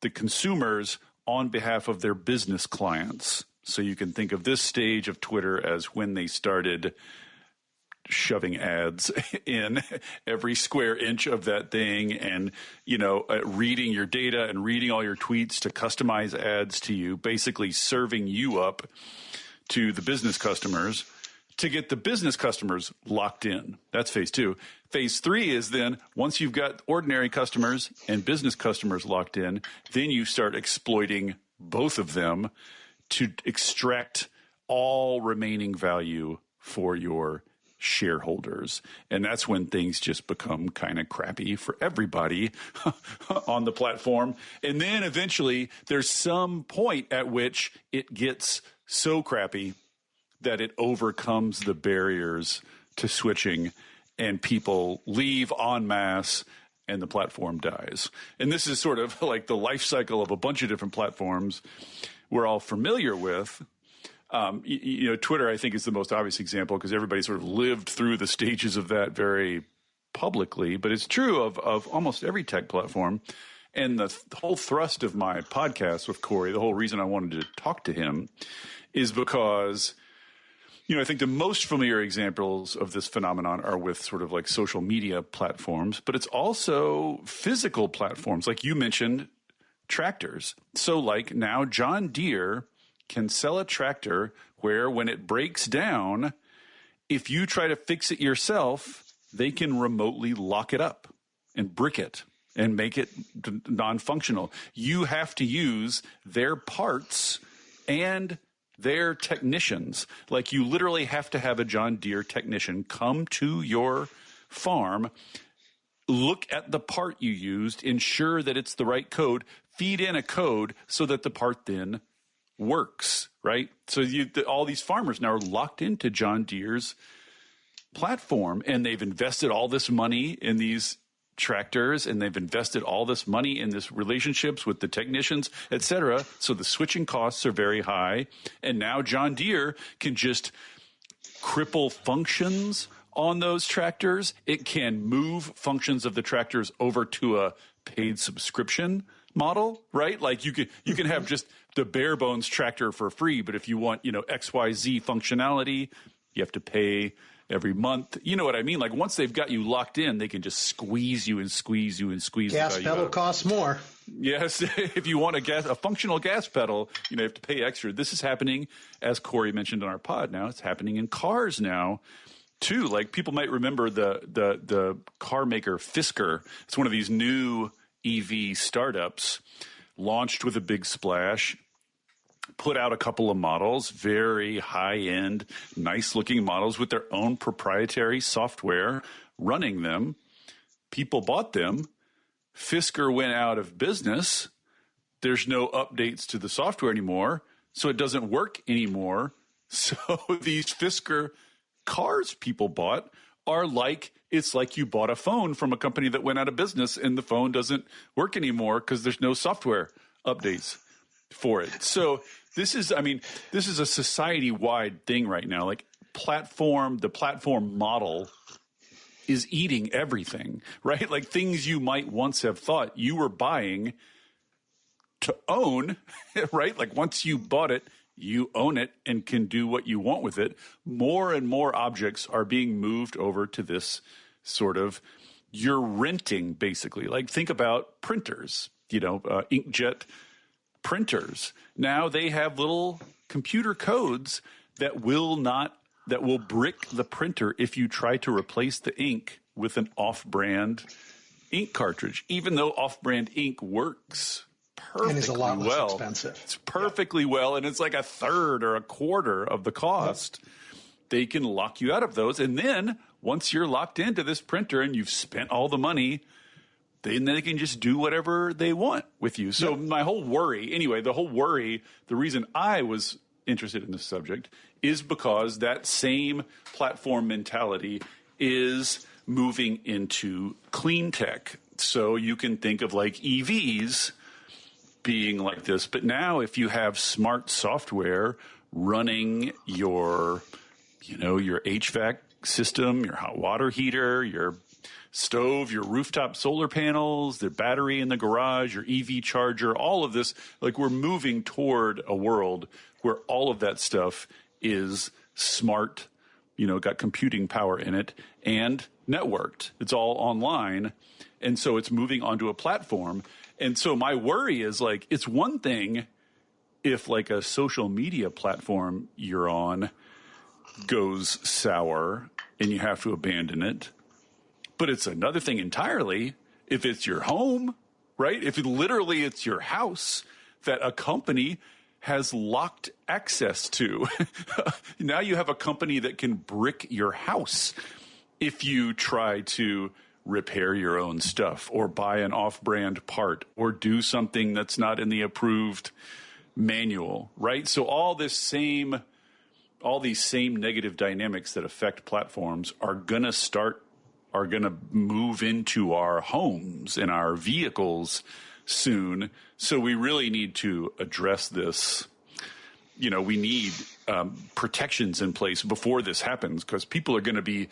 the consumers on behalf of their business clients. So you can think of this stage of Twitter as when they started shoving ads in every square inch of that thing, and reading your data and reading all your tweets to customize ads to you, basically serving you up to the business customers to get the business customers locked in. That's phase two. Phase three is then, once you've got ordinary customers and business customers locked in, then you start exploiting both of them to extract all remaining value for your shareholders. And that's when things just become kind of crappy for everybody on the platform. And then eventually there's some point at which it gets so crappy that it overcomes the barriers to switching, and people leave en masse and the platform dies. And this is sort of like the life cycle of a bunch of different platforms we're all familiar with. Twitter, I think, is the most obvious example because everybody sort of lived through the stages of that very publicly. But it's true of almost every tech platform. And the whole thrust of my podcast with Corey, the whole reason I wanted to talk to him is because, I think the most familiar examples of this phenomenon are with sort of like social media platforms, but it's also physical platforms. Like you mentioned, tractors. So like now John Deere can sell a tractor where when it breaks down, if you try to fix it yourself, they can remotely lock it up and brick it and make it non-functional. You have to use their parts and their technicians. Like you literally have to have a John Deere technician come to your farm, look at the part you used, ensure that it's the right code, feed in a code so that the part then works, right? So all these farmers now are locked into John Deere's platform, and they've invested all this money in these tractors, and they've invested all this money in this relationships with the technicians, et cetera. So the switching costs are very high. And now John Deere can just cripple functions on those tractors. It can move functions of the tractors over to a paid subscription model, right? Like you can have just the bare bones tractor for free, but if you want, XYZ functionality, you have to pay every month. You know what I mean? Like once they've got you locked in, they can just squeeze you and squeeze you and squeeze you. Gas pedal costs more. Yes. If you want a functional gas pedal, you have to pay extra. This is happening, as Corey mentioned on our pod now, it's happening in cars now too. Like people might remember the car maker Fisker. It's one of these new EV startups, launched with a big splash, put out a couple of models, very high-end, nice-looking models with their own proprietary software running them. People bought them. Fisker went out of business. There's no updates to the software anymore, so it doesn't work anymore. So these Fisker cars people bought are like, it's like you bought a phone from a company that went out of business and the phone doesn't work anymore because there's no software updates for it. So this is a society-wide thing right now. Like the platform model is eating everything, right? Like things you might once have thought you were buying to own, right? Like once you bought it, you own it and can do what you want with it. More and more objects are being moved over to this sort of, you're renting basically. Like think about printers, inkjet printers. Now they have little computer codes that will brick the printer if you try to replace the ink with an off-brand ink cartridge, even though off-brand ink works perfectly and is a lot less expensive. It's perfectly well, and it's like a third or a quarter of the cost. Yep. They can lock you out of those, and then once you're locked into this printer and you've spent all the money, then they can just do whatever they want with you. So my whole worry, the reason I was interested in this subject is because that same platform mentality is moving into clean tech. So you can think of like EVs being like this. But now if you have smart software running your HVAC system, your hot water heater, your stove, your rooftop solar panels, the battery in the garage, your EV charger, all of this, like we're moving toward a world where all of that stuff is smart, got computing power in it and networked. It's all online. And so it's moving onto a platform. And so my worry is like, it's one thing if like a social media platform you're on goes sour and you have to abandon it. But it's another thing entirely if it's your home, right? If it's your house that a company has locked access to. Now you have a company that can brick your house if you try to repair your own stuff or buy an off-brand part or do something that's not in the approved manual, right? So all these same negative dynamics that affect platforms are going to move into our homes and our vehicles soon. So we really need to address this. We need protections in place before this happens because people are going to be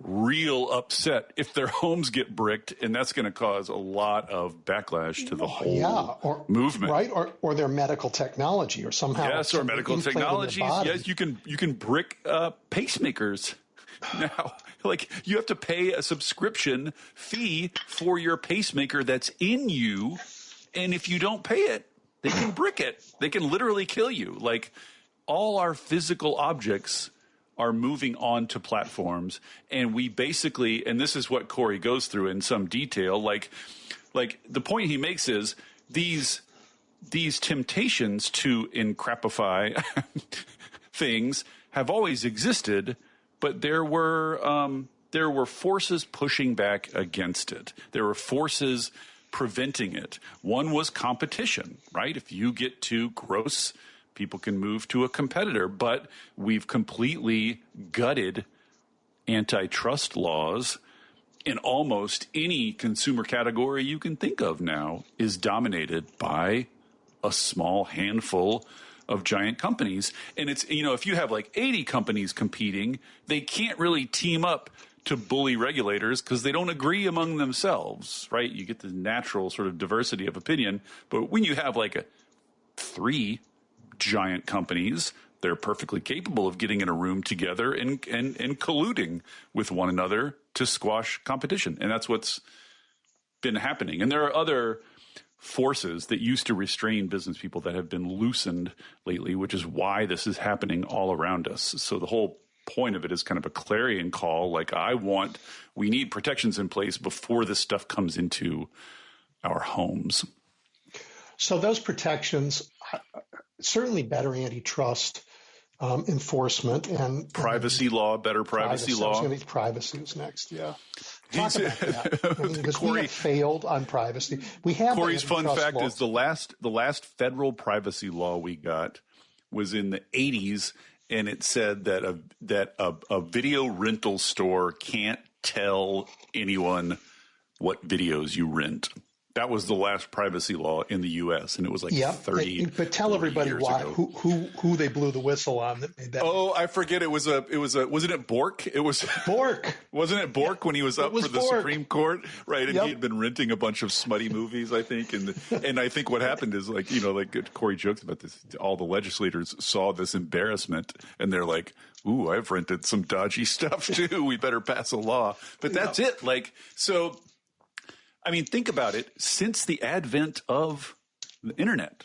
real upset if their homes get bricked, and that's going to cause a lot of backlash to the whole movement, right? Or their medical technology, or somehow or medical technologies. Yes, you can brick pacemakers now. Like you have to pay a subscription fee for your pacemaker that's in you, and if you don't pay it, they can brick it. They can literally kill you. Like all our physical objects are moving on to platforms, and we basically, and this is what Corey goes through in some detail, like the point he makes is these temptations to encrapify things have always existed, but there were forces pushing back against it. There were forces preventing it. One was competition, right? If you get too gross, people can move to a competitor, but we've completely gutted antitrust laws, and almost any consumer category you can think of now is dominated by a small handful of giant companies. And it's, if you have like 80 companies competing, they can't really team up to bully regulators because they don't agree among themselves, right? You get the natural sort of diversity of opinion. But when you have like three giant companies, they're perfectly capable of getting in a room together and colluding with one another to squash competition. And that's what's been happening. And there are other forces that used to restrain business people that have been loosened lately, which is why this is happening all around us. So the whole point of it is kind of a clarion call. Like we need protections in place before this stuff comes into our homes. So those protections, certainly better antitrust enforcement and privacy law, better privacy law. Privacy was next, yeah. Talk about that. Because we have failed on privacy. Corey's fun fact is the last federal privacy law we got was in the 80s, and it said that a video rental store can't tell anyone what videos you rent. That was the last privacy law in the U.S., and it was like 30. But tell everybody why who they blew the whistle on that made that. Oh, I forget. Wasn't it Bork? It was Bork. Wasn't it Bork when he was up for the Supreme Court, right? And he had been renting a bunch of smutty movies, I think. And I think what happened is like Corey jokes about this. All the legislators saw this embarrassment, and they're like, "Ooh, I've rented some dodgy stuff too. We better pass a law." But that's it. Like so. I mean, think about it. Since the advent of the internet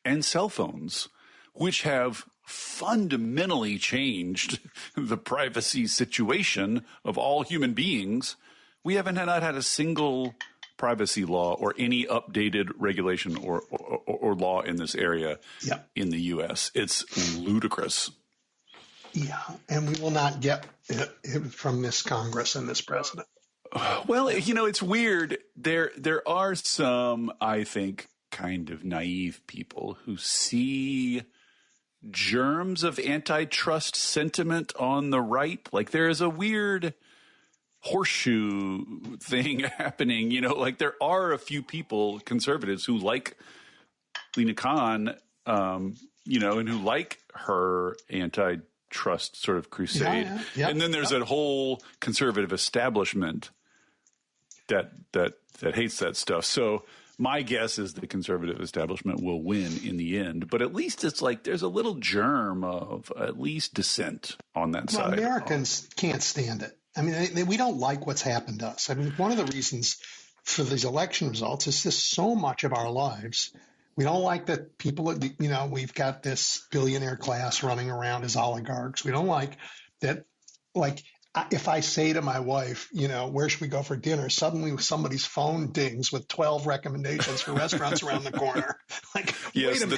and cell phones, which have fundamentally changed the privacy situation of all human beings, we haven't had a single privacy law or any updated regulation or law in this area in the U.S. It's ludicrous. Yeah, and we will not get it from this Congress and this president. Well, it's weird. There are some, I think, kind of naive people who see germs of antitrust sentiment on the right. Like there is a weird horseshoe thing happening. Like there are a few people, conservatives, who like Lina Khan, and who like her antitrust sort of crusade. Yeah. And then there's a whole conservative establishment that hates that stuff. So my guess is the conservative establishment will win in the end. But at least it's like there's a little germ of at least dissent on that side. Americans can't stand it. I mean, we don't like what's happened to us. I mean, one of the reasons for these election results is just so much of our lives. We don't like that people, we've got this billionaire class running around as oligarchs. We don't like that, if I say to my wife, where should we go for dinner? Suddenly somebody's phone dings with 12 recommendations for restaurants around the corner. Yes, the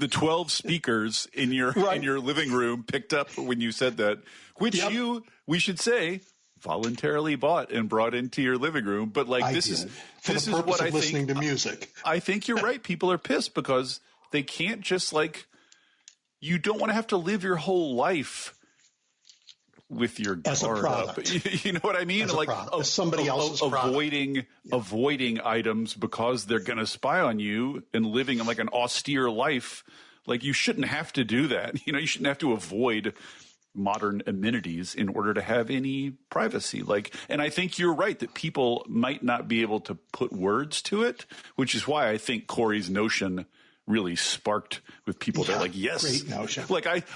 12 speakers in your living room picked up when you said that, which we should say, voluntarily bought and brought into your living room. But this is what I think. Listening to music. I think you're right. People are pissed because they can't just you don't want to have to live your whole life with your guard as a product. Up. You know what I mean? As somebody else's avoiding items because they're going to spy on you and living in an austere life. You shouldn't have to do that. You shouldn't have to avoid modern amenities in order to have any privacy. And I think you're right that people might not be able to put words to it, which is why I think Corey's notion really sparked with people. They're like, yes. Great notion.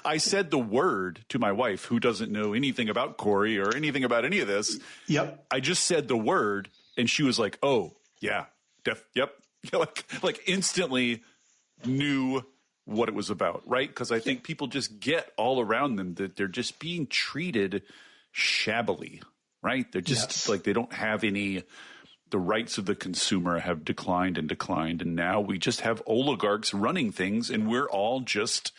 I said the word to my wife, who doesn't know anything about Corey or anything about any of this. Yep. I just said the word and she was like, oh, yeah, yep. Instantly knew what it was about, right? Because I think people just get all around them that they're just being treated shabbily, right? They're just they don't have any. The rights of the consumer have declined, and now we just have oligarchs running things, and we're all just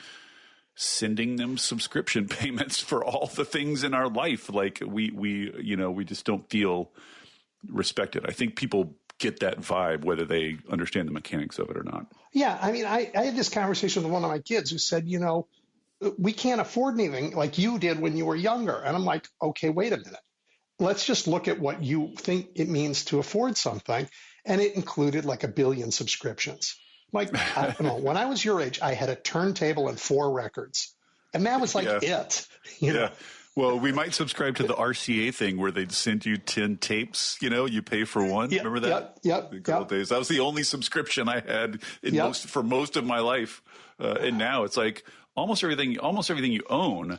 sending them subscription payments for all the things in our life. We just don't feel respected. I think people get that vibe, whether they understand the mechanics of it or not. Yeah, I mean, I had this conversation with one of my kids who said, we can't afford anything like you did when you were younger. And I'm like, okay, wait a minute. Let's just look at what you think it means to afford something. And it included 1 billion subscriptions. I don't know, when I was your age, I had a turntable and 4 records. And that was it. You know? Well, we might subscribe to the RCA thing where they'd send you 10 tapes, you pay for one. Remember that? Yep. The good old days. That was the only subscription I had for most of my life. And now it's almost everything you own.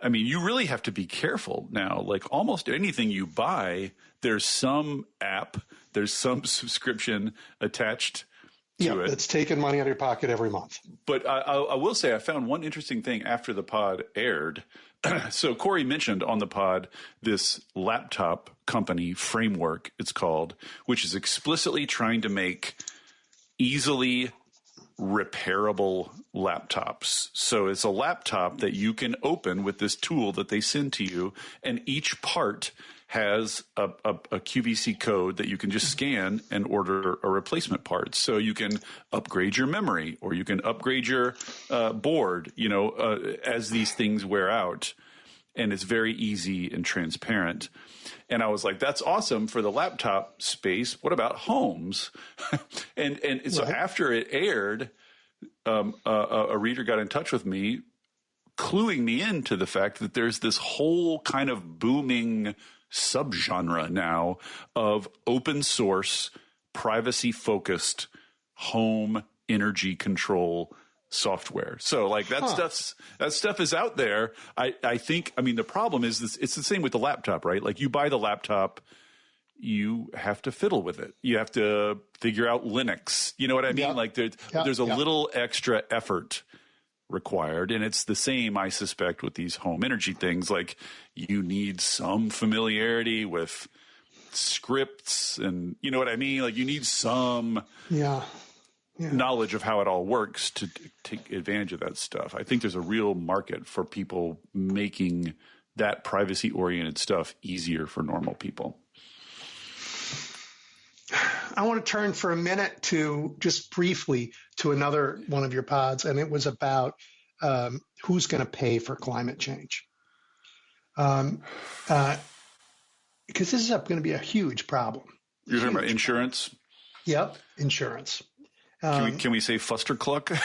I mean, you really have to be careful now. Almost anything you buy, there's some app, there's some subscription attached to it. It's taking money out of your pocket every month. But I will say I found one interesting thing after the pod aired. So Corey mentioned on the pod this laptop company, Framework, it's called, which is explicitly trying to make easily repairable laptops. So it's a laptop that you can open with this tool that they send to you, and each part has a QVC code that you can just scan and order a replacement part. So you can upgrade your memory, or you can upgrade your board, as these things wear out. and it's very easy and transparent. And I was like, that's awesome for the laptop space. What about homes? and so after it aired, a reader got in touch with me, cluing me into the fact that there's this whole kind of booming subgenre now of open source, privacy focused home energy control software. So like that stuff is out there. I think, I mean, the problem is this, it's the same with the laptop, right? Like you buy the laptop, you have to fiddle with it. You have to figure out Linux. You know what I mean? Like there's a little extra effort required. And it's the same, I suspect, with these home energy things. Like you need some familiarity with scripts and you know what I mean? Like you need some knowledge of how it all works to take advantage of that stuff. I think there's a real market for people making that privacy-oriented stuff easier for normal people. I want to turn for a minute to just briefly to another one of your pods, and it was about who's going to pay for climate change. Because this is going to be a huge problem. You're talking about insurance? Yep, insurance. Can we say Fustercluck?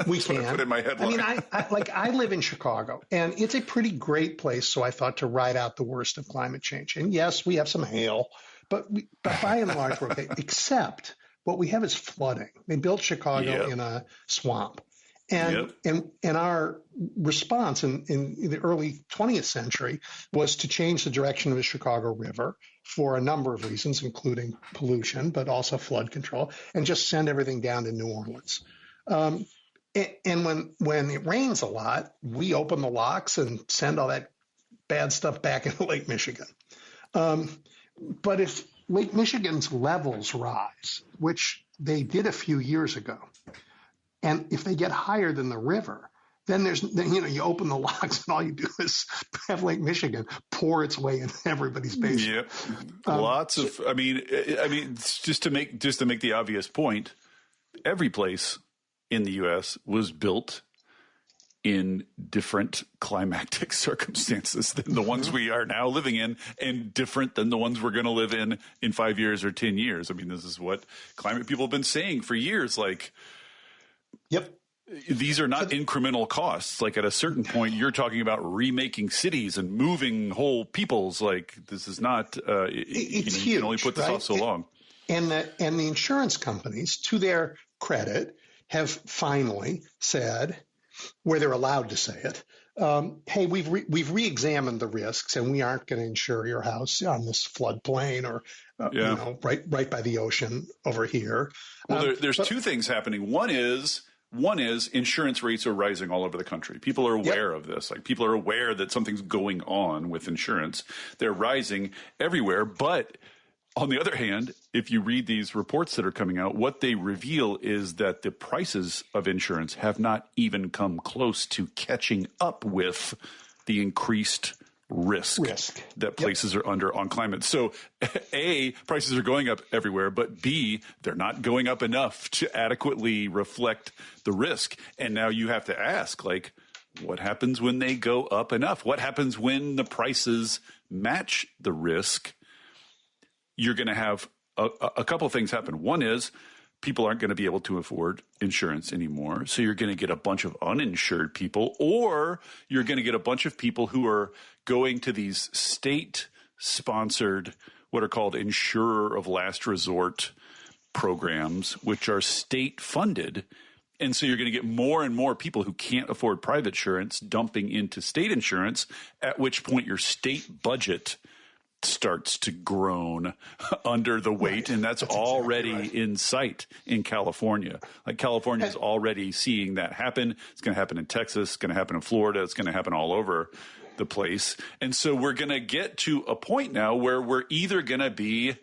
We can. I put in my headline. I mean, I live in Chicago, and it's a pretty great place, so I thought to ride out the worst of climate change. And yes, we have some hail, but by and large, we're okay. Except what we have is flooding. They built Chicago in a swamp. And our response in the early 20th century was to change the direction of the Chicago River for a number of reasons, including pollution, but also flood control, and just send everything down to New Orleans. And when it rains a lot, we open the locks and send all that bad stuff back into Lake Michigan. But if Lake Michigan's levels rise, which they did a few years ago, and if they get higher than the river, then you open the locks and all you do is have Lake Michigan pour its way into everybody's basement. Yep. I mean, just to make the obvious point, every place in the U.S. was built in different climatic circumstances than the ones we are now living in, and different than the ones we're going to live in 5 years or 10 years. I mean, this is what climate people have been saying for years, like, these are not incremental costs. Like at a certain point, you're talking about remaking cities and moving whole peoples. Like this is not. It's huge. You can only put this off so long. And the insurance companies, to their credit, have finally said, where they're allowed to say it, hey, we've re-examined the risks, and we aren't going to insure your house on this floodplain or right by the ocean over here. Well, there's two things happening. One is insurance rates are rising all over the country. People are aware of this. Like people are aware that something's going on with insurance. They're rising everywhere. But on the other hand, if you read these reports that are coming out, what they reveal is that the prices of insurance have not even come close to catching up with the increased risk that places are under on climate. So A, prices are going up everywhere, but B, they're not going up enough to adequately reflect the risk. And now you have to ask, like, what happens when they go up enough? What happens when the prices match the risk? You're going to have a couple of things happen. One is people aren't going to be able to afford insurance anymore. So you're going to get a bunch of uninsured people, or you're going to get a bunch of people who are going to these state-sponsored, what are called insurer of last resort programs, which are state-funded. And so you're going to get more and more people who can't afford private insurance dumping into state insurance, at which point your state budget starts to groan under the weight, and that's already exactly in sight in California. Like California is already seeing that happen. It's going to happen in Texas. It's going to happen in Florida. It's going to happen all over the place. And so we're going to get to a point now where we're either going to be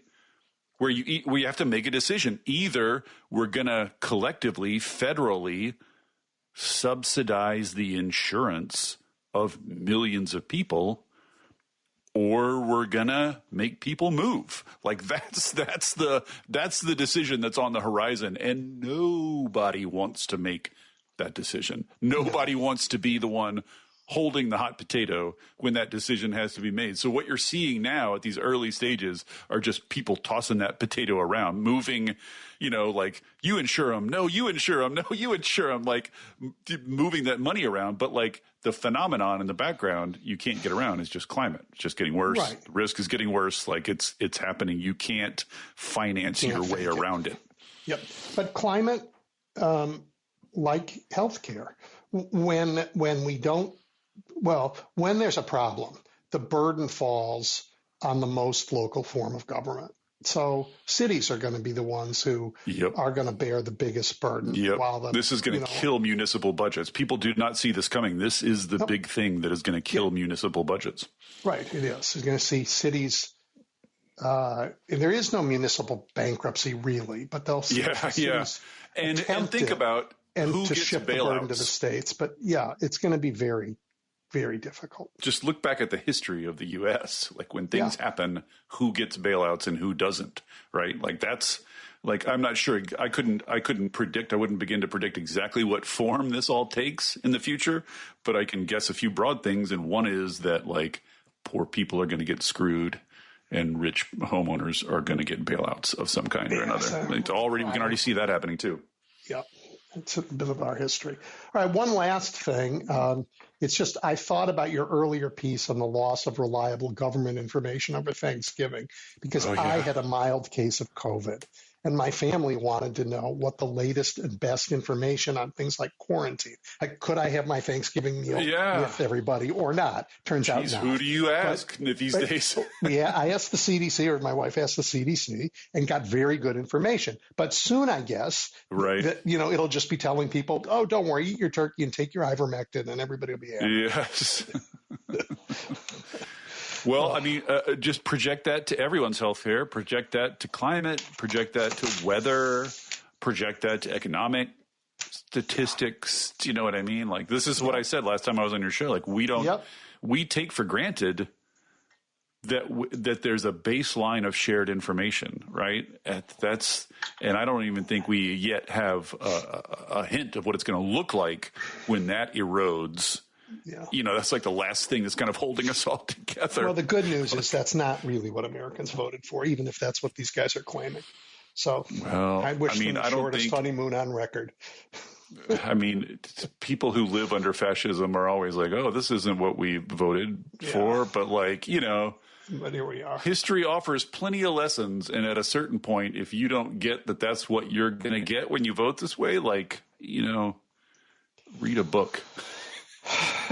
where we have to make a decision. Either we're going to collectively, federally subsidize the insurance of millions of people, or we're gonna make people move. Like that's the decision that's on the horizon, and nobody wants to make that decision. Nobody wants to be the one holding the hot potato when that decision has to be made. So what you're seeing now at these early stages are just people tossing that potato around, moving, like you insure them. No, you insure them. No, you insure them. Like moving that money around. But like the phenomenon in the background, you can't get around is just climate. It's just getting worse. Right. The risk is getting worse. Like it's happening. You can't finance your way around it. Yep. But climate, like healthcare, when there's a problem, the burden falls on the most local form of government. So cities are going to be the ones who are going to bear the biggest burden. While this is going to kill municipal budgets. People do not see this coming. This is the big thing that is going to kill municipal budgets. Right, it is. You're going to see cities. There is no municipal bankruptcy really, but they'll see cities and think about who to gets shift bailouts. the burden to the states. But it's going to be very, very difficult. Just look back at the history of the U.S. Like when things happen, who gets bailouts and who doesn't, right? Like that's like, I'm not sure. I couldn't predict. I wouldn't begin to predict exactly what form this all takes in the future, but I can guess a few broad things. And one is that like poor people are going to get screwed and rich homeowners are going to get bailouts of some kind or another. We can already see that happening too. Yeah. It's a bit of our history. All right, one last thing. It's just I thought about your earlier piece on the loss of reliable government information over Thanksgiving because I had a mild case of COVID. And my family wanted to know what the latest and best information on things like quarantine. Like, could I have my Thanksgiving meal with everybody or not? Turns out not. Who do you ask these days? I asked the CDC, or my wife asked the CDC, and got very good information. But soon, I guess, that, it'll just be telling people, oh, don't worry, eat your turkey and take your ivermectin, and everybody will be happy. Yes. Well, I mean, just project that to everyone's healthcare, project that to climate, project that to weather, project that to economic statistics. Do you know what I mean? Like, this is what I said last time I was on your show. Like, we take for granted that there's a baseline of shared information, right? And I don't even think we yet have a hint of what it's going to look like when that erodes. Yeah. That's like the last thing that's kind of holding us all together. Well, the good news is that's not really what Americans voted for, even if that's what these guys are claiming. So I wish them the shortest honeymoon on record. I mean, people who live under fascism are always like, oh, this isn't what we voted for. But like, but here we are. History offers plenty of lessons. And at a certain point, if you don't get that that's what you're going to get when you vote this way, like, read a book.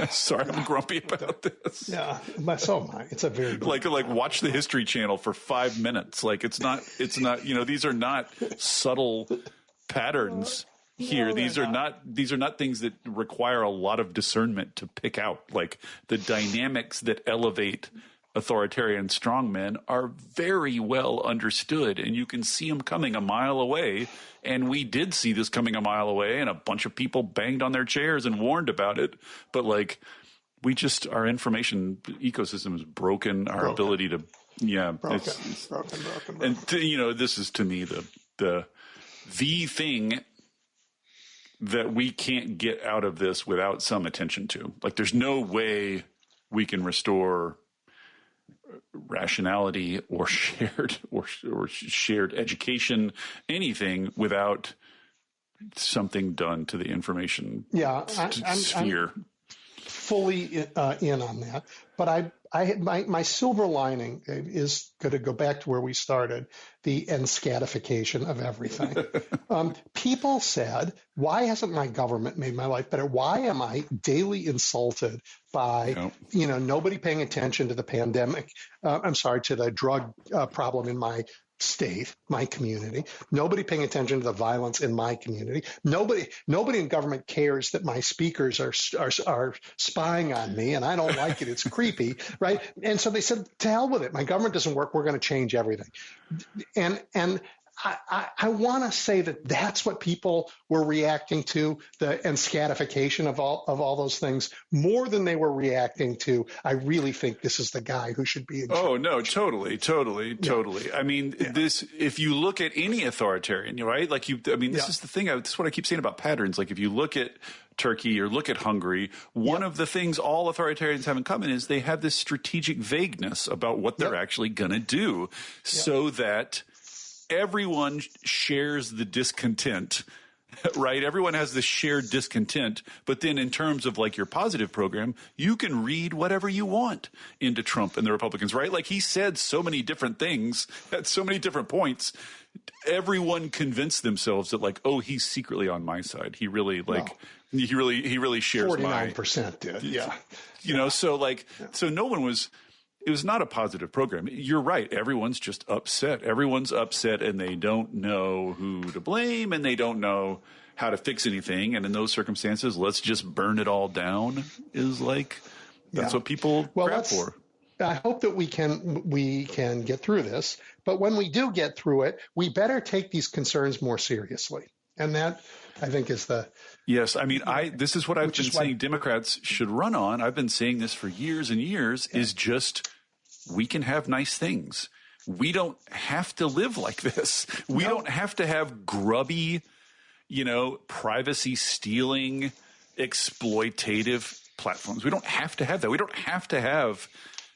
Sorry, I'm grumpy about this. Yeah, so am I. It's a very good like watch the History Channel for 5 minutes. Like it's not. These are not subtle patterns here. No, these are not things that require a lot of discernment to pick out. Like the dynamics that elevate authoritarian strongmen are very well understood, and you can see them coming a mile away. And we did see this coming a mile away, and a bunch of people banged on their chairs and warned about it. But like, our information ecosystem is broken. Our ability to, broken. And this is to me the thing that we can't get out of this without some attention to. Like, there's no way we can restore rationality or shared education, anything without something done to the information sphere. I'm fully in on that, but my silver lining is going to go back to where we started, the enscatification of everything. People said, why hasn't my government made my life better? Why am I daily insulted by, nobody paying attention to the pandemic? To the drug problem in my state, my community, nobody paying attention to the violence in my community. Nobody in government cares that my speakers are spying on me, and I don't like it. It's creepy, right? And so they said, to hell with it. My government doesn't work. We're going to change everything. And I want to say that that's what people were reacting to, the enscatification of all those things, more than they were reacting to, I really think this is the guy who should be in charge. Oh, no, totally. I mean, this, if you look at any authoritarian, right? Like this is the thing. This is what I keep saying about patterns. Like if you look at Turkey or look at Hungary. One of the things all authoritarians have in common is they have this strategic vagueness about what they're actually going to do so that everyone shares the discontent, right? Everyone has this shared discontent. But then in terms of like your positive program, you can read whatever you want into Trump and the Republicans, right? Like he said so many different things at so many different points. Everyone convinced themselves that like, oh, he's secretly on my side. He really he really shares 49% did. Yeah. You know, so like, so no one was, it was not a positive program. You're right. Everyone's just upset. Everyone's upset and they don't know who to blame and they don't know how to fix anything. And in those circumstances, let's just burn it all down is like, that's what people crap for. I hope that we can get through this, but when we do get through it, we better take these concerns more seriously. And that, I think, is the... Yes, I mean, this is what I've been saying Democrats should run on. I've been saying this for years and years, is just we can have nice things. We don't have to live like this. We don't have to have grubby, you know, privacy-stealing, exploitative platforms. We don't have to have that. We don't have to have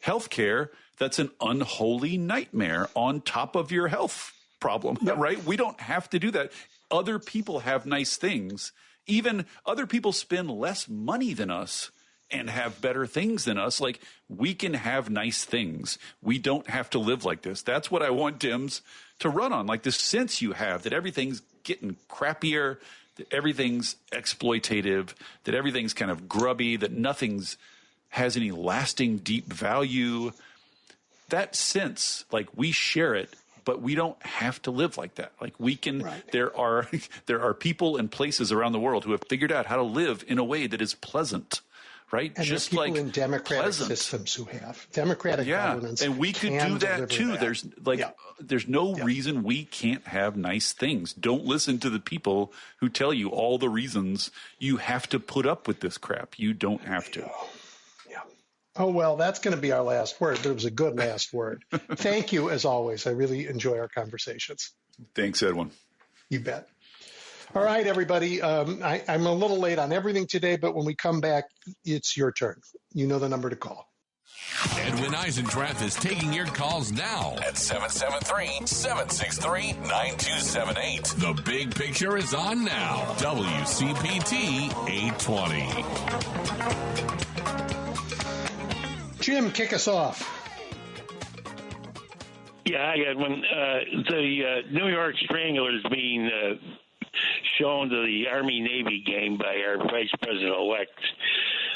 healthcare that's an unholy nightmare on top of your health problem, right? We don't have to do that. Other people have nice things. Even other people spend less money than us and have better things than us. Like, we can have nice things. We don't have to live like this. That's what I want Dems to run on. Like, this sense you have that everything's getting crappier, that everything's exploitative, that everything's kind of grubby, that nothing's has any lasting deep value. That sense, like, we share it, but we don't have to live like that. Like, we can, there are people and places around the world who have figured out how to live in a way that is pleasant, right? And just people like in democratic pleasant systems who have democratic governance. And we could do that too. That. There's no reason we can't have nice things. Don't listen to the people who tell you all the reasons you have to put up with this crap. You don't have to. Oh, well, that's going to be our last word, but it was a good last word. Thank you, as always. I really enjoy our conversations. Thanks, Edwin. You bet. All right, everybody. I'm a little late on everything today, but when we come back, it's your turn. You know the number to call. Edwin Eisendrath is taking your calls now at 773-763-9278. The Big Picture is on now. WCPT 820. Jim, kick us off. Yeah, hi, Edwin. The New York Strangler is being shown to the Army-Navy game by our Vice President-elect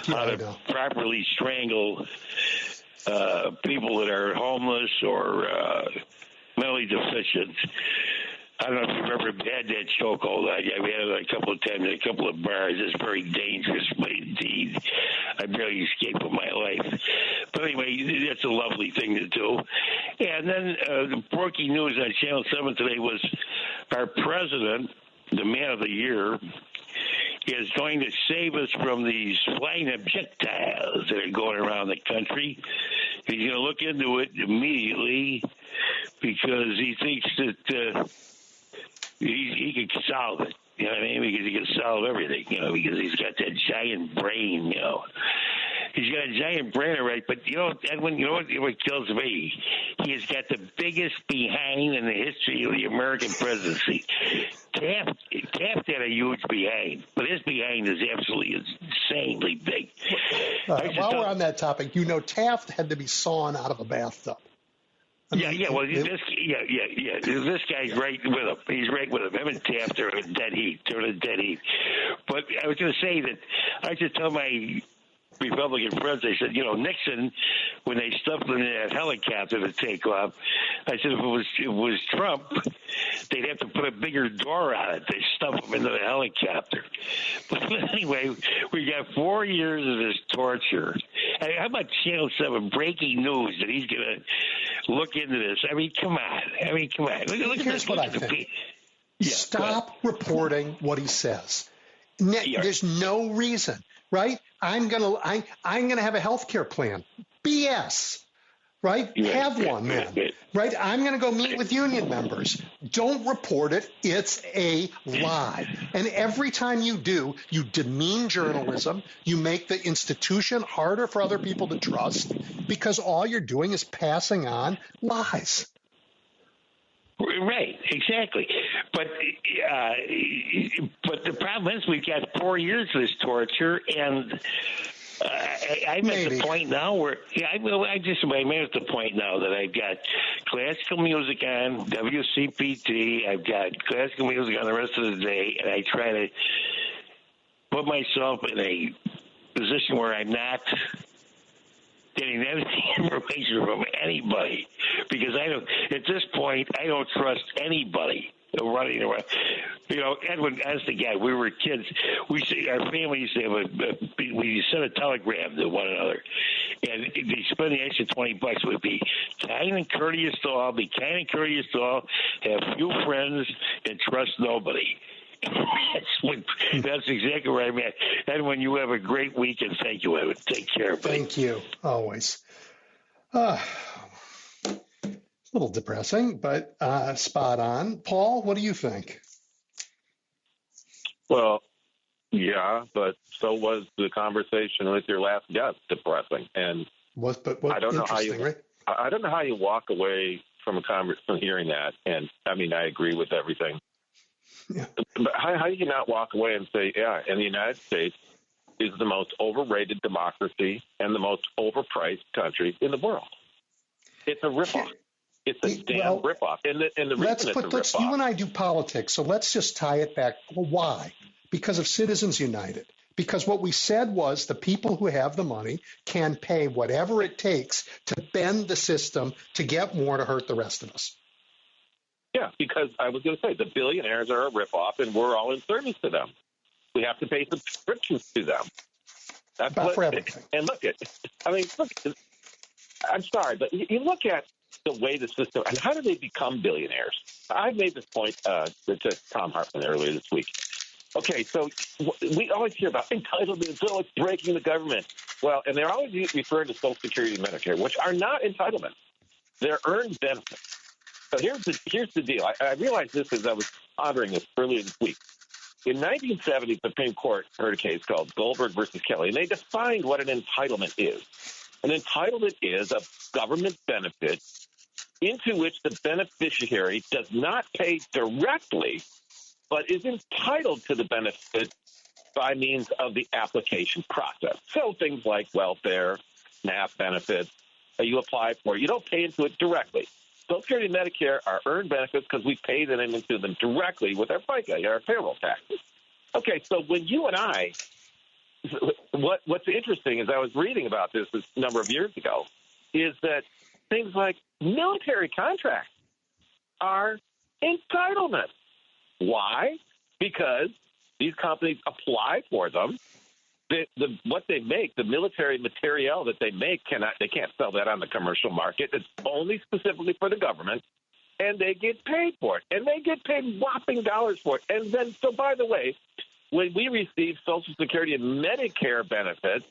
how to properly strangle people that are homeless or mentally deficient. I don't know if you've ever had that chokehold. I've had it a couple of times at a couple of bars. It's very dangerous, but indeed, I barely escaped with my life. But anyway, that's a lovely thing to do. And then the breaking news on Channel 7 today was our president, the man of the year, is going to save us from these flying objectiles that are going around the country. He's going to look into it immediately because he thinks that he could solve it. You know what I mean? Because he can solve everything, you know, because he's got that giant brain, you know. He's got a giant brain, all right, but, you know, Edwin, you know what kills me? He has got the biggest behind in the history of the American presidency. Taft had a huge behind, but his behind is absolutely insanely big. While we're on that topic, you know, Taft had to be sawn out of a bathtub. Well, this guy's right with him. He's right with him. Him and Taft are in dead heat. They're in dead heat. But I was going to say that I should tell my Republican friends, I said, you know, Nixon, when they stuffed him in that helicopter to take off, I said, if it was Trump, they'd have to put a bigger door on it. They stuff him into the helicopter. But anyway, we got 4 years of this torture. And how about Channel 7 breaking news that he's going to look into this? I mean, come on. Look Here's what I think. Stop reporting what he says. There's no reason, right? I'm gonna have a health care plan. BS. right? Have one then, right? I'm going to go meet with union members. Don't report it. It's a lie. And every time you do, you demean journalism. You make the institution harder for other people to trust because all you're doing is passing on lies. Right, exactly. But the problem is we've got 4 years of this torture, and I'm at the point now where I'm at the point now that I've got classical music on WCPT. I've got classical music on the rest of the day, and I try to put myself in a position where I'm not getting any information from anybody, because at this point I don't trust anybody running around. Edwin, as the guy, we were kids. Our family used to have we sent a telegram to one another, and they spend the extra $20 would be kind and courteous to all, have few friends, and trust nobody. That's exactly where I'm at. Edwin, you have a great week, and thank you, Edwin. Take care, buddy. Thank you. Always. A little depressing, but spot on. Paul, what do you think? Well, yeah, but so was the conversation with your last guest depressing. And I don't know how you, right? I don't know how you walk away from from hearing that. And I mean, I agree with everything. Yeah. But how do you not walk away and say, yeah, and the United States is the most overrated democracy and the most overpriced country in the world? It's a ripoff. It's a damn ripoff. And the reason it's a ripoff. You and I do politics, so let's just tie it back. Well, why? Because of Citizens United. Because what we said was the people who have the money can pay whatever it takes to bend the system to get more to hurt the rest of us. Yeah, because I was going to say the billionaires are a ripoff, and we're all in service to them. We have to pay subscriptions to them. That's for everything. And look, I'm sorry, but you look at the way the system, and how do they become billionaires? I made this point to Tom Hartman earlier this week. Okay, so we always hear about entitlements, it's breaking the government. Well, and they're always referring to Social Security and Medicare, which are not entitlements. They're earned benefits. So here's the deal. I realized this as I was pondering this earlier this week. In 1970, the Supreme Court heard a case called Goldberg versus Kelly, and they defined what an entitlement is. An entitlement is a government benefit into which the beneficiary does not pay directly, but is entitled to the benefit by means of the application process. So things like welfare, SNAP benefits, you apply for, you don't pay into it directly. Social Security and Medicare are earned benefits because we pay them into them directly with our FICA, our payroll taxes. Okay, so when you and I, what's interesting is I was reading about this a number of years ago, is that things like military contracts are entitlements. Why? Because these companies apply for them. What they make, the military materiel that they make, they can't sell that on the commercial market. It's only specifically for the government, and they get paid for it, and they get paid whopping dollars for it. And then, so by the way, when we receive Social Security and Medicare benefits,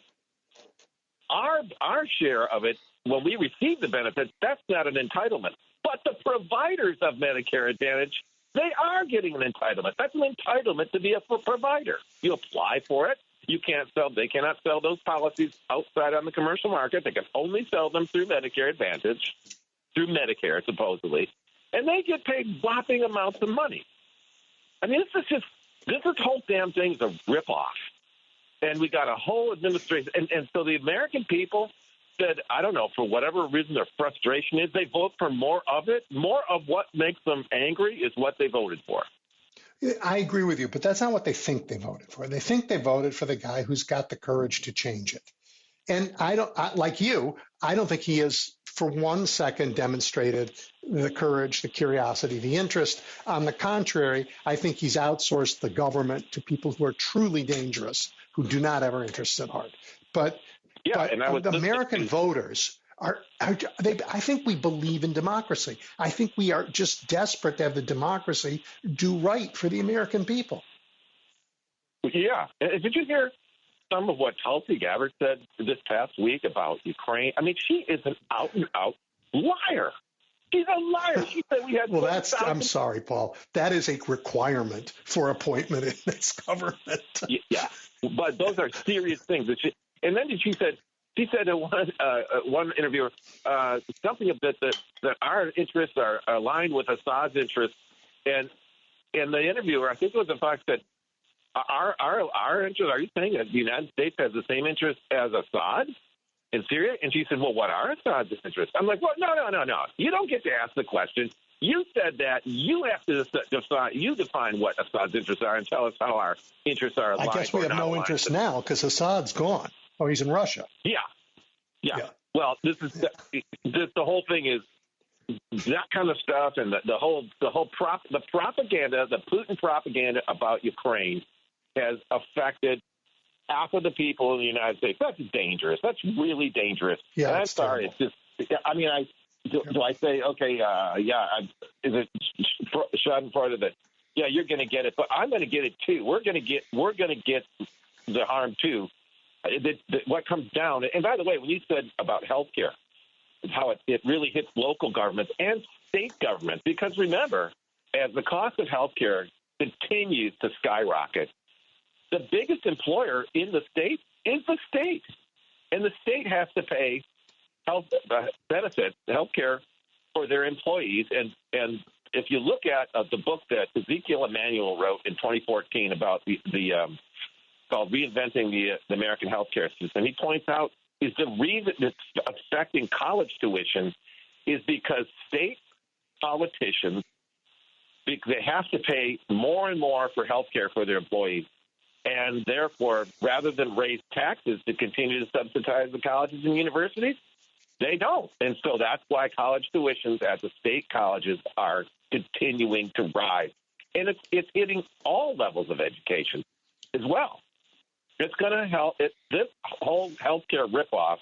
our share of it, when we receive the benefits, that's not an entitlement. But the providers of Medicare Advantage, they are getting an entitlement. That's an entitlement to be a provider. You apply for it. They cannot sell those policies outside on the commercial market. They can only sell them through Medicare Advantage, through Medicare, supposedly. And they get paid whopping amounts of money. I mean, this whole damn thing is a ripoff. And we got a whole administration. And so the American people said, I don't know, for whatever reason their frustration is, they vote for more of it. More of what makes them angry is what they voted for. I agree with you, but that's not what they think they voted for. They think they voted for the guy who's got the courage to change it. And like you, I don't think he has for 1 second demonstrated the courage, the curiosity, the interest. On the contrary, I think he's outsourced the government to people who are truly dangerous, who do not have our interests at heart. But the American voters I think we believe in democracy. I think we are just desperate to have the democracy do right for the American people. Yeah. Did you hear some of what Tulsi Gabbard said this past week about Ukraine? I mean, she is an out-and-out liar. She's a liar. She said we had. Well, I'm sorry, Paul. That is a requirement for appointment in this government. Yeah, but those are serious things. And then she said to one interviewer something that our interests are aligned with Assad's interests, and the interviewer, I think it was the fact that our interests. Are you saying that the United States has the same interests as Assad in Syria? And she said, well, what are Assad's interests? I'm like, well, no. You don't get to ask the question. You said that. You have to define what Assad's interests are and tell us how our interests are aligned. I guess we have no interest now because Assad's gone. Oh, he's in Russia. Yeah. Well, the whole thing is that kind of stuff, and the propaganda, the Putin propaganda about Ukraine has affected half of the people in the United States. That's dangerous. That's really dangerous. Yeah, and I'm sorry. Terrible. It's just. I mean, do I say okay? Is it Schadenfreude that? Yeah, you're going to get it, but I'm going to get it too. We're going to get the harm too. What comes down, and by the way, when you said about healthcare, how it really hits local governments and state governments, because remember, as the cost of healthcare continues to skyrocket, the biggest employer in the state is the state, and the state has to pay health benefits, healthcare for their employees. And if you look at the book that Ezekiel Emanuel wrote in 2014 about the called Reinventing the American Healthcare System, he points out is the reason it's affecting college tuition is because state politicians, they have to pay more and more for health care for their employees. And therefore, rather than raise taxes to continue to subsidize the colleges and universities, they don't. And so that's why college tuitions at the state colleges are continuing to rise. And it's hitting all levels of education as well. It's going to help. This whole healthcare ripoff,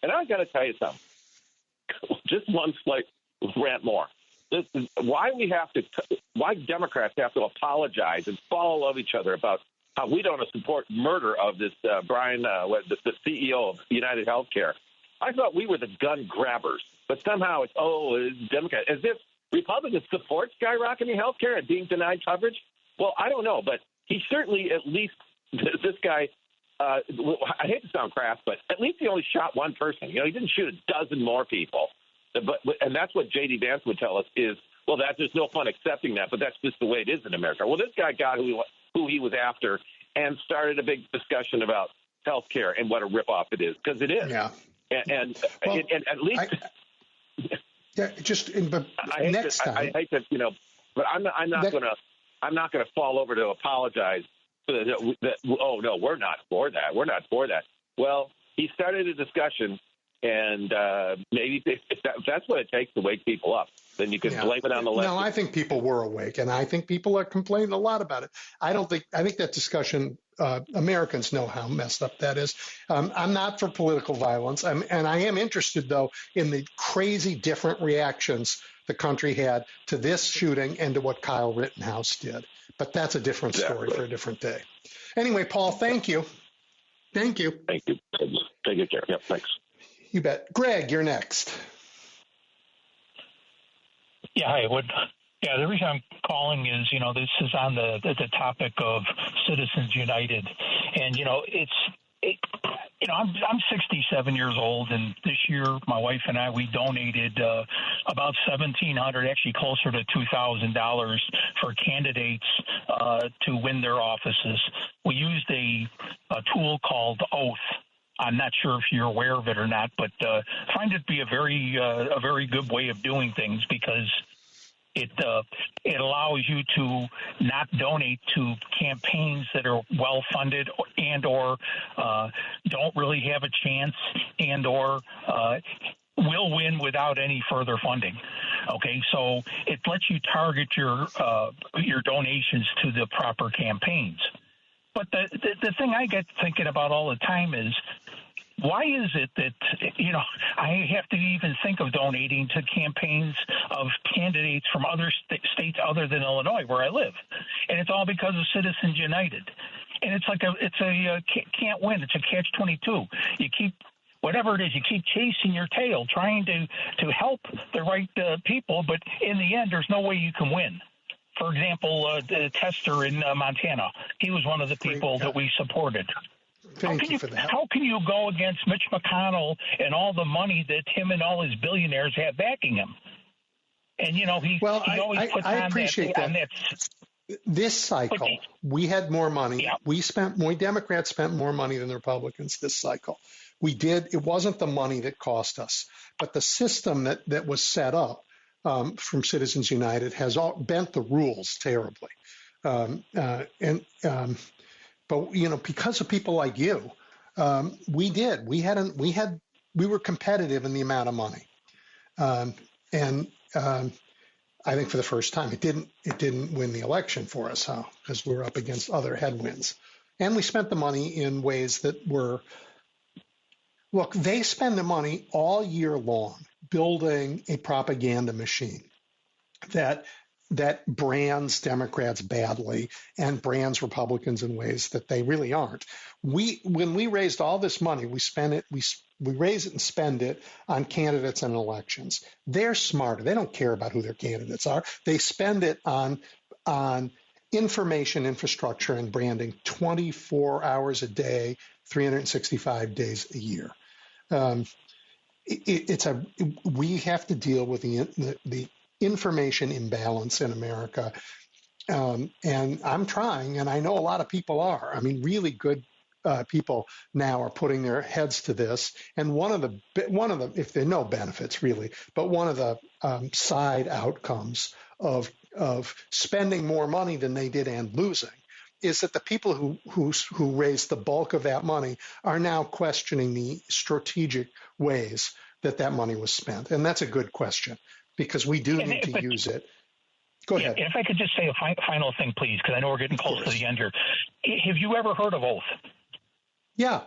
and I've got to tell you something. Just one slight rant more. This is why why Democrats have to apologize and fall love each other about how we don't support murder of this Brian, the CEO of United Healthcare. I thought we were the gun grabbers, but somehow it's Democrats. As if Republicans support skyrocketing healthcare and being denied coverage. Well, I don't know, but he certainly at least. This guy, I hate to sound crass, but at least he only shot one person. He didn't shoot a dozen more people. And that's what J.D. Vance would tell us is, well, there's no fun accepting that, but that's just the way it is in America. Well, this guy got who he was after and started a big discussion about health care and what a ripoff it is, because it is. Yeah. And at least. But next time. I hate to, but I'm not going to fall over to apologize. Oh, no, we're not for that. We're not for that. Well, he started a discussion, and maybe if that's what it takes to wake people up, then you can blame it on the left. No, I think people were awake, and I think people are complaining a lot about it. I think that discussion, Americans know how messed up that is. I'm not for political violence, and I am interested, though, in the crazy different reactions the country had to this shooting and to what Kyle Rittenhouse did. But that's a different story for a different day. Anyway, Paul, thank you. Thank you. Thank you. Take care. Yep, thanks. You bet. Greg, you're next. Yeah, hi. The reason I'm calling is, this is on the topic of Citizens United. And, I'm 67 years old, and this year my wife and I, we donated about $1,700, actually closer to $2,000 for candidates to win their offices. We used a tool called Oath. I'm not sure if you're aware of it or not, but find it to be a very good way of doing things, because it allows you to not donate to campaigns that are well funded and or don't really have a chance and or will win without any further funding. Okay, so it lets you target your donations to the proper campaigns. But the thing I get thinking about all the time is, why is it that, I have to even think of donating to campaigns of candidates from other states other than Illinois, where I live? And it's all because of Citizens United. And it's like can't win. It's a catch-22. You keep whatever it is, you keep chasing your tail, trying to help the right people, but in the end, there's no way you can win. For example, the tester in Montana, he was one of the people that we supported. Thank you for that. How can you go against Mitch McConnell and all the money that him and all his billionaires have backing him? And, he always puts I appreciate that. This cycle, we had more money. Yeah. Democrats spent more money than the Republicans this cycle. We did. It wasn't the money that cost us, but the system that was set up from Citizens United has bent the rules terribly. But because of people like you, we did. We were competitive in the amount of money, I think for the first time, it didn't win the election for us, because we were up against other headwinds, and we spent the money in ways that were. Look, they spend the money all year long building a propaganda machine that brands Democrats badly and brands Republicans in ways that they really aren't. When we raised all this money, we spent it. We raise it and spend it on candidates and elections. They're smarter. They don't care about who their candidates are. They spend it on information infrastructure and branding 24 hours a day, 365 days a year. We have to deal with the information imbalance in America, and I'm trying, and I know a lot of people are. I mean, really good people now are putting their heads to this. And one of the, if there are no benefits really, but one of the side outcomes of spending more money than they did and losing is that the people who raised the bulk of that money are now questioning the strategic ways that money was spent. And that's a good question, because we do need to use it. Go ahead. If I could just say a final thing, please, because I know we're getting close to the end here. Have you ever heard of Oath? Yeah,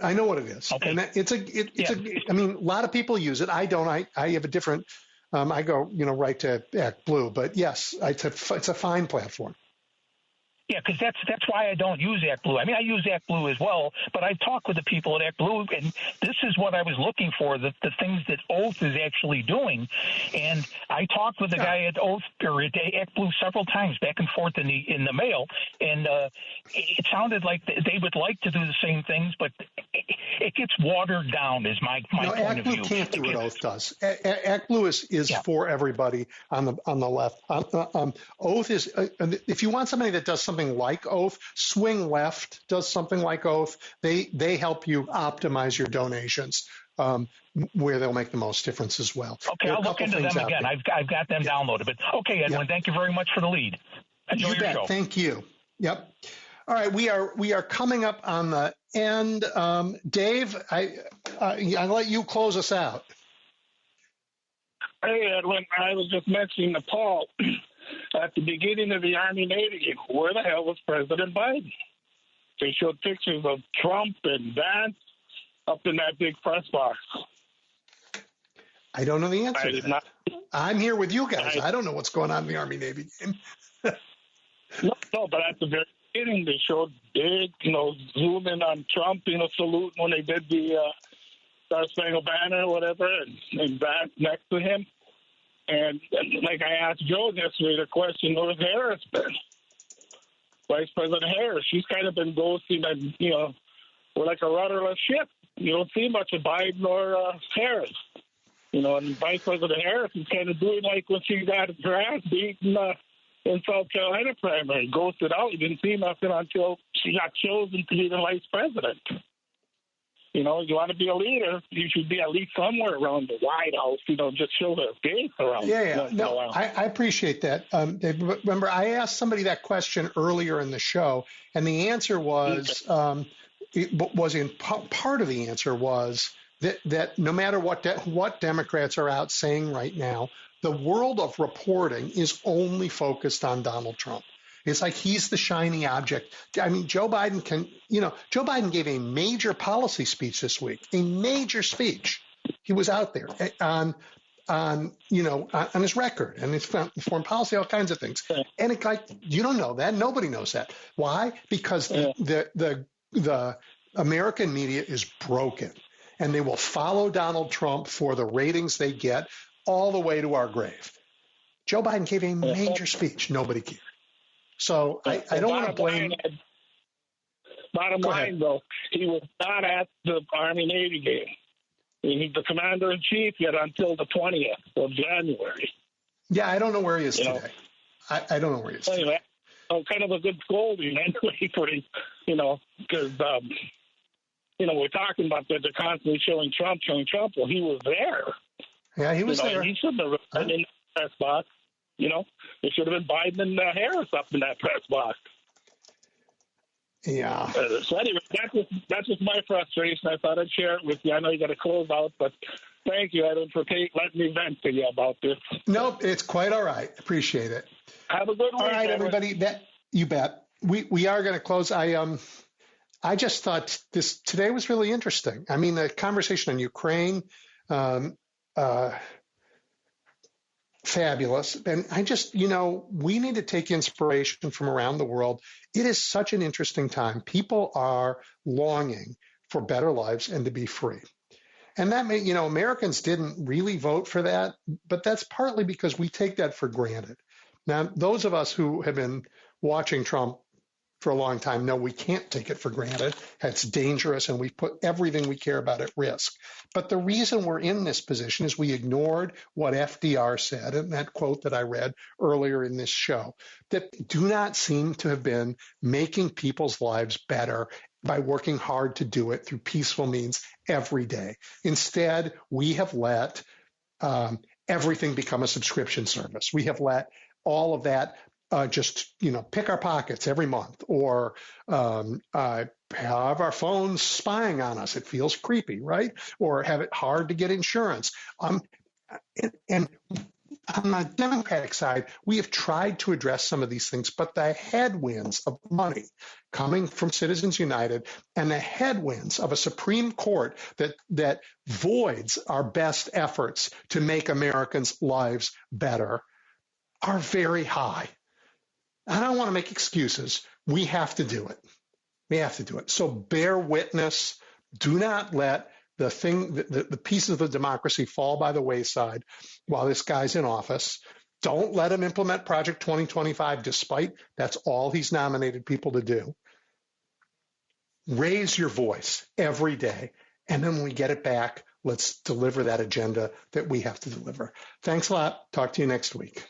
I know what it is. Okay. And I mean, a lot of people use it. I don't. I have a different. I go, right to ActBlue, but yes, it's a fine platform. Yeah, because that's why I don't use ActBlue. I mean, I use ActBlue as well, but I talk with the people at ActBlue, and this is what I was looking for, the things that Oath is actually doing. And I talked with the guy at Oath or at ActBlue several times, back and forth in the mail, and it sounded like they would like to do the same things, but it gets watered down. Is my point of view. ActBlue can't do what Oath does. ActBlue is for everybody on the left. Oath is if you want somebody that does something like Oath, Swing Left does something like Oath. They help you optimize your donations where they'll make the most difference as well. Okay, I'll look into them again. I've got them downloaded. But okay, Edwin, thank you very much for the lead. Enjoy your show. Thank you. Yep. All right, we are coming up on the end. Dave, I'll let you close us out. Hey, Edwin, I was just mentioning to Paul at the beginning of the Army-Navy game, where the hell was President Biden? They showed pictures of Trump and Vance up in that big press box. I don't know the answer to that. I'm here with you guys. I don't know what's going on in the Army-Navy game. No, but at the very beginning, they showed big, zoom in on Trump, salute when they did the Star Spangled Banner or whatever, and Vance next to him. And like I asked Joe yesterday, the question, where's Harris been? Vice President Harris, she's kind of been ghosting, and, we're like a rudderless ship. You don't see much of Biden or Harris. And Vice President Harris is kind of doing like when she got her ass beaten in South Carolina primary, ghosted out. You didn't see nothing until she got chosen to be the vice president. You want to be a leader, you should be at least somewhere around the White House, just show their face around. Yeah. No, I appreciate that. Dave, remember, I asked somebody that question earlier in the show, and the answer was, part of the answer was that no matter what Democrats are out saying right now, the world of reporting is only focused on Donald Trump. It's like he's the shiny object. I mean, Joe Biden gave a major policy speech this week, a major speech. He was out there on on his record and his foreign policy, all kinds of things. And it's like, you don't know that. Nobody knows that. Why? Because the American media is broken, and they will follow Donald Trump for the ratings they get all the way to our grave. Joe Biden gave a major speech. Nobody cared. So I don't want to blame. Bottom line, though, he was not at the Army-Navy game. He's the commander-in-chief yet until the 20th of January. Yeah, I don't know where he is today. I don't know where he is anyway, today. Kind of a good scolding anyway for him, because, we're talking about that they're constantly showing Trump. Well, he was there. Yeah, he was there. He shouldn't have been in the press box. There should have been Biden and Harris up in that press box. Yeah. So anyway, that's just my frustration. I thought I'd share it with you. I know you got to close out, but thank you, Edwin, for letting me vent to you about this. Nope, it's quite all right. Appreciate it. Have a good week. All right, everybody. You bet. We are going to close. I just thought today was really interesting. I mean, the conversation on Ukraine, fabulous. And I just, we need to take inspiration from around the world. It is such an interesting time. People are longing for better lives and to be free. And that may, Americans didn't really vote for that, but that's partly because we take that for granted. Now, those of us who have been watching Trump for a long time know we can't take it for granted. It's dangerous, and we've put everything we care about at risk. But the reason we're in this position is we ignored what FDR said in that quote that I read earlier in this show, that do not seem to have been making people's lives better by working hard to do it through peaceful means every day. Instead, we have let everything become a subscription service. We have let all of that just pick our pockets every month, or have our phones spying on us. It feels creepy, right? Or have it hard to get insurance. And on the Democratic side, we have tried to address some of these things, but the headwinds of money coming from Citizens United and the headwinds of a Supreme Court that voids our best efforts to make Americans' lives better are very high. I don't want to make excuses. We have to do it. We have to do it. So bear witness. Do not let the pieces of democracy fall by the wayside while this guy's in office. Don't let him implement Project 2025, despite that's all he's nominated people to do. Raise your voice every day. And then when we get it back, let's deliver that agenda that we have to deliver. Thanks a lot. Talk to you next week.